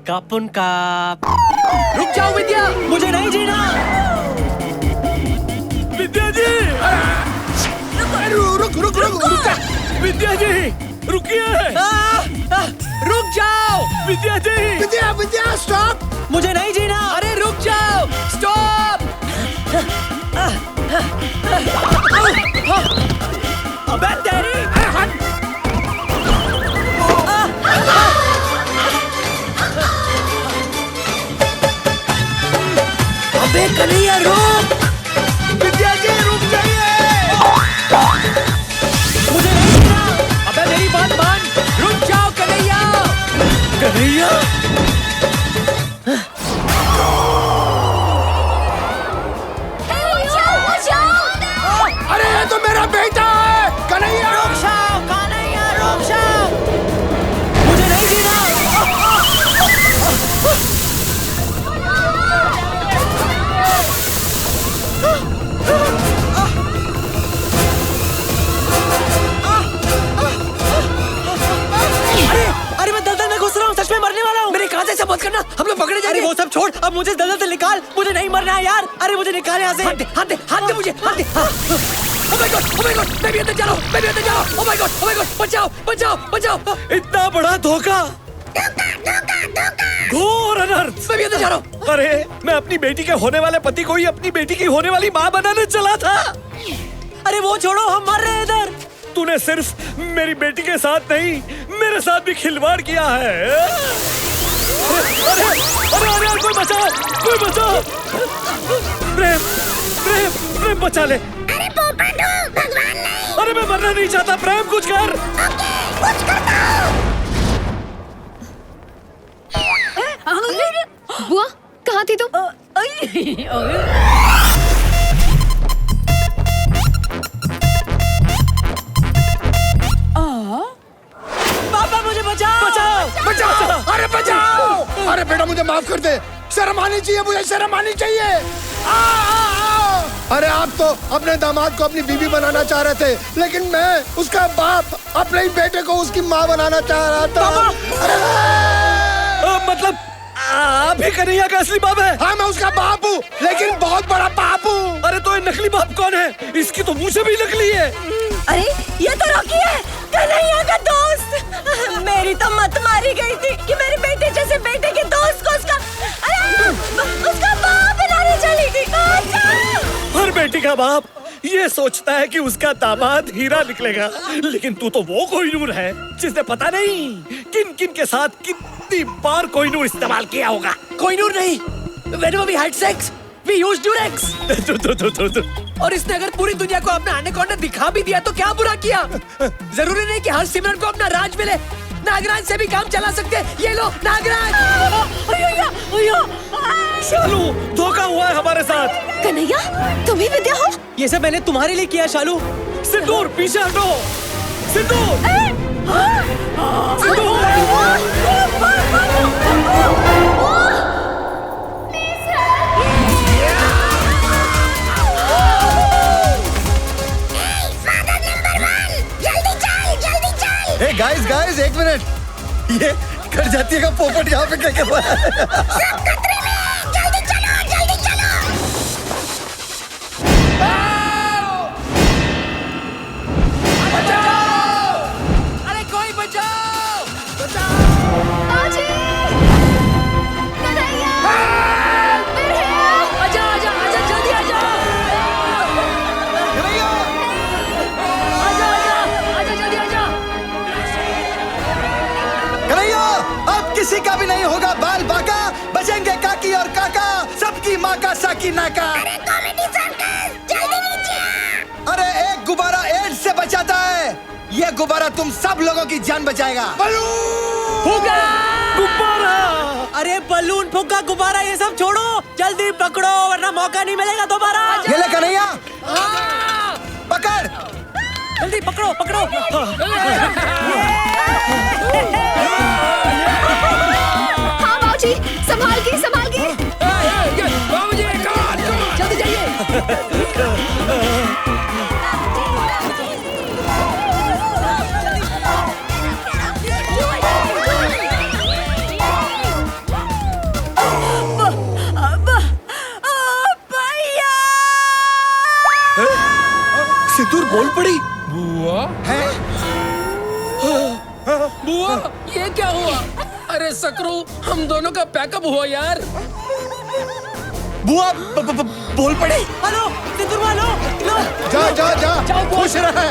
Speaker 3: कापुन काप।
Speaker 14: रुक जाओ विद्या,
Speaker 3: मुझे नहीं जीना।
Speaker 20: विद्या जी,
Speaker 8: रुक।
Speaker 20: विद्या जी रुकिए।
Speaker 14: रुक जाओ
Speaker 20: विद्या जी।
Speaker 8: विद्या स्टॉप।
Speaker 3: मुझे नहीं जीना।
Speaker 14: अरे रुक जाओ, स्टॉप।
Speaker 3: अबे तेरी।
Speaker 14: अबे कन्हैया रुक।
Speaker 20: विद्या जी रुक जाइए।
Speaker 3: मुझे नहीं जीना।
Speaker 14: अबे मेरी बात मान, रुक जाओ कन्हैया।
Speaker 20: कन्हैया,
Speaker 8: अरे ये तो मेरा बेटा है कन्हैया।
Speaker 3: रुक जाओ कन्हैया, रुक जाओ। मुझे नहीं जीना। अरे मैं दलदल में घुस रहा हूँ। सच में मरने वाला हूँ।
Speaker 14: मेरे कांधे से मत करना, हम लोग पकड़े जाएंगे।
Speaker 3: अरे वो सब छोड़, अब मुझे दलदल से निकाल। मुझे नहीं मरना है यार। अरे मुझे निकाल यहाँ से।
Speaker 14: हाथ दे मुझे, हाथ दे। Oh my God, मैं भी अंदर जा रहा हूँ। Oh my God, बचाओ।
Speaker 20: इतना बड़ा धोखा, घोर अनर्थ।
Speaker 14: मैं भी अंदर जा रहा हूँ।
Speaker 20: अरे मैं अपनी बेटी के होने वाले पति को ही अपनी बेटी की होने वाली माँ बनाने चला था।
Speaker 3: अरे वो छोड़ो, हम मर रहे हैं इधर।
Speaker 20: तूने सिर्फ मेरी बेटी के साथ नहीं, मेरे साथ भी खिलवाड़ किया है। अरे कोई बचाओ। प्रेम बचा ले।
Speaker 19: अरे पोपट हो, भगवान नहीं।
Speaker 20: अरे मैं मरना नहीं चाहता। प्रेम कुछ कर।
Speaker 19: कुछ करता हूँ।
Speaker 13: बुआ कहाँ थी तुम?
Speaker 3: पापा मुझे बचाओ।
Speaker 8: अरे बचाओ। अरे बेटा मुझे माफ कर दे। शर्म आनी चाहिए, मुझे शर्म आनी चाहिए। अरे आप तो अपने दामाद को अपनी बीवी बनाना चाह रहे थे, लेकिन मैं उसका बाप अपने ही बेटे को उसकी माँ बनाना चाह रहा था।
Speaker 20: मतलब आप ही कन्हैया का असली बाप है?
Speaker 8: हाँ मैं उसका बाप हूँ, लेकिन बहुत बड़ा बाप हूँ।
Speaker 20: अरे तो ये नकली बाप कौन है? इसकी तो मुँह से भी नकली है।
Speaker 6: अरे ये तो रॉकी है, कन्हैया का दोस्त। मेरी तो मत मारी गई थी कि मेरे बेटे जैसे बेटे के दोस्त को उसका
Speaker 20: मेरा बाप ये सोचता है कि उसका दामाद हीरा निकलेगा, लेकिन तू तो वो कोहिनूर है जिसने पता नहीं किन किन के साथ कितनी बार कोहिनूर इस्तेमाल किया होगा।
Speaker 14: कोहिनूर नहीं, whenever we had sex, we used Durex. और इसने अगर पूरी दुनिया को अपना एनाकोंडा दिखा भी दिया तो क्या बुरा किया? जरूरी नहीं कि हर सिमरन को अपना राज मिले। नागराज से भी काम चला सकते हैं। ये लो नागराज।
Speaker 20: शालू, धोखा हुआ है हमारे साथ।
Speaker 13: कन्हैया, तुम ही विद्या हो?
Speaker 3: ये सब मैंने तुम्हारे लिए किया शालू।
Speaker 20: सिंदूर पीछे हटो। सिंदूर।
Speaker 2: हे गाइस गाइस, एक मिनट। ये कर जाती का पोपट यहाँ पे क्या कर रहा है?
Speaker 19: सब खतरे में, जल्दी चलो, जल्दी चलो।
Speaker 14: बचाओ! अरे कोई बचाओ! बचाओ!
Speaker 13: बाजी! कन्हैया! मेरे
Speaker 14: आजा आजा आजा, जल्दी आजा!
Speaker 2: कन्हैया!
Speaker 14: आजा आजा आजा, जल्दी आजा!
Speaker 2: कन्हैया, अब किसी का भी नहीं होगा बाल बाका, बचेंगे काकी और काका, सबकी माँ का साकी नाका।
Speaker 19: अरे कॉमेडी सर्कस, जल्दी नीचे।
Speaker 2: अरे एक गुब्बारा एड्स से बचाता है, ये गुब्बारा तुम सब लोगों की जान बचाएगा।
Speaker 3: फुग्गा! गुब्बारा! अरे बलून, फुग्गा, गुब्बारा ये सब छोड़ो, जल्दी पकड़ो वरना मौका नहीं मिलेगा दोबारा।
Speaker 2: ये ले कन्हैया, पकड़।
Speaker 3: जल्दी पकड़ो पकड़ो।
Speaker 13: हाँ बाबूजी, संभाल के संभाल के।
Speaker 14: बाबूजी,
Speaker 13: जल्दी जाइए।
Speaker 20: सिंदूर बोल पड़ी।
Speaker 14: बुआ है? बुआ, ये क्या हुआ? अरे सकरू, हम दोनों का पैकअप हुआ यार।
Speaker 2: बुआ बोल पड़ी।
Speaker 3: हेलो सिंदूर वालो, लो।
Speaker 8: जा जा जा, खुश रहे।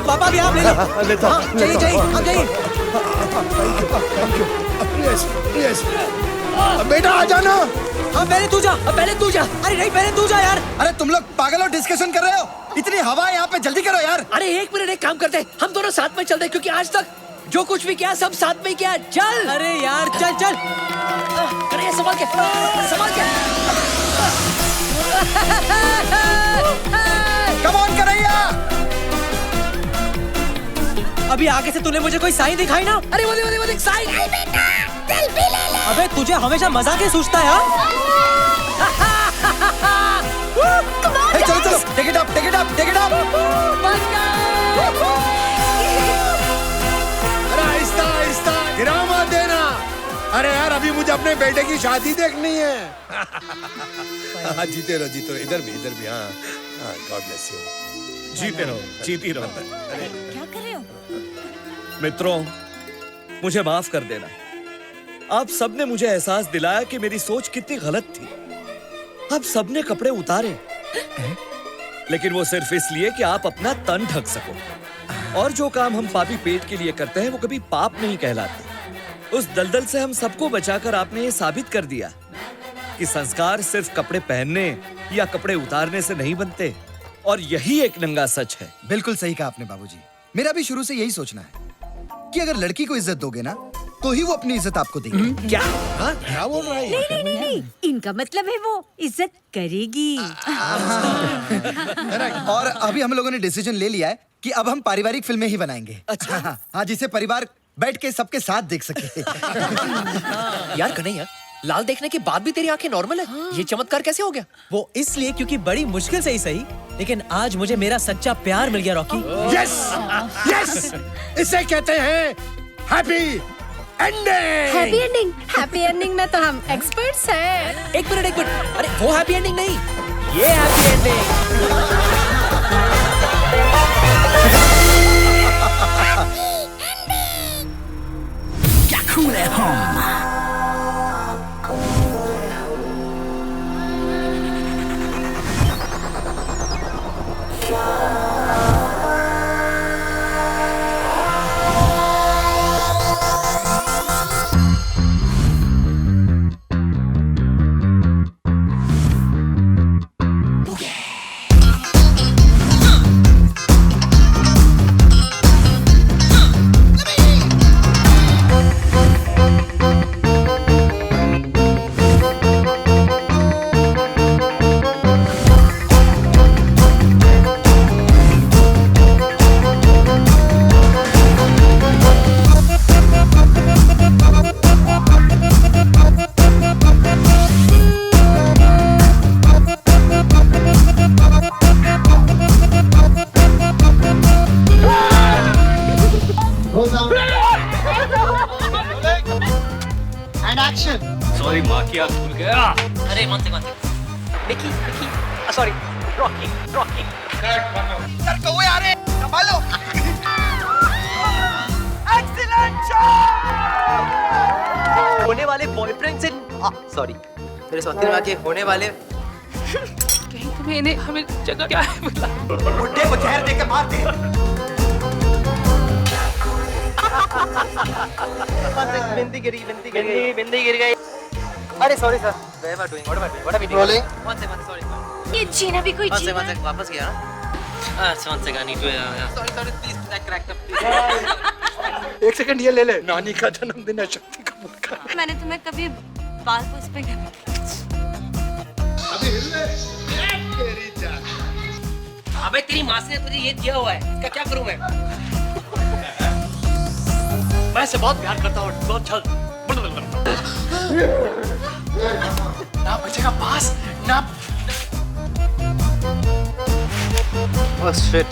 Speaker 3: पापा भी आप ले लो।
Speaker 2: लेता हूं,
Speaker 3: जाइए जाइए, आप जाइए।
Speaker 8: यस, बेटा आ जाना।
Speaker 3: हाँ पहले तू जा, पहले तू जा। अरे नहीं पहले तू जा यार।
Speaker 2: अरे तुम लोग पागल हो, डिस्कशन कर रहे हो? इतनी हवा है यहाँ पे, जल्दी करो यार।
Speaker 14: अरे एक मिनट, एक काम करते हैं, हम दोनों साथ में चलते हैं, क्योंकि आज तक जो कुछ भी किया सब साथ में किया। चल।
Speaker 3: अरे यार चल चल।
Speaker 14: अरे संभाल के, संभाल के।
Speaker 2: Come on Kanhaiya.
Speaker 3: अभी आगे से तूने मुझे कोई साइन दिखाई ना।
Speaker 14: अरे वो देख साइन।
Speaker 19: बेटा, सेल्फी ले ले।
Speaker 3: अबे तुझे हमेशा मजाक ही सूझता है।
Speaker 2: चलो चलो, take it up, take it up, take it up.
Speaker 8: अरे आहिस्ता आहिस्ता, गिरा मत देना। अरे यार, अभी मुझे अपने बेटे की शादी देखनी है। हाँ, जीते रहो, इधर भी हाँ। God bless you.
Speaker 20: जीते रहो, जीती रहो।
Speaker 10: क्या कर रहे हो?
Speaker 20: मित्रों, मुझे माफ कर देना। आप सबने मुझे एहसास दिलाया कि मेरी सोच कितनी गलत थी। आप सबने कपड़े उतारे, लेकिन वो सिर्फ इसलिए कि आप अपना तन ढक सको। और जो काम हम पापी पेट के लिए करते हैं वो कभी पाप नहीं कहलाते। उस दलदल से हम सबको बचाकर आपने ये साबित कर दिया कि संस्कार सिर्फ कपड़े पहनने या कपड़े उतारने से नहीं बनते। और यही एक नंगा सच है।
Speaker 2: बिल्कुल सही कहा आपने बाबूजी। मेरा भी शुरू से यही सोचना है कि अगर लड़की को इज्जत दोगे ना तो ही वो अपनी इज्जत आपको देगी।
Speaker 20: क्या?
Speaker 8: हाँ, क्या बोल रहा है?
Speaker 17: नहीं, इनका मतलब है वो इज्जत करेगी।
Speaker 2: और अभी हम लोगों ने डिसीजन ले लिया है कि अब हम पारिवारिक फिल्में ही बनाएंगे। अच्छा। हाँ, जिसे परिवार बैठ के सबके साथ देख सके।
Speaker 9: यार कन्हैया, लाल देखने के बाद भी तेरी आंखें नॉर्मल है। ये चमत्कार कैसे हो गया?
Speaker 3: वो इसलिए क्योंकि बड़ी मुश्किल से ही सही, लेकिन आज मुझे मेरा सच्चा प्यार मिल गया रॉकी।
Speaker 8: यस, यस, इसे कहते हैं happy ending.
Speaker 13: Happy ending, happy ending में तो हम एक्सपर्ट्स हैं।
Speaker 9: एक मिनट, अरे वो हैप्पी एंडिंग नहीं, ये हैप्पी एंडिंग।
Speaker 1: क्या खून है हम।
Speaker 12: And action.
Speaker 20: सॉरी माँ की आँख खुल गया।
Speaker 3: अरे one second Vicky sorry Rocky
Speaker 12: sir कौवे आ रहे, संभालो। Excellent shot.
Speaker 3: होने वाले बॉयफ्रेंड से सॉरी मेरे स्वाति माँ के होने वाले
Speaker 15: कहीं तुम्हें इन्हें हमें जगह क्या है बता।
Speaker 12: बुड्ढे को जहर देकर मार दे।
Speaker 3: बिंदी गिर गई। अरे sorry sir what are we doing
Speaker 12: Rolling.
Speaker 3: One second sorry
Speaker 13: ये जीना भी कोई
Speaker 3: वन
Speaker 13: जीना
Speaker 3: सेकंड वापस गया ना one second need to sorry please crack up
Speaker 12: एक सेकंड ये ले ले। नानी का जन्मदिन है, शक्ति कपूर का।
Speaker 10: मैंने तुम्हें कभी बाल पोस पे
Speaker 12: अभी हिल ले। तेरी जान।
Speaker 3: अबे तेरी माँ ने तुझे ये दिया हुआ है, इसका क्या करूं मैं?
Speaker 14: मैं इसे बहुत प्यार करता हूँ, बहुत जल्द। ना बचेगा पास ना।
Speaker 3: Oh shit.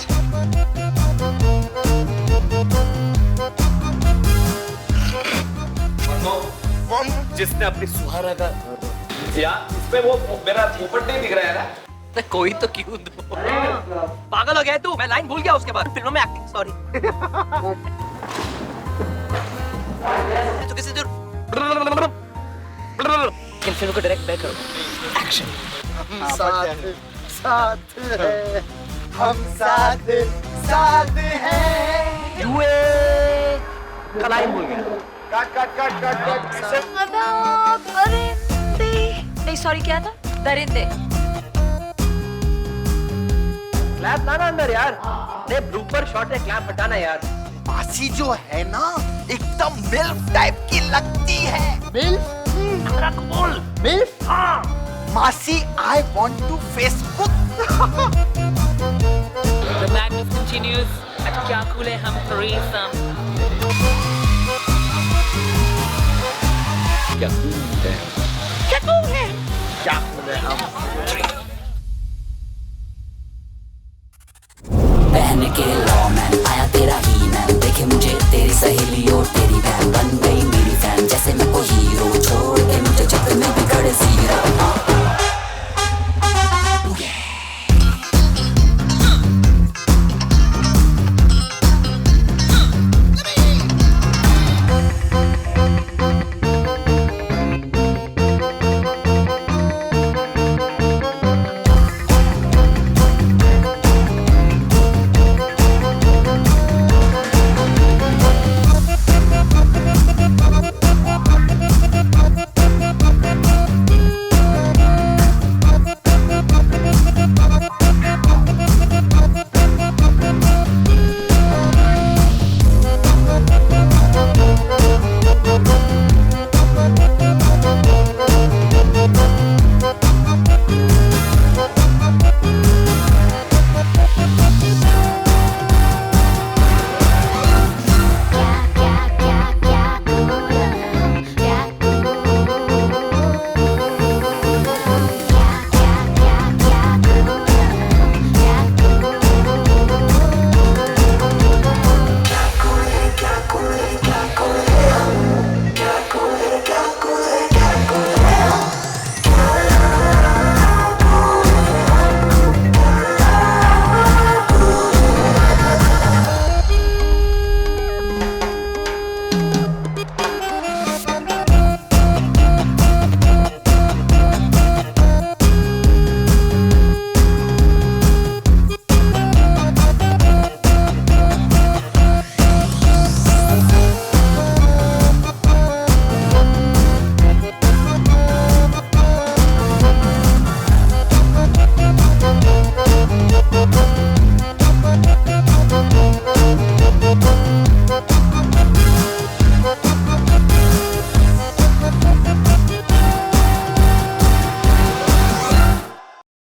Speaker 20: कौन जिसने अपनी सुहारा का यार इसमें वो मेरा पोपट नहीं दिख रहा है ना।
Speaker 3: तो कोई तो क्यों दो। पागल हो गया तू? मैं लाइन भूल गया उसके बाद फिल्मों में एक्टिंग सॉरी। तो किसी दूर इन फिल्म को डायरेक्ट मैं करूँ। एक्शन।
Speaker 12: साथ है, हम साथ हैं।
Speaker 3: लाइन भूल गया।
Speaker 10: नहीं सॉरी क्या था? दरिंदे।
Speaker 3: क्लैप लाना अंदर यार। नहीं ब्लूपर शॉट है, क्लैप हटाना यार।
Speaker 12: मासी जो है ना एकदम मिल्फ टाइप की लगती है। मिल्फ? बोल मिल्फ। हाँ। मासी I want to facebook.
Speaker 15: The madness continues. At क्या खुले हम threesome.